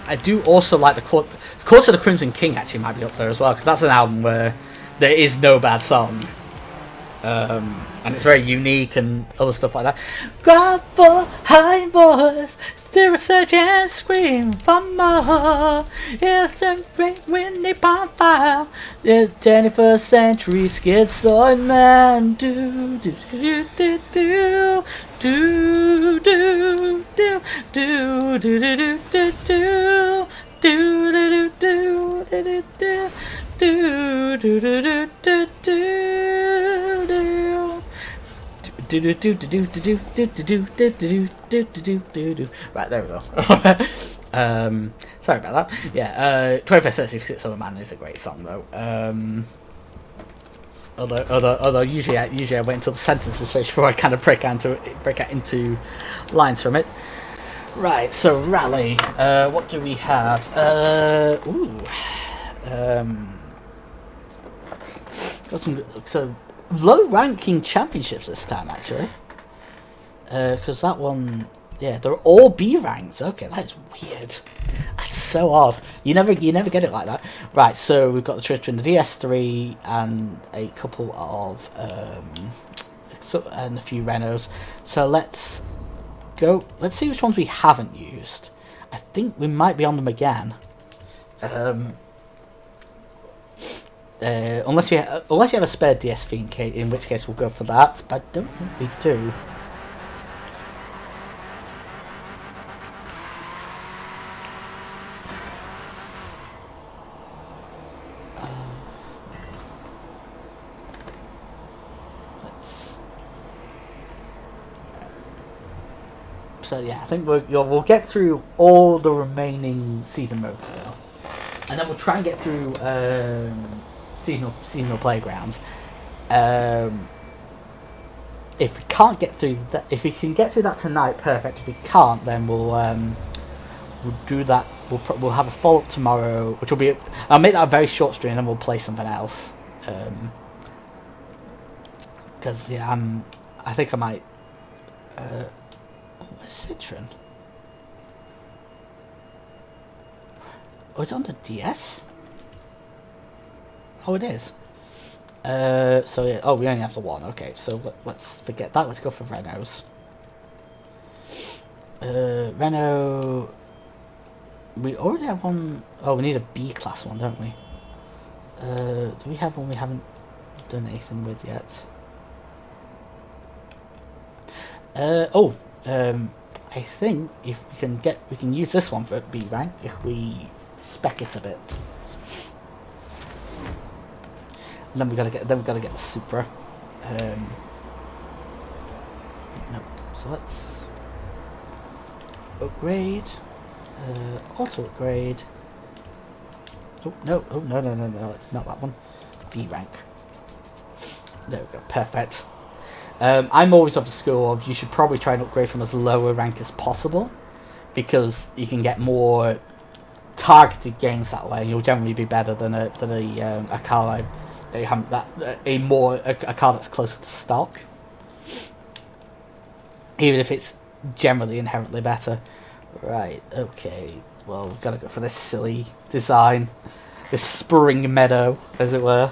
I do also like the Course of the Crimson King. Actually might be up there as well, because that's an album where there is no bad song, and it's very unique and other stuff like that. Grab for high voice, still research and scream for more. It's the great windy bonfire, the 21st century schizoid man. Do do do do do do do do do do do do do do. Do do do do do do do do do do do do. Right, there we go. Sorry about that. Yeah, 21st Century Summer Man is a great song though. Although usually I wait until the sentences finish before I kind of break out into lines from it. Right, so rally. What do we have? Got some low-ranking championships this time actually. Because that one, yeah, they're all B ranks. Okay, that is weird. That's so odd. You never get it like that. Right, so we've got the choice between the DS3 and a couple of and a few Renaults. So let's go. Let's see which ones we haven't used. I think we might be on them again. Unless you have a spare DS3, in which case we'll go for that. But I don't think we do. So yeah, I think we'll get through all the remaining season modes though, and then we'll try and get through seasonal playgrounds. If we can't get through that, if we can get through that tonight, perfect. If we can't, then we'll do that. We'll have a follow up tomorrow, which will be. I'll make that a very short stream, and then we'll play something else. Because yeah, I think I might. Where's Citron? Oh, it's on the DS? Oh, it is. So yeah. Oh, we only have the one. Okay, so let's forget that. Let's go for Renaults. Renault. We already have one. Oh, we need a B class one, don't we? Do we have one we haven't done anything with yet? I think if we can use this one for B rank if we spec it a bit. And then we gotta get the Supra. No, so let's upgrade. Auto upgrade. Oh no! Oh no! It's not that one. B rank. There we go. Perfect. I'm always of the school of you should probably try and upgrade from as low a rank as possible, because you can get more targeted gains that way. You'll generally be better than a car that you haven't a car that's closer to stock, even if it's generally inherently better. Right. Okay. Well, we've got to go for this silly design, this spring meadow, as it were.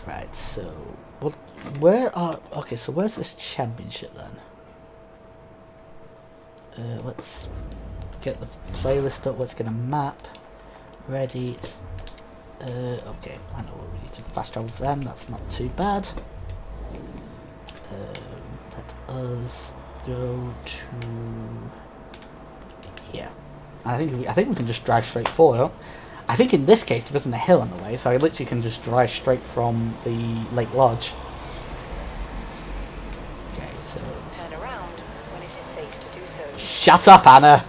Right, so okay, so where's this championship then? Let's get the playlist up. Let's get a map ready. Okay, I know where we need to fast travel for them. That's not too bad. Let us go to here. I think we can just drive straight forward. I think in this case there isn't a hill on the way, so I literally can just drive straight from the Lake Lodge. Okay, so Turn around when it is safe to do so. Shut up, Anna.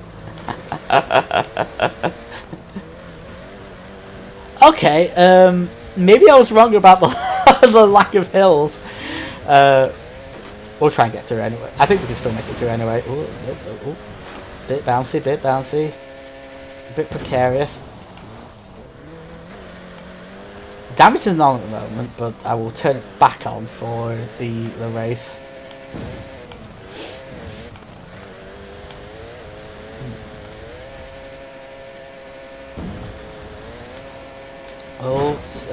Okay, maybe I was wrong about the lack of hills. We'll try and get through anyway. I think we can still make it through anyway. Ooh. Bit bouncy, a bit precarious. Damage is on at the moment, but I will turn it back on for the race.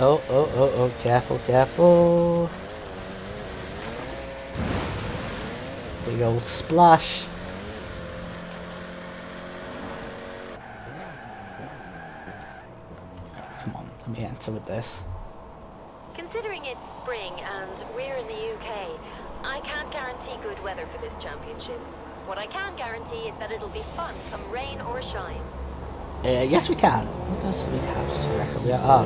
Oh, careful. Big old splash. Come on, let me enter with this. Considering it's spring and we're in the UK, I can't guarantee good weather for this championship. What I can guarantee is that it'll be fun come rain or shine. Yes, we can. What else do we have? Just a record. Yeah. Oh,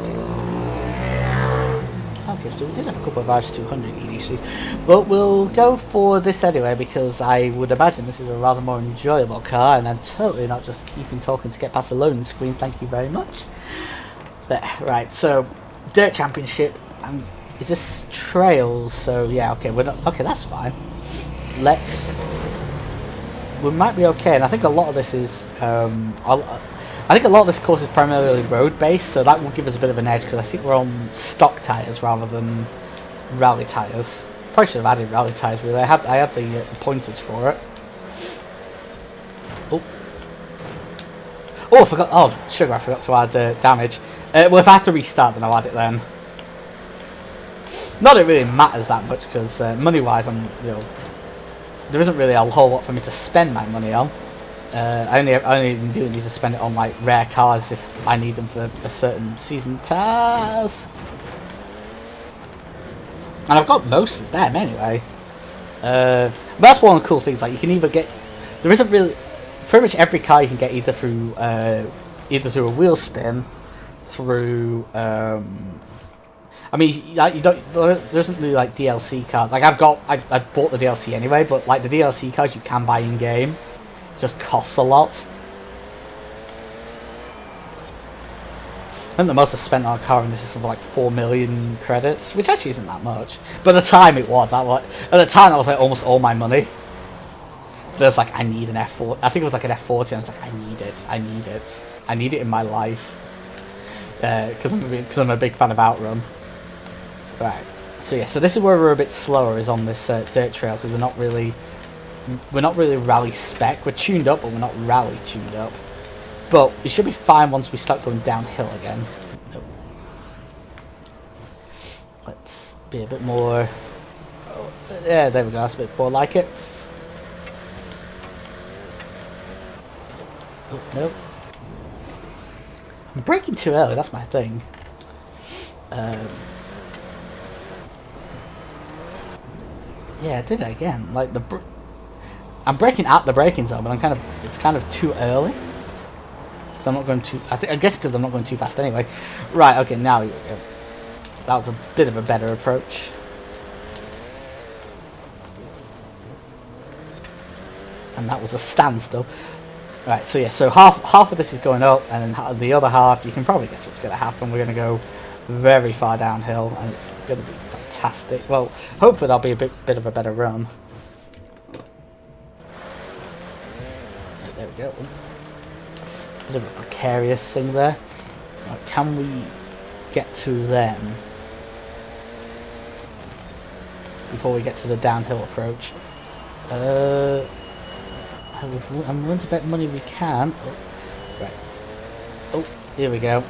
okay. Okay, so we did have a couple of RS200 EDCs, but we'll go for this anyway because I would imagine this is a rather more enjoyable car, and I'm totally not just keeping talking to get past the loading screen. Thank you very much. There. Right. So, Dirt Championship. Is this trails? So yeah. Okay. We're not. Okay, that's fine. We might be okay, and I think a lot of this is. I think a lot of this course is primarily road based, so that will give us a bit of an edge because I think we're on stock tyres rather than rally tyres. Probably should have added rally tyres really. I had the pointers for it. Oh, I forgot. Oh, sugar! I forgot to add damage. Well, if I had to restart, then I'll add it then. Not that it really matters that much because money-wise, there isn't really a whole lot for me to spend my money on. I only really need to spend it on like rare cars if I need them for a certain season task. And I've got most of them anyway. But that's one of the cool things. Like you can either get, there isn't really, pretty much every car you can get either through a wheel spin, through. I mean, like there isn't really like DLC cards. Like I've bought the DLC anyway, but like the DLC cards you can buy in game. Just costs a lot. I think the most I spent on a car in this is something like 4 million credits, which actually isn't that much. But at the time it was. At the time that was like almost all my money. But it was like, I need an F40. I think it was like an F40. I was like, I need it in my life. Because I'm a big fan of Outrun. Right. So yeah. So this is where we're a bit slower, is on this dirt trail, because we're not really rally spec. We're tuned up, but we're not rally tuned up. But it should be fine once we start going downhill again. Nope. Let's be a bit more. Oh, yeah, there we go. That's a bit more like it. Oh, nope. I'm braking too early. That's my thing. Yeah, I did it again. Like I'm braking at the braking zone, but it's kind of too early. So I'm not going too. I guess because I'm not going too fast anyway. Right. Okay. Now that was a bit of a better approach. And that was a standstill. Right. So yeah. So half of this is going up, and then the other half, you can probably guess what's going to happen. We're going to go very far downhill, and it's going to be fantastic. Well, hopefully that'll be a bit of a better run. There we go. Bit of a precarious thing there. Right, can we get to them before we get to the downhill approach? I'm willing to bet money we can. Oh, right. Oh, here we go.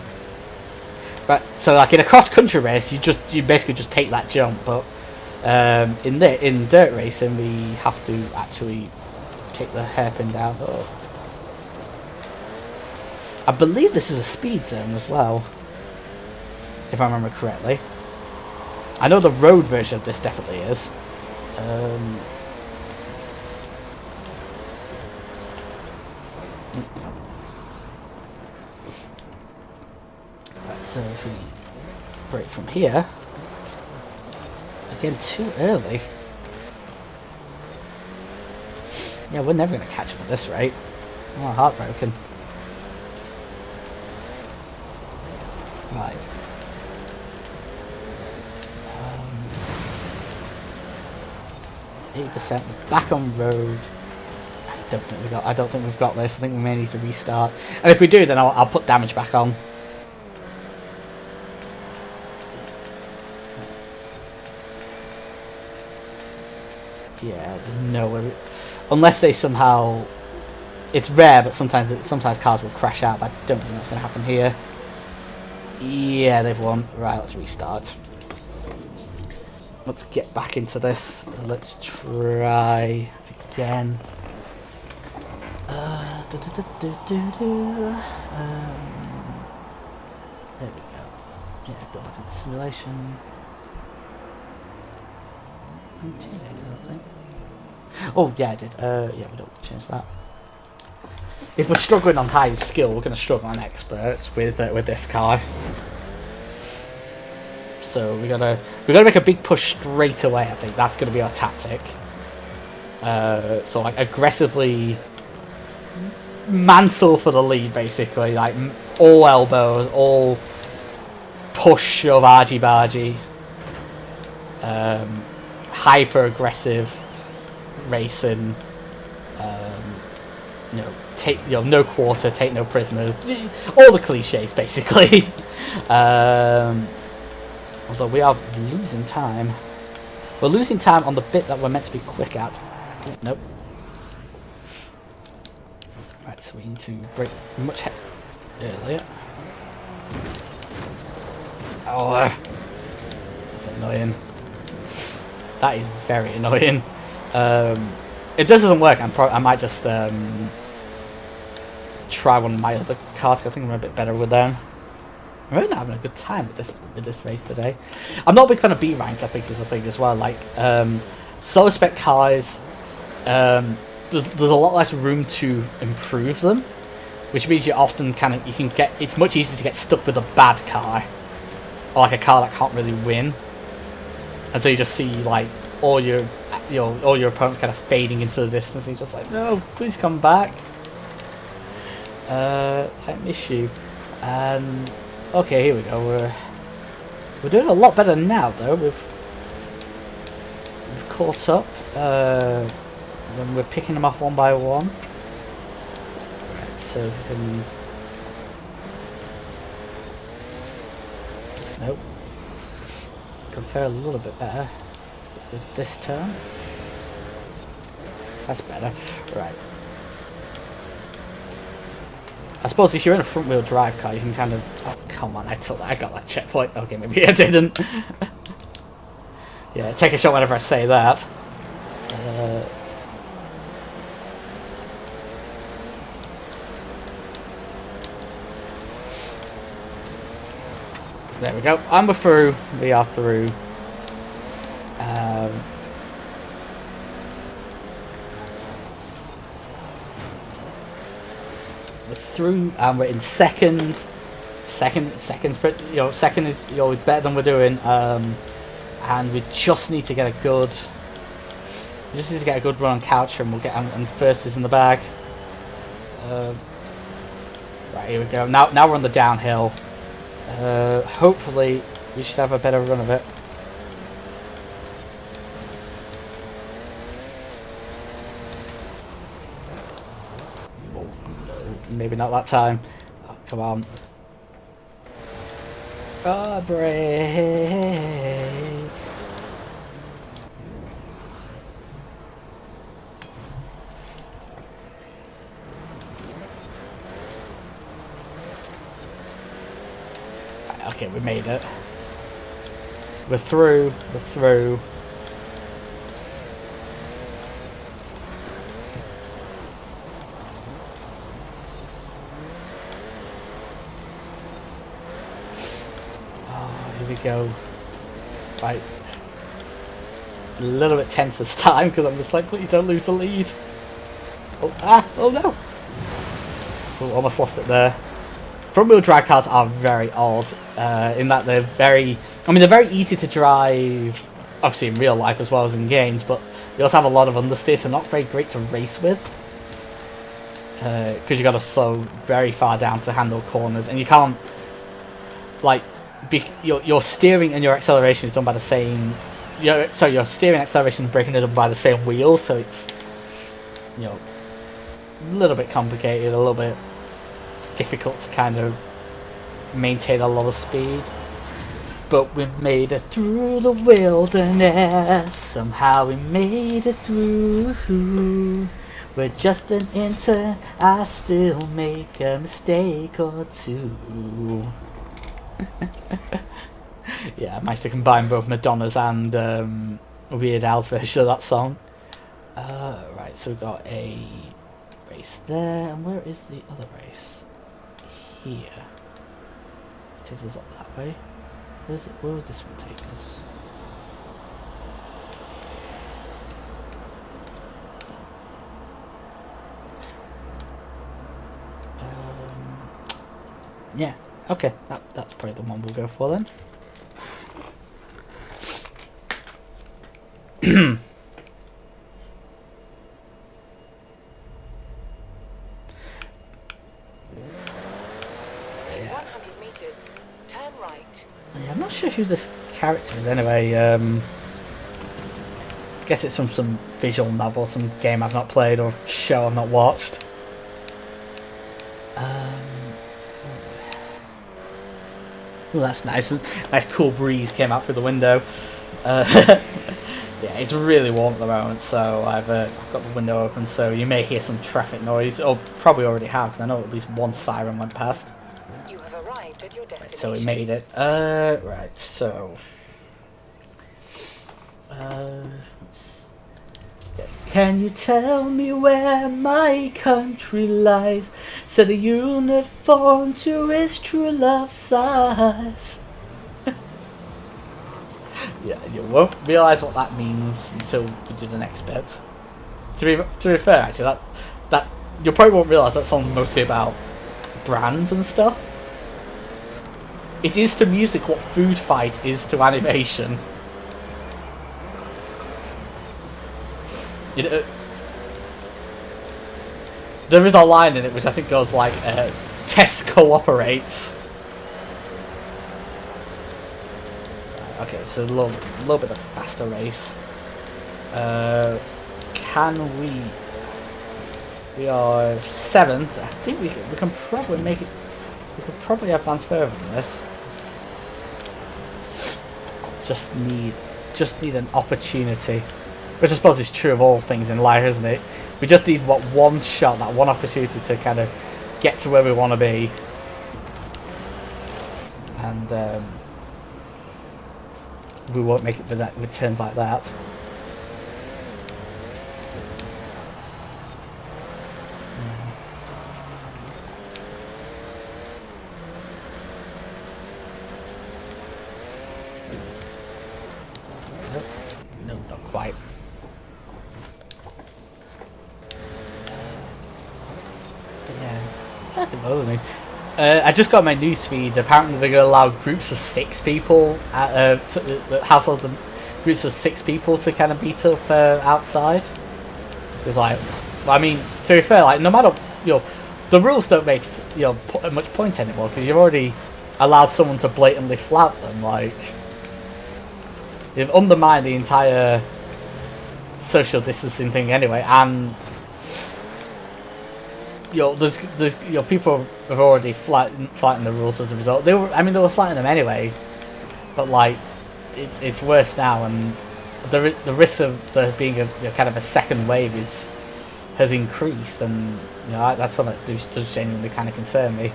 Right. So, like in a cross-country race, you basically just take that jump, but in dirt racing, we have to actually take the hairpin down. Oh. I believe this is a speed zone as well, if I remember correctly. I know the road version of this definitely is. Right, so if we brake from here, again too early. Yeah, we're never going to catch up at this rate. I'm heartbroken. Right. 80% back on road. I don't think we've got this. I think we may need to restart. And if we do, then I'll put damage back on. Yeah, there's no way. Unless they somehow, it's rare, but sometimes cars will crash out. But I don't think that's going to happen here. Yeah, they've won. Right, let's restart. Let's get back into this. Let's try again. There we go. Yeah, don't look at the simulation. didn't change anything, I don't think. Oh, yeah, I did. Yeah, we don't change that. If we're struggling on high skill, we're going to struggle on experts with this car. So we're gonna make a big push straight away. I think that's going to be our tactic. So like aggressively mantle for the lead, basically. Like all elbows, all push of argy bargy. Hyper aggressive racing. Take no quarter, take no prisoners. All the cliches, basically. Although we are losing time. We're losing time on the bit that we're meant to be quick at. Oh, nope. Right, so we need to brake much earlier. Oh, that's annoying. That is very annoying. If this doesn't work, I might just try one of my other cars. I think I'm a bit better with them. I'm really not having a good time with this race today. I'm not a big fan of B rank. I think is the thing as well. Like slower spec cars, there's a lot less room to improve them, which means you often it's much easier to get stuck with a bad car, or like a car that can't really win, and so you just see like all your opponents kind of fading into the distance. And you're just like, no, please come back. I miss you. And okay, here we go. We're doing a lot better now, though. We've caught up. When we're picking them off one by one. Right, so we can. Nope. Can fare a little bit better with this turn. That's better. Right. I suppose if you're in a front-wheel drive car, you can kind of... Oh, come on, I got that checkpoint. Okay, maybe I didn't. Yeah, take a shot whenever I say that. There we go. And we're through. We are through. We're through, and we're in second. Second is better than we're doing. And we just need to get a good. We just need to get a good run on Couch, and we'll get. And first is in the bag. Right, here we go. Now we're on the downhill. Hopefully we should have a better run of it. Oh, no, maybe not that time. Oh, come on. Oh, break. Okay, we made it. We're through. We're through. Oh, here we go. Right. A little bit tense this time because I'm just like, please don't lose the lead. Oh no. Oh, almost lost it there. Front-wheel drive cars are very odd in that they're very easy to drive, obviously in real life as well as in games, but they also have a lot of understeer, so not very great to race with. Because you got to slow very far down to handle corners, and you can't, like, your steering and your acceleration is done by the same, your steering, acceleration, and braking are done by the same wheels, so it's, a little bit complicated, a little bit difficult to kind of maintain a lot of speed. But we made it through the wilderness. Somehow we made it through. We're just an intern. I still make a mistake or two. Yeah, I managed to combine both Madonna's and Weird Al's version of that song. Right, so we've got a race there. And where is the other race? Here. It takes us up that way. Where would this one take us? Yeah. Okay. That's probably the one we'll go for then. In 100 meters, turn right. Yeah, I'm not sure who this character is anyway. Guess it's from some visual novel, some game I've not played or show I've not watched. Oh, that's nice. Nice cool breeze came out through the window. Yeah, it's really warm at the moment, so I've got the window open, so you may hear some traffic noise, or probably already have, because I know at least one siren went past. You have arrived at your destination. So we made it. Right, so... Can you tell me where my country lies? Set a uniform to its true love's eyes. Yeah, you won't realise what that means until we do the next bit. To be fair, actually, that you probably won't realise that song's mostly about brands and stuff. It is to music what Food Fight is to animation. You know, there is a line in it which I think goes like, Tesco operates. Okay, so a little bit of faster race. Can we? We are 7th. I think we can probably make it. We could probably advance further than this. Just need an opportunity, which I suppose is true of all things in life, isn't it? We just need one shot, that one opportunity to kind of get to where we want to be, and we won't make it with turns like that. No, not quite. Yeah, I think other news. I just got my news feed. Apparently, they're going to allow groups of 6 people, the households and groups of 6 people to kind of meet up outside. It's like, well, I mean, to be fair, like no matter the rules don't make much point anymore because you've already allowed someone to blatantly flout them. Like, they've undermined the entire social distancing thing anyway, and there's people have already flaunting the rules as a result. They were flaunting them anyway, but like it's worse now, and the risk of there being a kind of a second wave has increased, and that's something that does genuinely kind of concern me.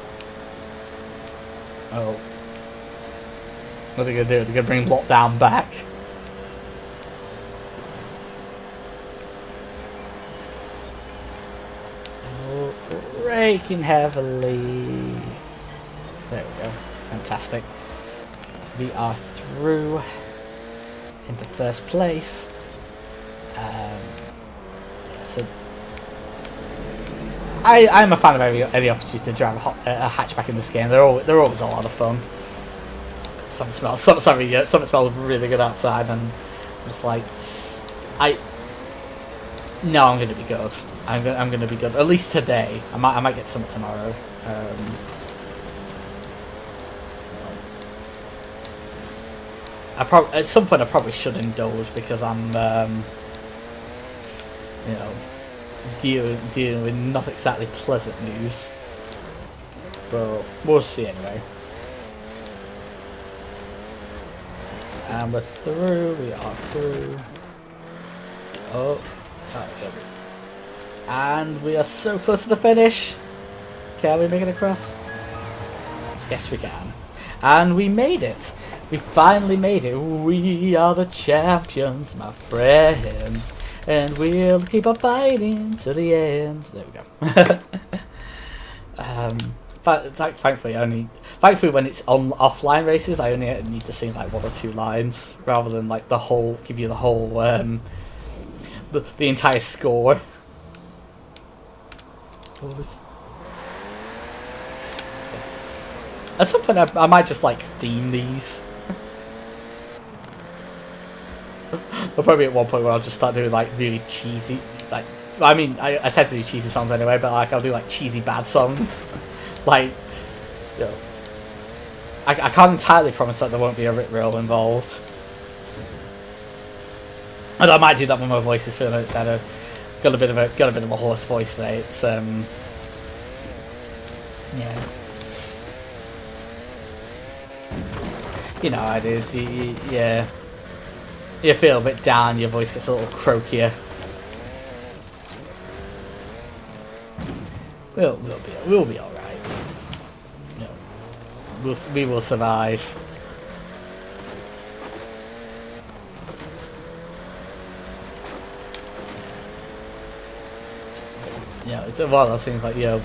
Oh, what are they gonna do? They're gonna bring lockdown back. Braking heavily. There we go. Fantastic. We are through into first place. Yeah, so I'm a fan of any opportunity to drive a hatchback in this game. They're always a lot of fun. Something smells really good outside, and I'm just like, I'm going to be good. I'm going to be good. At least today. I might get some tomorrow. At some point I probably should indulge because I'm dealing with not exactly pleasant news. But we'll see anyway. And we're through. We are through. Oh, okay. And we are so close to the finish. Can we make it across? Yes, we can. And we made it. We finally made it. We are the champions, my friends. And we'll keep on fighting to the end. There we go. But thankfully when it's on offline races, I only need to sing like 1 or 2 lines rather than like give you the whole the entire score. At some point, I might just like theme these. There'll probably be at one point where I'll just start doing like really cheesy, like, I mean, I tend to do cheesy songs anyway, but like I'll do like cheesy bad songs. Like, you know, I can't entirely promise that there won't be a Rick roll involved. And I might do that when my voice is feeling a bit better. Got a bit of a hoarse voice today. It's yeah. You know how it is. Yeah. You feel a bit down. Your voice gets a little croakier. We'll be all right. You know, we will survive. You know, it's one of those things like, you know,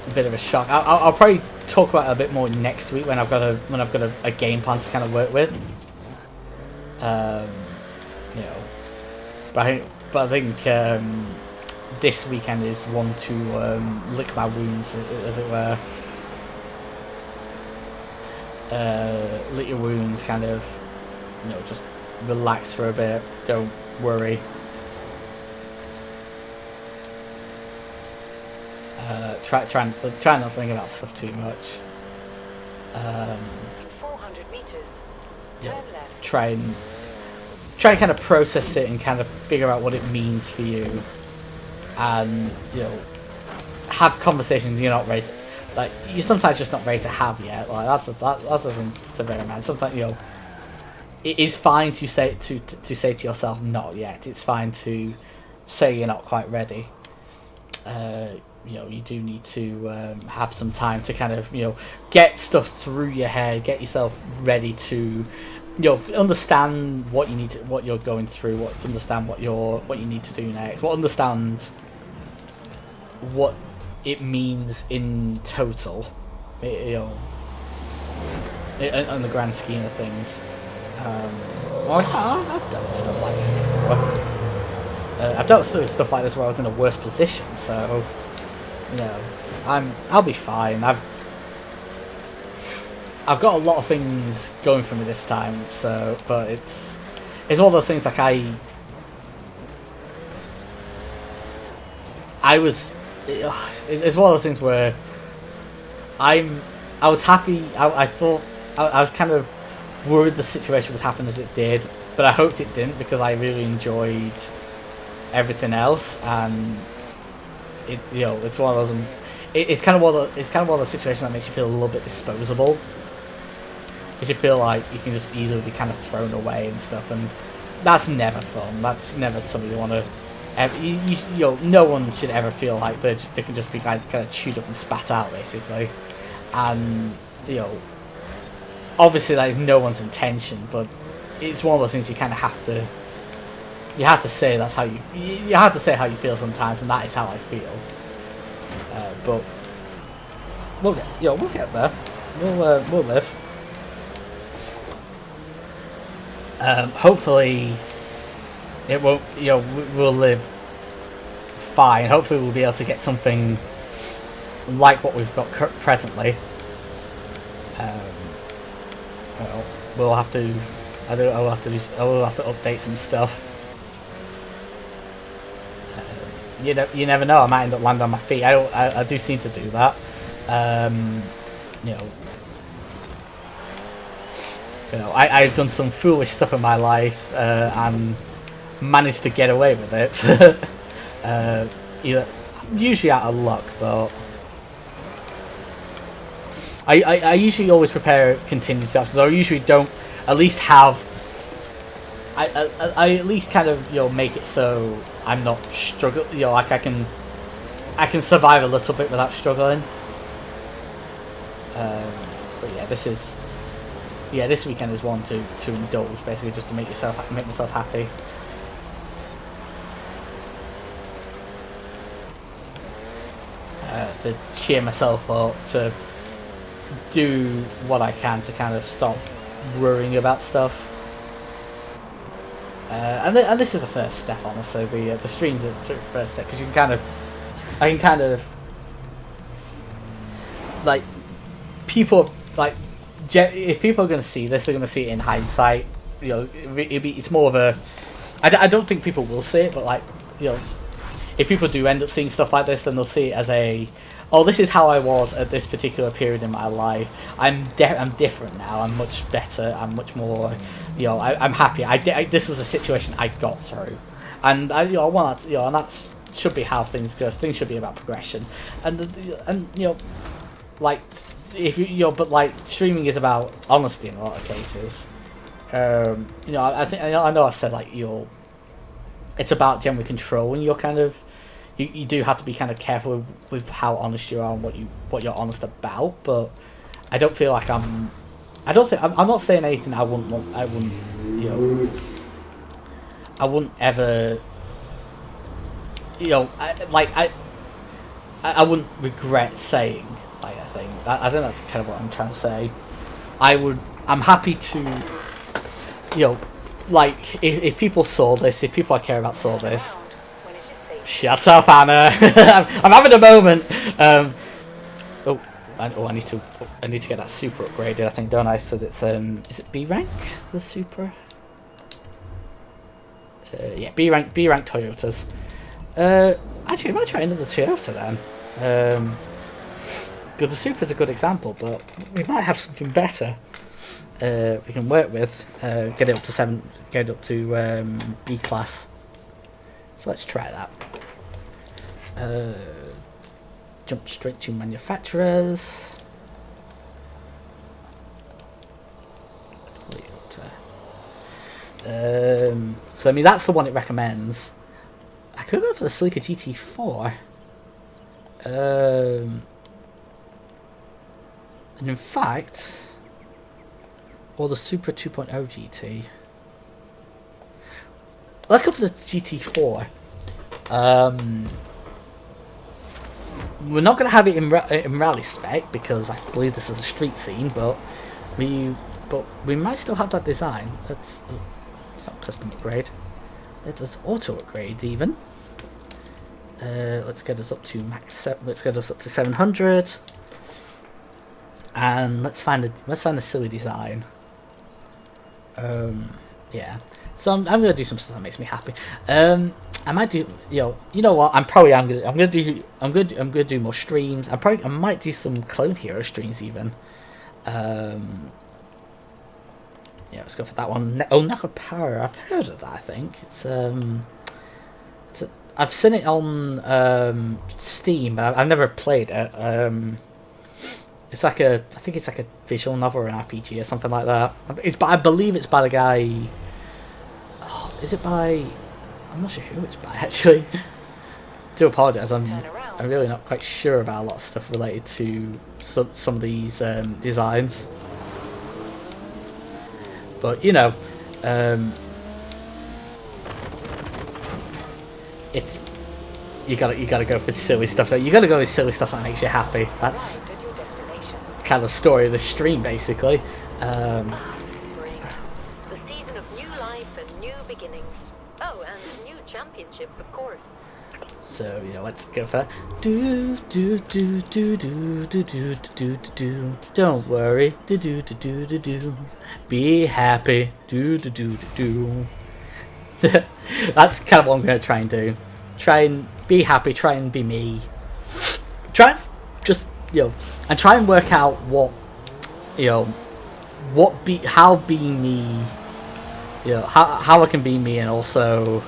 a bit of a shock. I'll probably talk about it a bit more next week when I've got a game plan to kind of work with. You know, but I think this weekend is one to lick my wounds, as it were. Lick your wounds, kind of, you know, just relax for a bit. Don't worry. Try not to think about stuff too much. In 400 meters, turn left. Try and kind of process it and kind of figure out what it means for you, and you know, have conversations you're not ready to, like, you're sometimes just not ready to have yet. Like that's a thing to bear in mind. Sometimes, you know, it is fine to say to yourself not yet. It's fine to say you're not quite ready. You know, you do need to have some time to kind of, you know, get stuff through your head, get yourself ready to, you know, understand what you need to, what you're going through, understand what you need to do next, understand what it means in total, you know, in the grand scheme of things. Well, I've done stuff like this before. I've dealt with stuff like this where I was in a worse position, so. You know, I'll be fine. I've got a lot of things going for me this time, so, but it's one of those things like it's one of those things where I was happy. I thought I was kind of worried the situation would happen as it did, but I hoped it didn't because I really enjoyed everything else. And it, you know, it's one of those. It's kind of one of those situations that makes you feel a little bit disposable. Because you feel like you can just easily be kind of thrown away and stuff, and that's never fun. That's never something you want to. You know, no one should ever feel like they can just be kind of chewed up and spat out, basically. And you know, obviously that is no one's intention, but it's one of those things you kind of have to. You have to say that's how you have to say how you feel sometimes, and that is how I feel. But we'll get there. We'll live. Hopefully, it won't. You know, we'll live fine. Hopefully, we'll be able to get something like what we've got presently. Well, we'll have to. I will have to update some stuff. You never know. I might end up landing on my feet. I do seem to do that. You know, I've done some foolish stuff in my life and managed to get away with it. Usually out of luck, but I usually always prepare contingency options. I usually don't at least have. I at least kind of, you know, make it so I'm not struggling. You know, like I can survive a little bit without struggling. But yeah, this weekend is one to indulge, basically, just to make myself happy. To cheer myself up, to do what I can to kind of stop worrying about stuff. And this is the first step, honestly. The streams are the first step, because I can kind of like people like if people are going to see this, they're going to see it in hindsight. You know, it's more of a. I don't think people will see it, but like, you know, if people do end up seeing stuff like this, then they'll see it as a, oh, this is how I was at this particular period in my life. I'm different now. I'm much better. I'm much more, you know, I'm happy. This was a situation I got through, and I want, you know, and that's should be how things go. Things should be about progression, and you know, like if you know, but like streaming is about honesty in a lot of cases. You know, I know I've said like it's about generally controlling your kind of. You do have to be kind of careful with how honest you are and what you're honest about, but I don't feel like I'm not saying anything I wouldn't you know, I wouldn't ever, you know, I wouldn't regret saying, like, I think that's kind of what I'm trying to say. I'm happy to, you know, like if people saw this, if people I care about saw this. Shut up, Anna. I'm having a moment. I need to get that super upgraded. I think, don't I? So it's is it B rank? The super. Yeah, B rank Toyotas. Actually, I might try another Toyota then. Because the super's a good example, but we might have something better. We can work with. Get it up to 7. Get it up to B class. So let's try that. Jump straight to manufacturers. So I mean that's the one it recommends. I could go for the Celica GT4. And in fact, or the Supra 2.0 GT. Let's go for the GT4. We're not going to have it in rally spec because I believe this is a street scene, but we might still have that design. It's not custom upgrade. Let us auto upgrade even. Let's get us up to max. Let's get us up to 700, and let's find the silly design. Yeah. So I'm gonna do some stuff that makes me happy. I might do, you know what? I'm gonna do more streams. I might do some Clone Hero streams even. Yeah, let's go for that one. Knuckle Power. I've heard of that. I think I've seen it on Steam, but I've never played it. It's like I think it's like a visual novel or an RPG or something like that. I believe it's by the guy. Oh, is it by? I'm not sure who it's by actually. Do apologise. I'm really not quite sure about a lot of stuff related to some of these designs. But you know, it's you gotta go for silly stuff. You gotta go with silly stuff that makes you happy. That's kind of the story of the stream, basically. Spring. The season of new life and new beginnings. Oh, and new championships, of course. So, you know, let's go for do do do do do do do do do. Don't worry, do do do do do do. Be happy, do do do do do. That's kind of what I'm going to try and do. Try and be happy. Try and be me. Try and just, you know, and try and work out what, you know, how being me, you know, how I can be me, and also,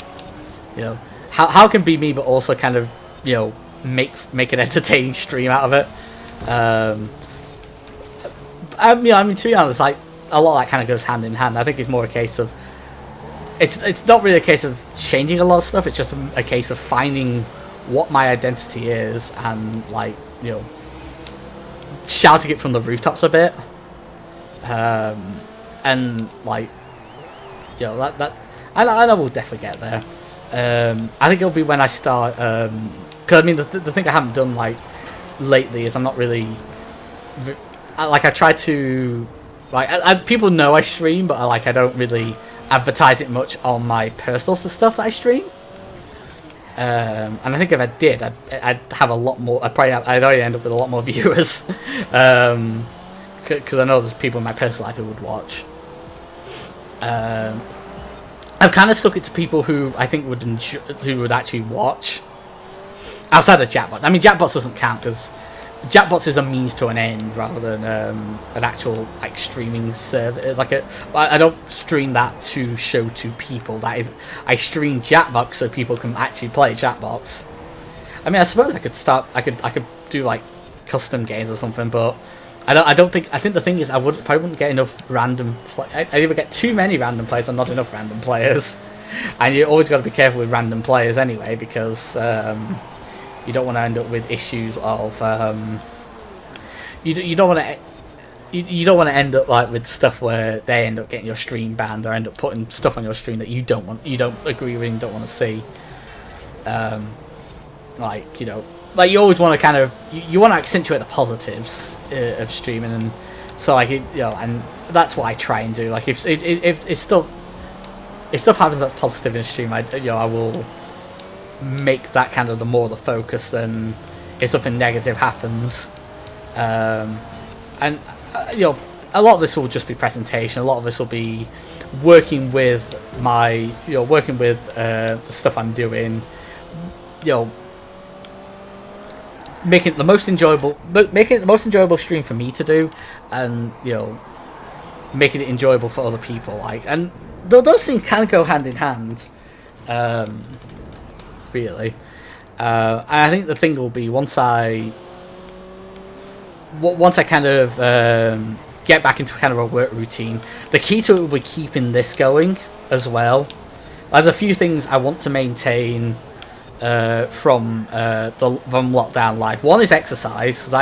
you know, how I can be me, but also kind of, you know, make an entertaining stream out of it. I mean, to be honest, like a lot of that kind of goes hand in hand. I think it's more a case of, it's not really a case of changing a lot of stuff. It's just a case of finding what my identity is and, like, you know, shouting it from the rooftops a bit. And like, you know, that I know we'll definitely get there. I think it'll be when I start, because I mean the thing I haven't done like lately is I'm not really like, I try to, like, people know I stream, but I don't really advertise it much on my personal stuff that I stream. And I think if I did, I'd have a lot more. I'd already end up with a lot more viewers. because I know there's people in my personal life who would watch. I've kind of stuck it to people who I think would who would actually watch outside of Jackbox. I mean, Jackbox doesn't count because Jackbox is a means to an end rather than an actual like streaming service. I don't stream that to show to people. That is, I stream Jackbox so people can actually play Jackbox. I mean, I suppose I could do like custom games or something, but I think the thing is probably wouldn't get enough random I either get too many random players or not enough random players, and you always got to be careful with random players anyway, because you don't want to end up with issues of you don't want to end up like with stuff where they end up getting your stream banned or end up putting stuff on your stream that you don't agree with and don't want to see. Like you always want to kind of you want to accentuate the positives of streaming, and so like and that's what I try and do. Like if stuff happens that's positive in a stream, I will make that kind of the more the focus than if something negative happens. And a lot of this will just be presentation. A lot of this will be working with the stuff I'm doing. Making it the most enjoyable stream for me to do, and making it enjoyable for other people. Like, and those things can go hand in hand, really. And I think the thing will be once I kind of get back into kind of a work routine. The key to it will be keeping this going as well. There's a few things I want to maintain from lockdown life. One is exercise, because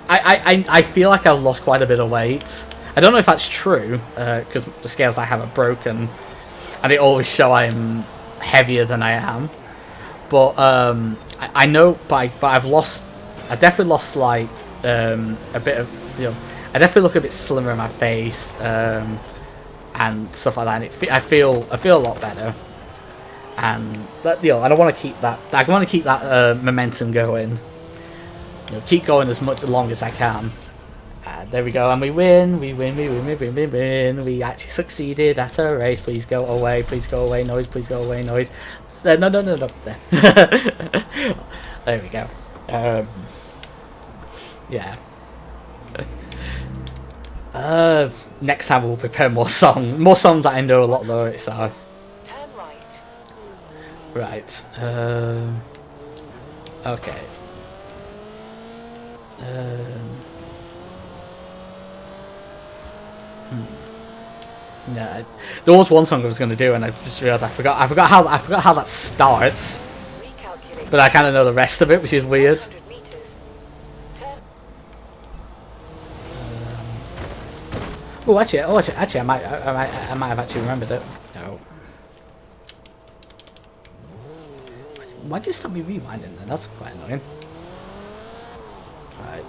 I feel like I've lost quite a bit of weight. I don't know if that's true, because the scales I have are broken, and they always show I'm heavier than I am. But I know, but I definitely lost like a bit of I definitely look a bit slimmer in my face and stuff like that. And I feel a lot better. And that, and I want to keep that. I want to keep that momentum going. Keep going as long as I can. There we go, and we win. We actually succeeded at a race. Please go away. Please go away. Noise. Please go away. Noise. No. There. There we go. Yeah. Next time we'll prepare more songs that I know a lot of the lyrics are. Turn right. Right. Okay. No, there was one song I was going to do, and I just realised I forgot how that starts. Recalculate. But I kind of know the rest of it, which is weird. 100 meters. Turn. Actually, I might have actually remembered it. No. Why did it stop me rewinding then? That's quite annoying. Right.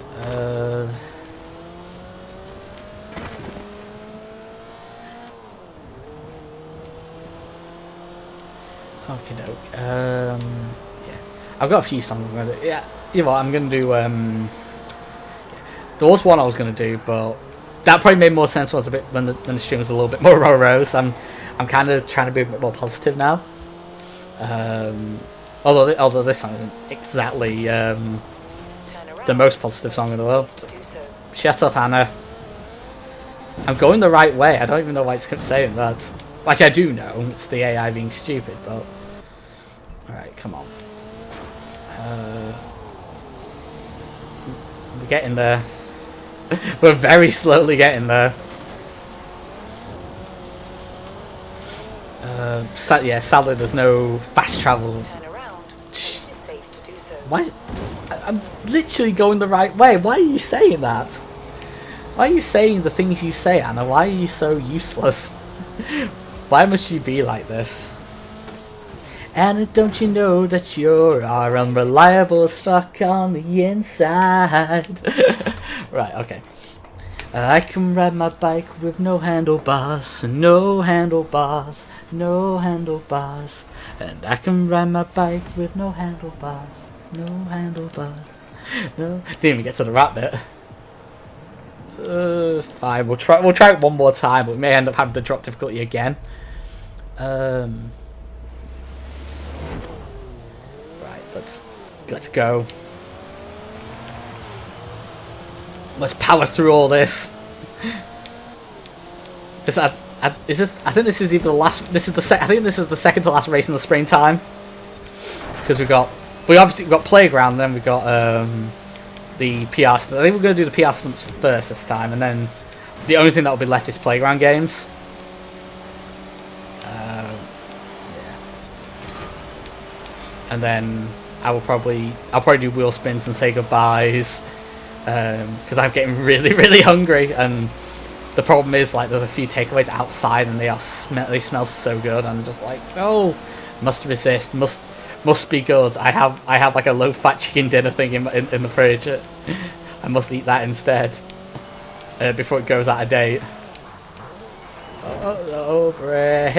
Okay, doke. Yeah, I've got a few songs I'm gonna do. Yeah, you know what? I'm gonna do. There was one I was gonna do, but that probably made more sense when the stream was a little bit more morose. I'm kind of trying to be a bit more positive now. Although this song isn't exactly the most positive song in the world. Shut up, Hannah. I'm going the right way. I don't even know why it's saying that. Actually, I do know. It's the AI being stupid, but... Alright, come on. We're getting there. We're very slowly getting there. Sadly there's no fast travel. Turn around. It is safe to do so. Why? I'm literally going the right way. Why are you saying that? Why are you saying the things you say, Anna? Why are you so useless? Why must you be like this? And don't you know that you're unreliable as fuck on the inside? Right, okay. I can ride my bike with no handlebars, no handlebars, no handlebars. And I can ride my bike with no handlebars, no handlebars, no... Didn't even get to the rap bit. Fine. We'll try it one more time, but we may end up having to drop difficulty again. Right. Let's go. Let's power through all this. I think this is either the last. I think this is the second to last race in the springtime. Because we obviously got playground, and then we got the PR. I think we're going to do the PR stunts first this time, and then the only thing that will be left is playground games. Yeah. And then I'll probably do wheel spins and say goodbyes, because I'm getting really, really hungry, and the problem is, like, there's a few takeaways outside and they smell so good. I'm just like, oh, must resist, must be good. I have like a low fat chicken dinner thing in the fridge. I must eat that instead before it goes out of date. Oh, break.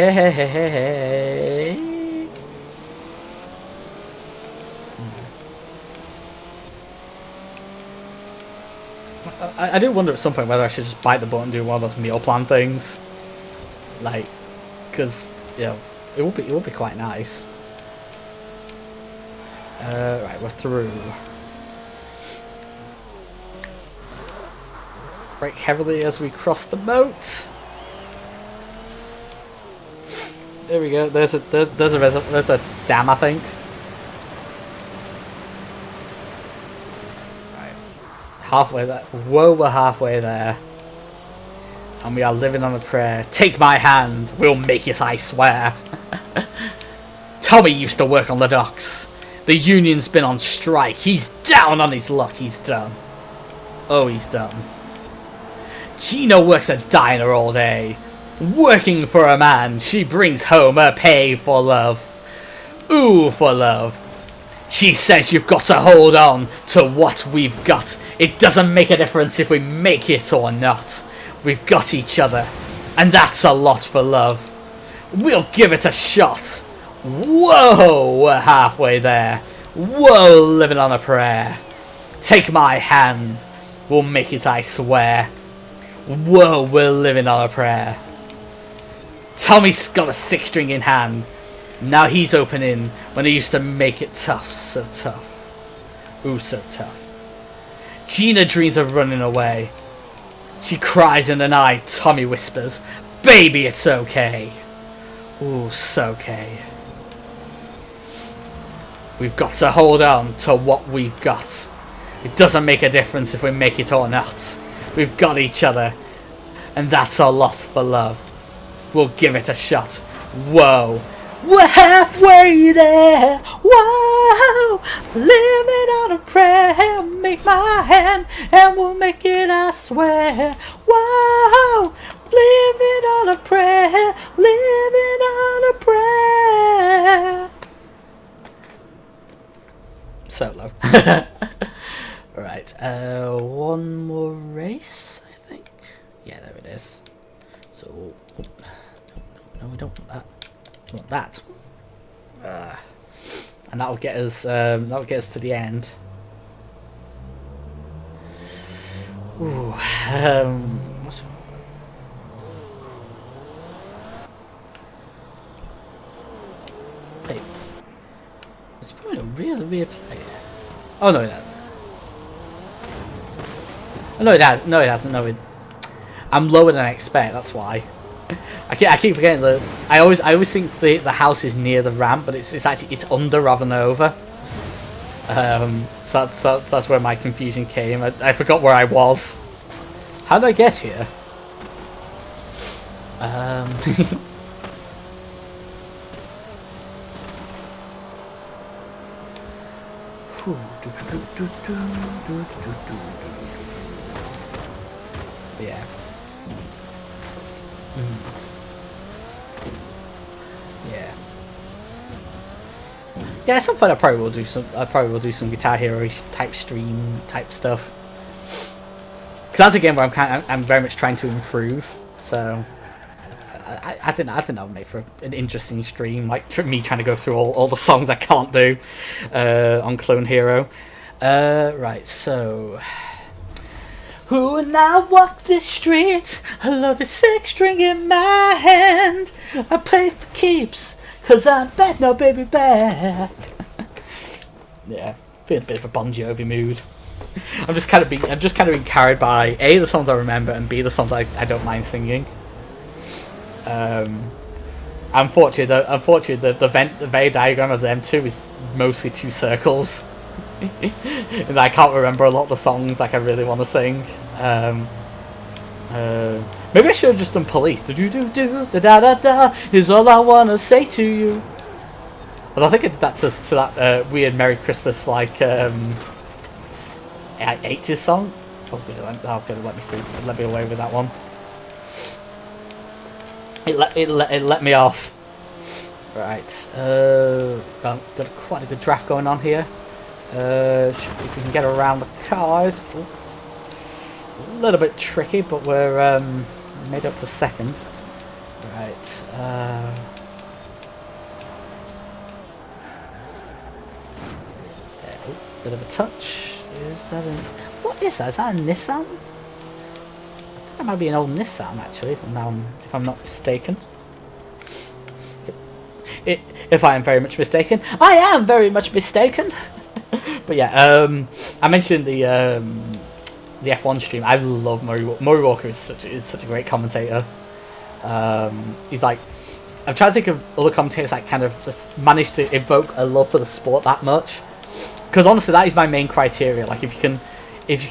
I do wonder at some point whether I should just bite the bullet and do one of those meal plan things, like, because it would be quite nice. Right, we're through. Brake heavily as we cross the moat. There we go. There's a dam, I think. Halfway there. Whoa, we're halfway there. And we are living on a prayer. Take my hand, we'll make it, I swear. Tommy used to work on the docks. The union's been on strike. He's down on his luck. He's done. Oh, he's done. Gina works a diner all day. Working for a man, she brings home her pay for love. Ooh, for love. She says you've got to hold on to what we've got. It doesn't make a difference if we make it or not. We've got each other, and that's a lot for love. We'll give it a shot. Whoa, we're halfway there. Whoa, living on a prayer. Take my hand, we'll make it, I swear. Whoa, we're living on a prayer. Tommy's got a 6-string in hand. Now he's opening when he used to make it tough, so tough. Ooh, so tough. Gina dreams of running away. She cries in the night, Tommy whispers, baby, it's okay. Ooh, so okay. We've got to hold on to what we've got. It doesn't make a difference if we make it or not. We've got each other, and that's a lot for love. We'll give it a shot. Whoa. We're halfway there. Whoa, living on a prayer. Make my hand, and we'll make it, I swear. Whoa, living on a prayer. Living on a prayer. Solo. Right. One more race, I think. Yeah, there it is. So, no, we don't want that. Want that, and that'll get us to the end. Ooh, wait, it's probably a really weird play. Oh no, it hasn't. No, it has. No, it hasn't. No, I'm lower than I expect. That's why. I keep forgetting that I always think the house is near the ramp, but it's actually under rather than over. So that's where my confusion came. I forgot where I was. How did I get here? Yeah. Yeah. Yeah, at some point I probably will do some Guitar Hero type stream type stuff. Cause that's a game where I'm very much trying to improve. So I think that would make for an interesting stream, like me trying to go through all the songs I can't do on Clone Hero. Right, so Ooh, and I walk the street, I love the six string in my hand. I play for keeps, cause I'm back now, baby, back. Yeah, being a bit of a Bon Jovi mood. I'm just kind of being carried by A, the songs I remember, and B, the songs I don't mind singing. Unfortunately, the Venn diagram of them two is mostly two circles. And I can't remember a lot of the songs like I really want to sing. Maybe I should have just done Police. Do do do do da da da da is all I want to say to you. But I think I did that to that weird Merry Christmas like 80s song. Oh, good, let me away with that one. It let me off. Right. Got quite a good draft going on here. If we can get around the cars. Ooh. A little bit tricky, but we're made up to second. Right. Bit of a touch. Is that a... What is that? Is that a Nissan? I think that might be an old Nissan, actually, if I'm not mistaken. If I am very much mistaken. I am very much mistaken! But yeah, I mentioned the F1 stream. I love Murray Walker. Is such a great commentator. He's like, I'm trying to think of other commentators that kind of just manage to evoke a love for the sport that much. Because honestly, that is my main criteria. Like, if you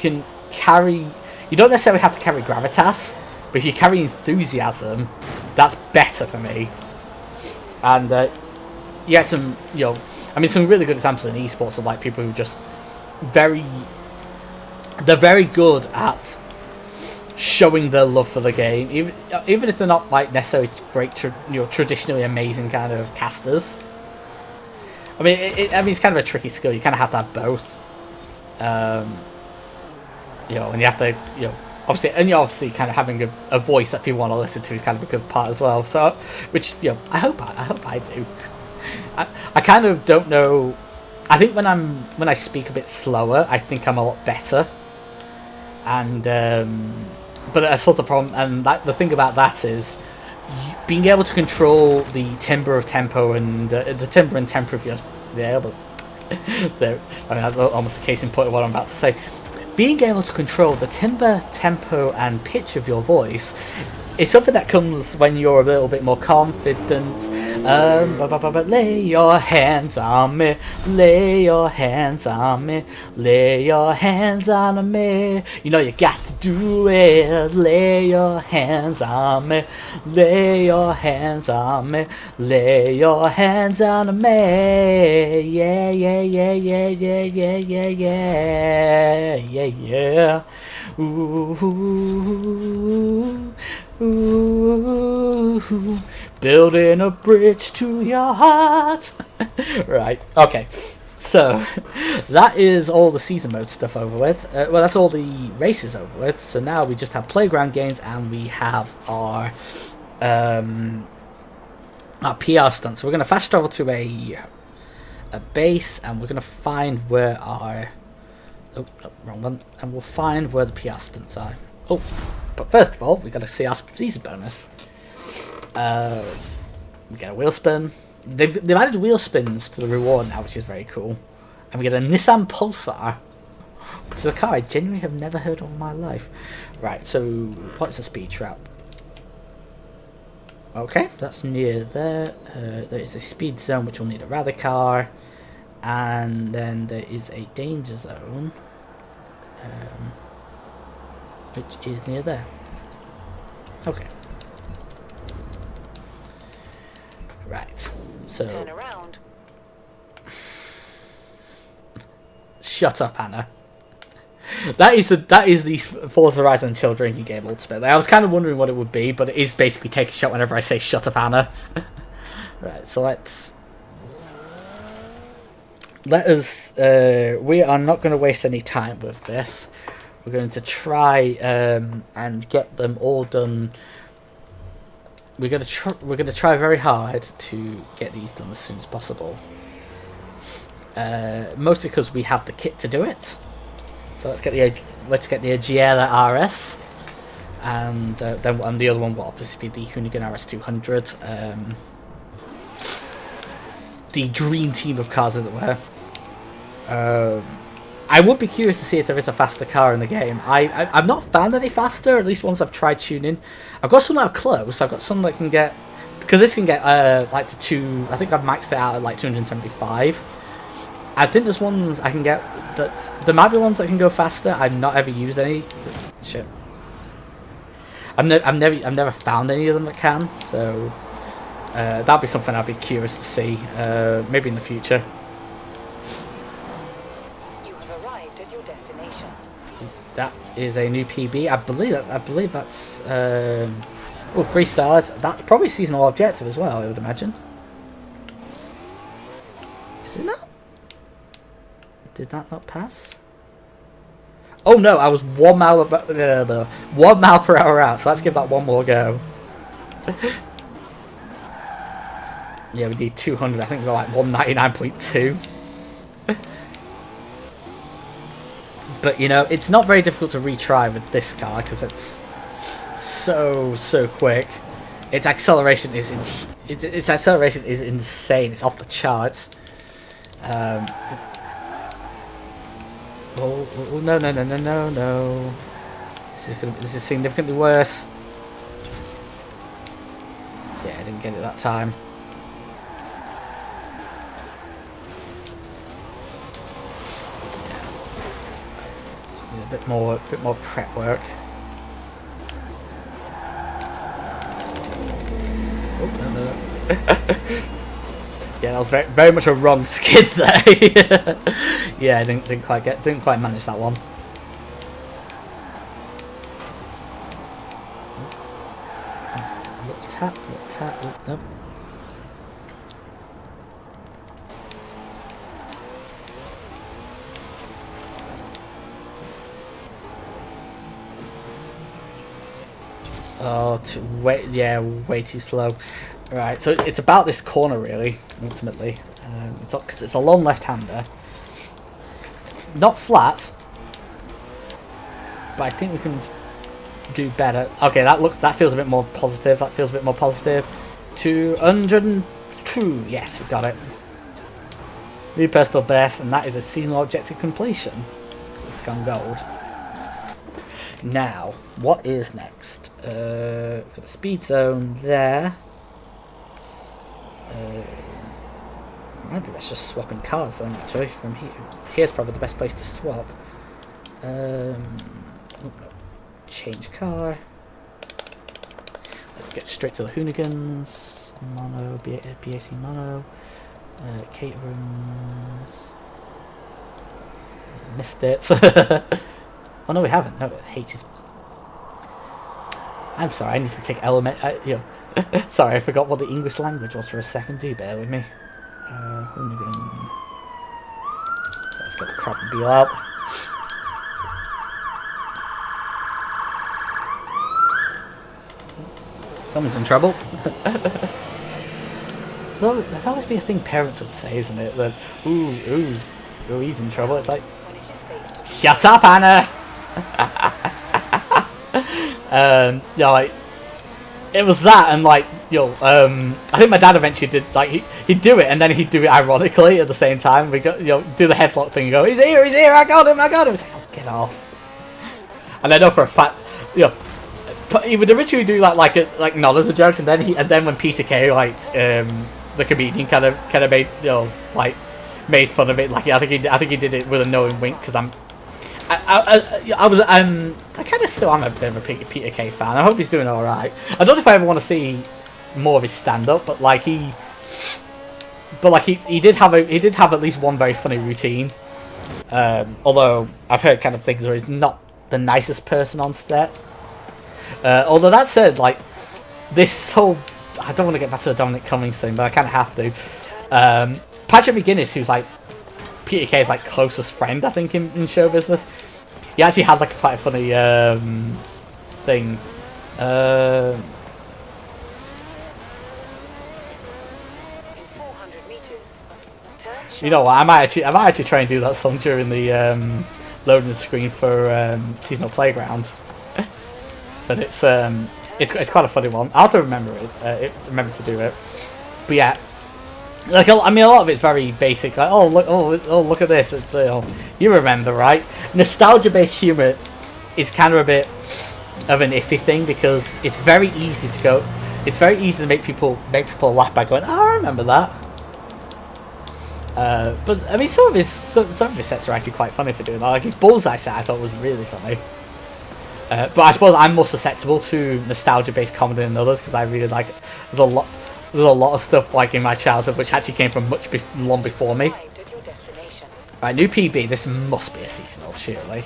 can carry, you don't necessarily have to carry gravitas, but if you carry enthusiasm, that's better for me. And you get some, some really good examples in esports of like people who just they're very good at showing their love for the game, even if they're not like necessarily great, traditionally amazing kind of casters. I mean, it's kind of a tricky skill. You kind of have to have both. And you have to, obviously kind of having a voice that people want to listen to is kind of a good part as well. So, which, I hope I do. I kind of don't know. I think when I speak a bit slower, I think I'm a lot better. And but that's what the problem. And the thing about that is being able to control the timbre of tempo and the timbre and tempo of your but that's almost the case in point of what I'm about to say. Being able to control the timbre, tempo, and pitch of your voice is something that comes when you're a little bit more confident. Lay your hands on me, lay your hands on me, lay your hands on me. You know you got to do it. Lay your hands on me, lay your hands on me, lay your hands on me. Yeah, yeah, yeah, yeah, yeah, yeah, yeah, yeah, yeah, yeah. Ooh, ooh, building a bridge to your heart. Right, okay. So, that is all the season mode stuff over with. Well, that's all the races over with. So now we just have playground games and we have our PR stunts. So we're going to fast travel to a base and we're going to find where our... Oh, no, wrong one. And we'll find where the PR stunts are. Oh, but first of all, we've got to see our season bonus. We get a wheel spin. They've added wheel spins to the reward now, which is very cool. And we get a Nissan Pulsar, which is a car I genuinely have never heard of in my life. Right, so what's the speed trap? Okay, that's near there. There is a speed zone, which will need a rally car. And then there is a danger zone, which is near there. Okay. Right. So. Turn around. Shut up, Anna. That is the Forza Horizon chill drinking game ultimately. I was kind of wondering what it would be, but it is basically take a shot whenever I say shut up, Anna. Right. So let us. We are not going to waste any time with this. We're going to try and get them all done. We're going to try very hard to get these done as soon as possible. Mostly because we have the kit to do it. So let's get let's get the Agiera RS, and then on the other one will obviously be the Hoonigan RS 200. The dream team of cars, as it were. I would be curious to see if there is a faster car in the game. I've not found any faster, at least once I've tried tuning. I've got some that are close. I've got some that can get, because this can get like to 2. I think I've maxed it out at like 275. I think there's ones I can get that. There might be ones that can go faster. I've not ever used any. Shit. I've never found any of them that can. So that'd be something I'd be curious to see. Maybe in the future. That is a new PB. I believe that's 3 stars. That's probably a seasonal objective as well, I would imagine. Is it not? Did that not pass? Oh no, I was 1 mile 1 mile per hour out. So let's give that one more go. Yeah, we need 200. I think we're like 199.2. But you know, it's not very difficult to retry with this car because it's so quick. Its acceleration is insane. It's off the charts. Oh no! This is significantly worse. Yeah, I didn't get it that time. A bit more prep work. Oh, no. Yeah, that was very much a wrong skid there. Yeah, I didn't quite manage that one. Little tap. Nope. Oh, way too slow. Right, so it's about this corner really, ultimately. Because it's a long left-hander. Not flat, but I think we can do better. Okay, that feels a bit more positive. 202. Yes, we got it. New personal best, and that is a seasonal objective completion. It's gone gold. Now, what is next? We've got a speed zone there. Maybe let's just swap in cars then, actually, from here. Here's probably the best place to swap. Change car. Let's get straight to the Hoonigans. Mono, BAC mono. Caterings. Missed it. Oh no, we haven't. No, H is. I'm sorry. I need to take element. Sorry, I forgot what the English language was for a second. Do bear with me. Hoonigan. Let's get the crab and beal out. Someone's in trouble. There's always be a thing parents would say, isn't it? That ooh, he's in trouble. It's like, shut up, Anna. Like it was that, and like I think my dad eventually did, like he'd do it, and then he'd do it ironically at the same time. We got do the headlock thing and go, he's here, I got him. It's like, oh, get off. And I know for a fact, he would originally do like not as a joke, and then when Peter Kay, like the comedian, kind of made made fun of it. Like I think he did it with a knowing wink, because I kind of still am a bit of a Peter Kay fan. I hope he's doing all right. I don't know if I ever want to see more of his stand up, but he did have at least one very funny routine. Although I've heard kind of things where he's not the nicest person on set. Although that said, like this whole, I don't want to get back to the Dominic Cummings thing, but I kind of have to. Patrick McGuinness, who's like Peter Kay's like closest friend, I think, in show business, he actually had like quite a funny thing. You know what? I might actually try and do that song during the loading the screen for seasonal playground. But it's quite a funny one. I'll have to remember remember to do it. But yeah, like I mean, a lot of it's very basic. Like look at this. It's, you remember, right? Nostalgia-based humor is kind of a bit of an iffy thing because it's very easy to go. It's very easy to make people laugh by going, "Oh, I remember that." But I mean, some of his sets are actually quite funny for doing that. Like his bullseye set, I thought was really funny. But I suppose I'm more susceptible to nostalgia-based comedy than others because I really like. There's a lot of stuff like in my childhood which actually came from long before me. Right, new PB. This must be a seasonal, surely.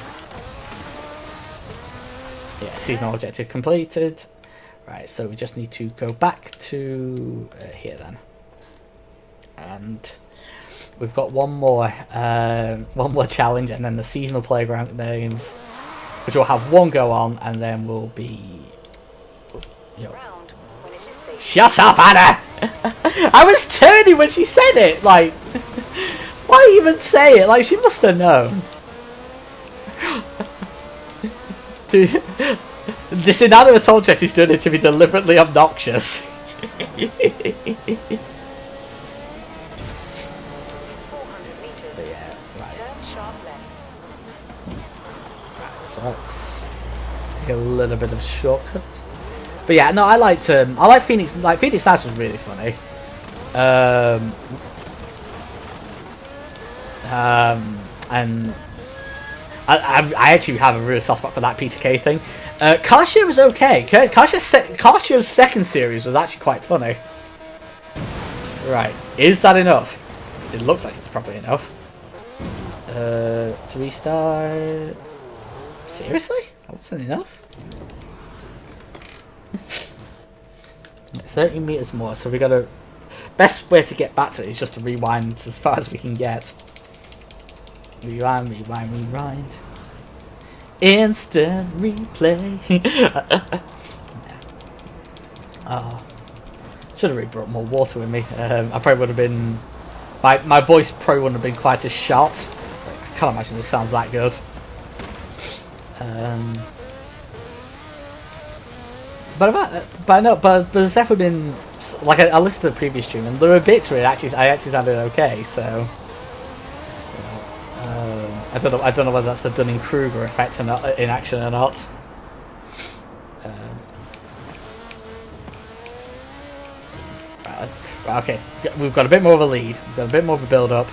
Yeah, seasonal objective completed. Right, so we just need to go back to here then, and we've got one more challenge, and then the seasonal playground games, which will have one go on, and then we'll be. Shut up, Anna! I was turning when she said it. Like, why even say it? Like, she must have known. Dude, this inanimate object is doing it to be deliberately obnoxious. 400 meters. Yeah, right. Turn sharp left. Right, so let's take a little bit of a shortcut. But yeah, no, I like Phoenix. Like Phoenix Nights was really funny. And I actually have a real soft spot for that Peter Kay thing. Karshia was okay. Karshia's second series was actually quite funny. Right, is that enough? It looks like it's probably enough. 3-star. Seriously? That wasn't enough? 30 meters more, so we gotta. Best way to get back to it is just to rewind as far as we can get. Rewind, rewind, rewind. Instant replay. Oh, should have really brought more water with me. I probably would have been. My voice probably wouldn't have been quite as short. I can't imagine this sounds that good. But there's definitely been like I listened to the previous stream and there were bits where I actually sounded okay. So I don't know whether that's the Dunning-Kruger effect or not, in action or not. Right, okay, we've got a bit more of a lead. We've got a bit more of a build-up.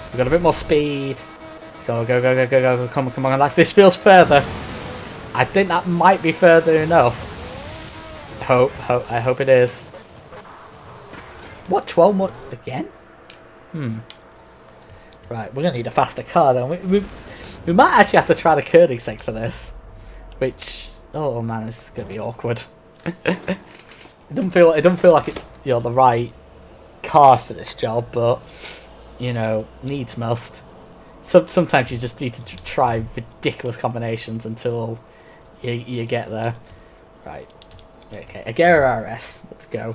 We've got a bit more speed. Go, go, go, go, go, go! Come on, come on! This feels further. I think that might be further enough. I hope it is. What, 12 more again? Right, we're gonna need a faster car then. We might actually have to try the Koenigsegg for this. Which, oh man, this is gonna be awkward. It doesn't feel like it's the right car for this job, but needs must. Sometimes you just need to try ridiculous combinations until you get there. Right. Okay, Agera RS. Let's go.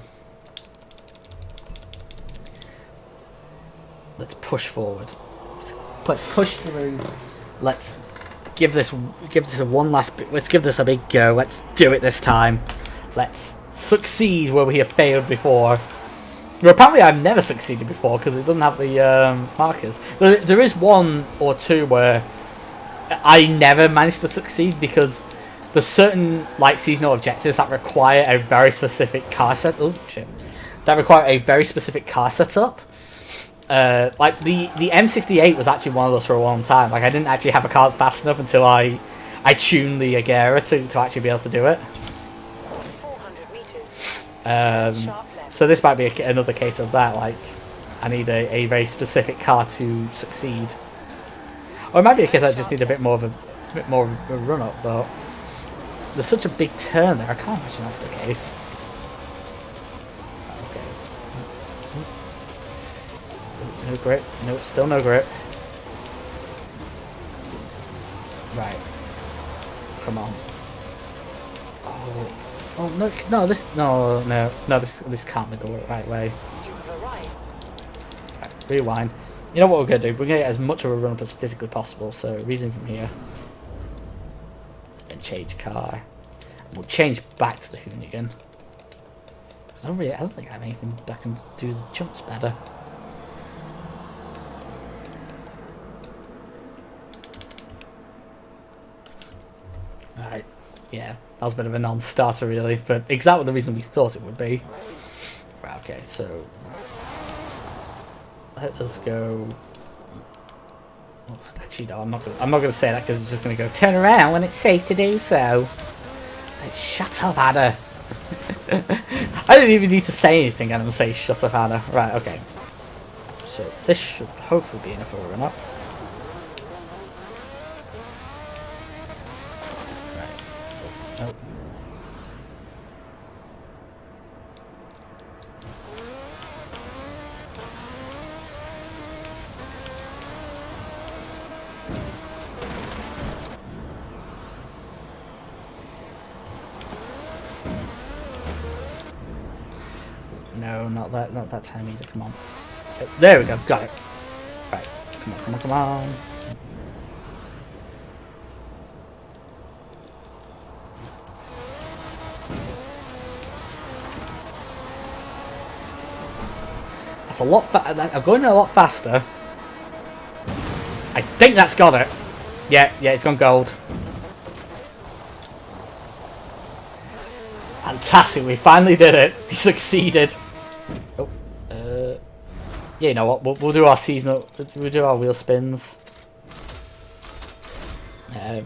Let's push forward. Let's push through. Let's give this a one last bit. Let's give this a big go. Let's do it this time. Let's succeed where we have failed before. Well, apparently I've never succeeded before because it doesn't have the markers. There is one or two where I never managed to succeed because there's certain seasonal objectives that require a very specific car set. Oh shit! That require a very specific car setup. Like the M68 was actually one of those for a long time. Like I didn't actually have a car fast enough until I tuned the Agera to actually be able to do it. 400 meters. So this might be another case of that. Like I need a very specific car to succeed. Or it might be a case I just need a bit more of a run up, but there's such a big turn there. I can't imagine that's the case. Okay. No grip. No, still no grip. Right. Come on. Oh no! This can't be the right way. You have arrived. Right, rewind. You know what we're going to do? We're going to get as much of a run-up as physically possible, so reason from here. Then change car. We'll change back to the Hoonigan. I don't think I have anything that can do the jumps better. Alright, yeah, that was a bit of a non-starter really, for exactly the reason we thought it would be. Right, okay, so let us go. Oh, actually, no, I'm not gonna say that because it's just gonna go turn around when it's safe to do so. It's like, shut up, Anna. I didn't even need to say anything, and I'm gonna say shut up, Anna. Right, okay. So this should hopefully be enough of a run up. Oh. No, not that time either. Come on. There we go. Got it. Right. Come on, come on, come on. That's a lot I'm going a lot faster. I think that's got it. Yeah, it's gone gold. Fantastic, we finally did it. We succeeded. Oh, yeah, you know what? We'll do our seasonal. We'll do our wheel spins. Yeah,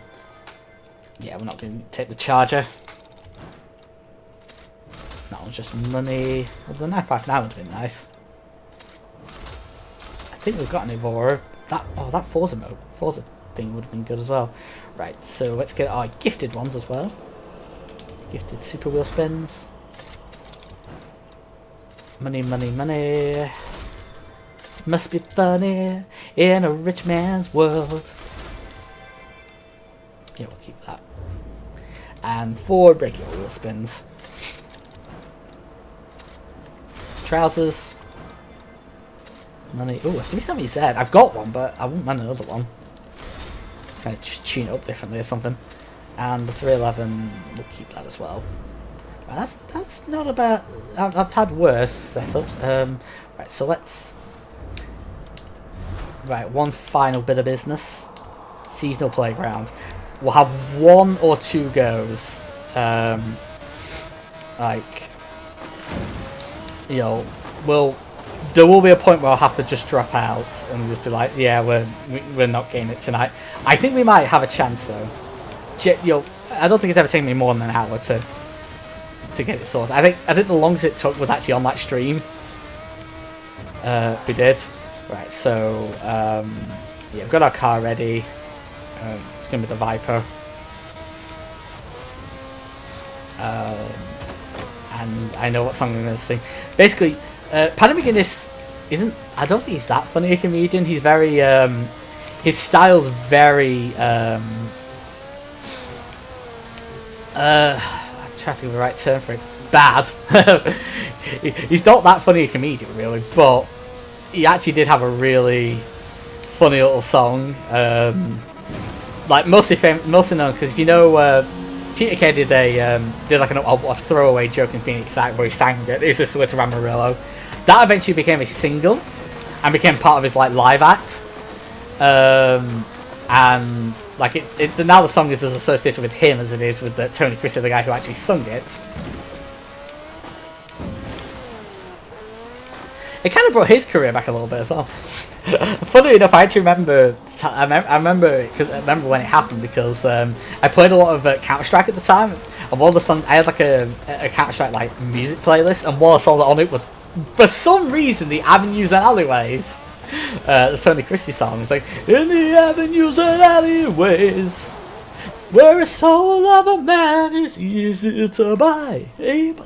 we're not going to take the charger. That was just money. Well, the 959 would have been nice. I think we've got an Evora. That Forza thing would have been good as well. Right, so let's get our gifted ones as well. Gifted super wheel spins. Money, money, money. Must be funny in a rich man's world. Yeah, we'll keep that. And 4 regular wheel spins. Trousers. Money. Oh, do something said. I've got one, but I wouldn't mind another one. Kind of just tune it up differently or something. And the 311, we'll keep that as well. Right, that's not a bad. I've had worse setups. Right, so let's. Right, one final bit of business. Seasonal playground. We'll have 1 or 2 goes. Like, you know, there will be a point where I'll have to just drop out and just be like, yeah, we're not getting it tonight. I think we might have a chance though. You know, I don't think it's ever taken me more than an hour to get it sorted. I think the longest it took was actually on that stream. We did. Right, so yeah, we've got our car ready. It's gonna be the Viper. And I know what song I'm gonna sing. Basically, Paddy McGuinness isn't. I don't think he's that funny a comedian. He's very. His style's very. I'm trying to think of the right term for it. Bad. He's not that funny a comedian, really, but he actually did have a really funny little song. Like mostly known because if you know. Peter Kay did like a throwaway joke in Phoenix Act where he sang it. It's just with Amarillo. That eventually became a single and became part of his like live act. And like now the song is as associated with him as it is with Tony Christie, the guy who actually sung it. It kind of brought his career back a little bit as well. Funny enough, I actually remember. I remember when it happened because I played a lot of Counter-Strike at the time, and one of the songs I had like a Counter-Strike like music playlist, and one of the songs on it was for some reason the Avenues and Alleyways, the Tony Christie song. It's like in the avenues and alleyways, where a soul of a man is easy to buy,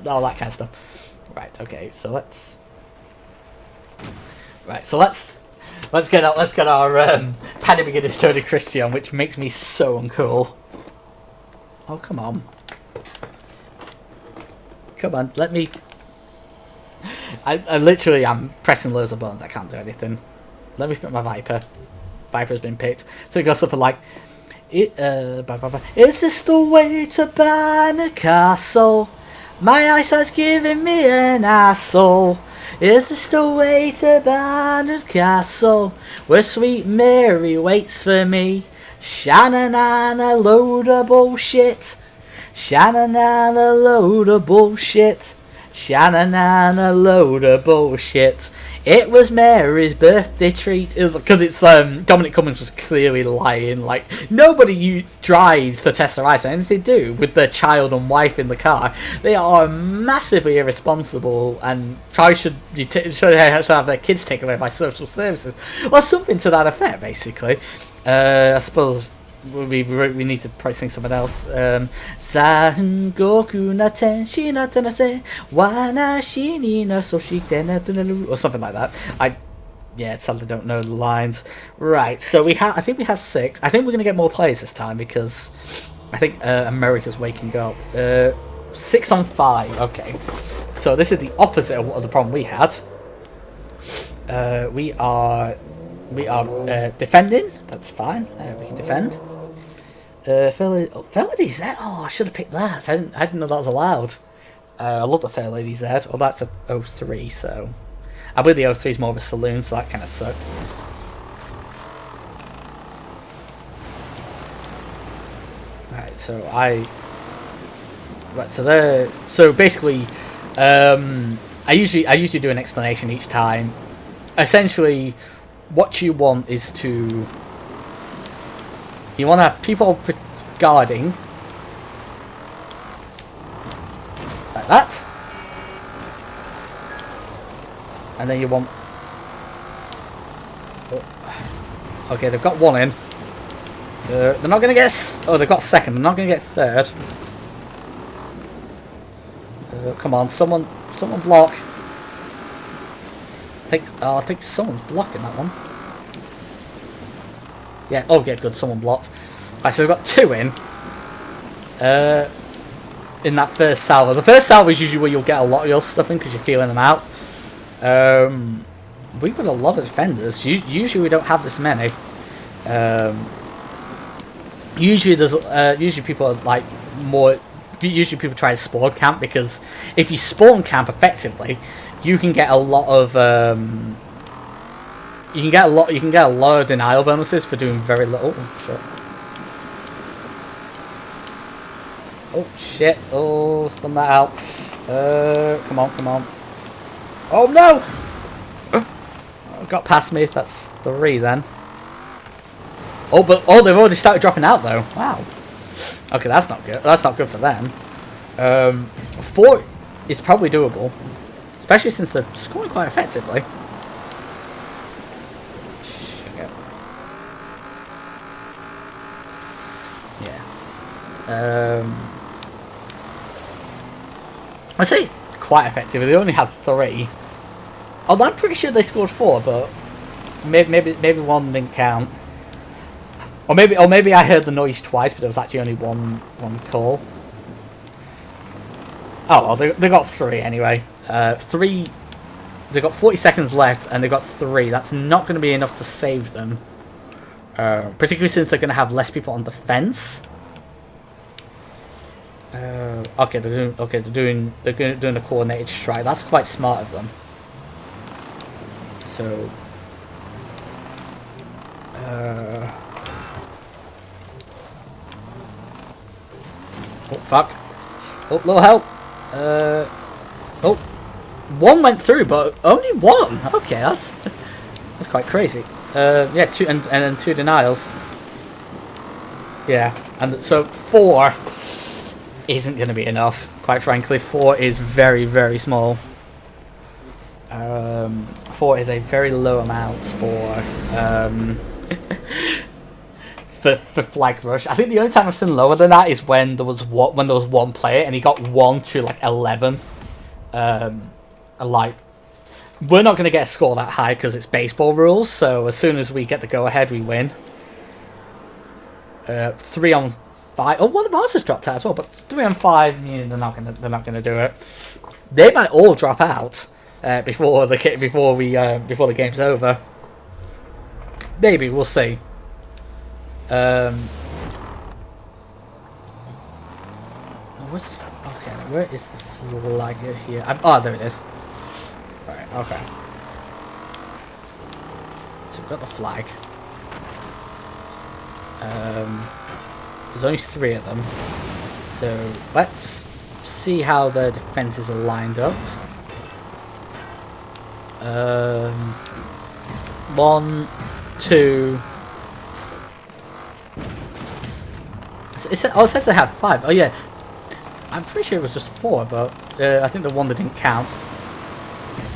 all that kind of stuff. Right. Okay. So let's. Right. So let's get our Paddy McGuinness Tony Christie on, which makes me so uncool. Oh, come on. Come on, let me... I literally am pressing loads of buttons, I can't do anything. Let me pick my Viper. Viper's been picked. So it goes something like, is this the way to Banner Castle? My eyesight's giving me an asshole. Is this the way to Banner's Castle, where sweet Mary waits for me? Shannon and a load of bullshit. Shannon and a load of bullshit. Shannon and a load of bullshit. It was Mary's birthday treat. It was because it's Dominic Cummings was clearly lying. Like, nobody drives to test their eyesight, and if they do with their child and wife in the car, they are massively irresponsible and probably should have their kids taken away by social services or something to that effect. Basically, I suppose. We need to probably sing something else. San Goku na tenshi na tenase wanashi ni na soshite na tunaru, or something like that. I sadly don't know the lines. Right, so I think we have 6. I think we're gonna get more players this time because I think America's waking up. 6 on 5. Okay, so this is the opposite of the problem we had. We are defending. That's fine. We can defend. Fair Lady Z. Oh, I should have picked that. I didn't know that was allowed. I love the Fair Lady Z. Well, that's a 03, so I believe the 03 is more of a saloon, so that kind of sucked. Right, so basically, I usually do an explanation each time. Essentially, what you want is you want to have people guarding like that, and then you want. Okay, they've got 1 in. They're not going to get. They've got 2nd. They're not going to get 3rd. Come on, someone block. I think someone's blocking that one. Yeah, okay, good, someone blocked. Right, so we've got 2 in that first salvo. The first salvo is usually where you'll get a lot of your stuff in because you're feeling them out. We've got a lot of defenders. Usually we don't have this many. Usually people are like more. Usually people try to spawn camp because if you spawn camp effectively, you can get a lot of you can get a lot of denial bonuses for doing very little. Oh shit! Oh, spun that out. Come on! Oh no! Got past me. That's 3 then. They've already started dropping out though. Wow. Okay, that's not good. That's not good for them. 4 is probably doable, especially since they're scoring quite effectively. Yeah. I say quite effectively. They only had 3. Although I'm pretty sure they scored 4, but maybe 1 didn't count. Or maybe I heard the noise twice, but there was actually only one call. Oh well, they got 3 anyway. 3. They got 40 seconds left, and they got 3. That's not going to be enough to save them, particularly since they're going to have less people on defense. Okay, they're doing a coordinated strike. That's quite smart of them. So. Oh fuck! Oh, little help! Oh, 1 went through, but only 1. Okay, that's quite crazy. Yeah, 2 and then 2 denials. Yeah, and so 4 isn't going to be enough. Quite frankly, 4 is very, very small. 4 is a very low amount for for flag rush. I think the only time I've seen lower than that is when there was 1 player and he got 1 to like 11. Like, we're not going to get a score that high because it's baseball rules. So as soon as we get the go ahead, we win. 3 on 5. Oh, one of ours has dropped out as well, but 3 on 5, yeah, they're not gonna do it. They might all drop out before the game's over. maybe we'll see. Okay, where is the flag here? Oh, there it is. Right, okay. So we've got the flag. There's only 3 of them. So let's see how the defenses are lined up. 1, 2. It says I have 5. Oh yeah. I'm pretty sure it was just 4, but I think the one that didn't count.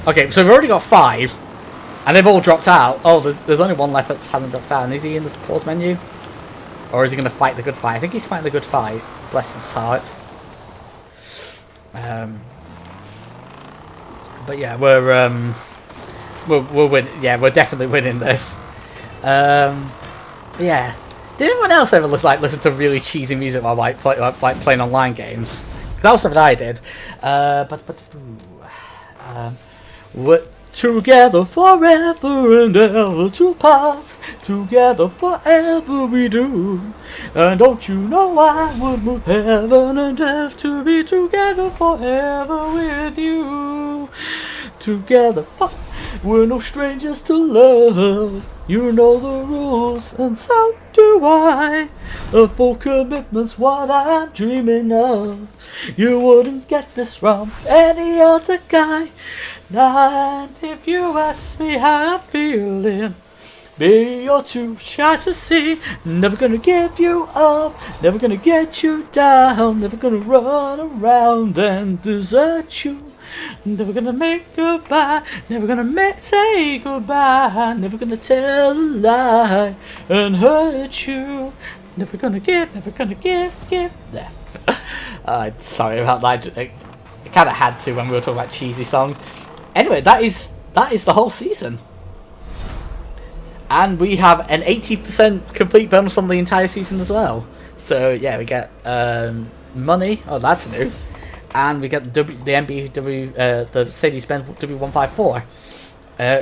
Okay, so we've already got 5, and they've all dropped out. Oh, there's only one left that hasn't dropped out, and is he in the pause menu? Or is he going to fight the good fight? I think he's fighting the good fight. Bless his heart. But yeah, we're win. Yeah, we're definitely winning this. Yeah. Did anyone else ever listen to really cheesy music while playing online games? That was something I did. We're together forever and ever to pass. Together forever we do. And don't you know I would move heaven and earth to be together forever with you. Together we're no strangers to love. You know the rules, and so do I. A full commitment's what I'm dreaming of. You wouldn't get this from any other guy. And if you ask me how I'm feeling, baby, you're too shy to see. Never gonna give you up, never gonna get you down, never gonna run around and desert you. Never gonna make goodbye, never gonna say goodbye, never gonna tell a lie and hurt you. Never gonna give. There. Sorry about that. I kind of had to when we were talking about cheesy songs. Anyway, that is the whole season. And we have an 80% complete bonus on the entire season as well. So yeah, we get money. Oh, that's new. And we get the Mercedes-Benz W154.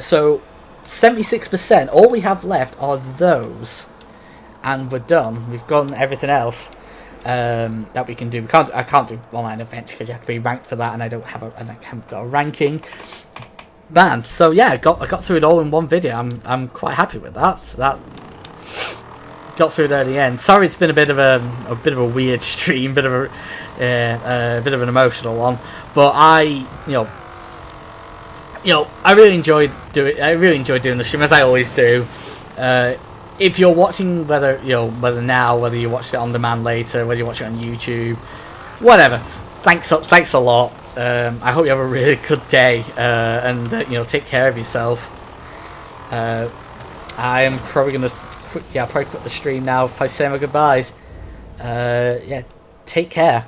So 76%. All we have left are those, and we're done. We've gotten everything else that we can do. I can't do online events because you have to be ranked for that, and I haven't got a ranking. Man, so yeah, I got through it all in one video. I'm quite happy with that. That got through there at the end. Sorry, it's been a bit of a weird stream, bit of an emotional one, but I really enjoyed doing the stream, as I always do. If you're watching, whether you watch it on demand later, whether you watch it on YouTube, whatever, thanks a lot. I hope you have a really good day, and take care of yourself. I am probably gonna quit the stream now if I say my goodbyes. Yeah, take care.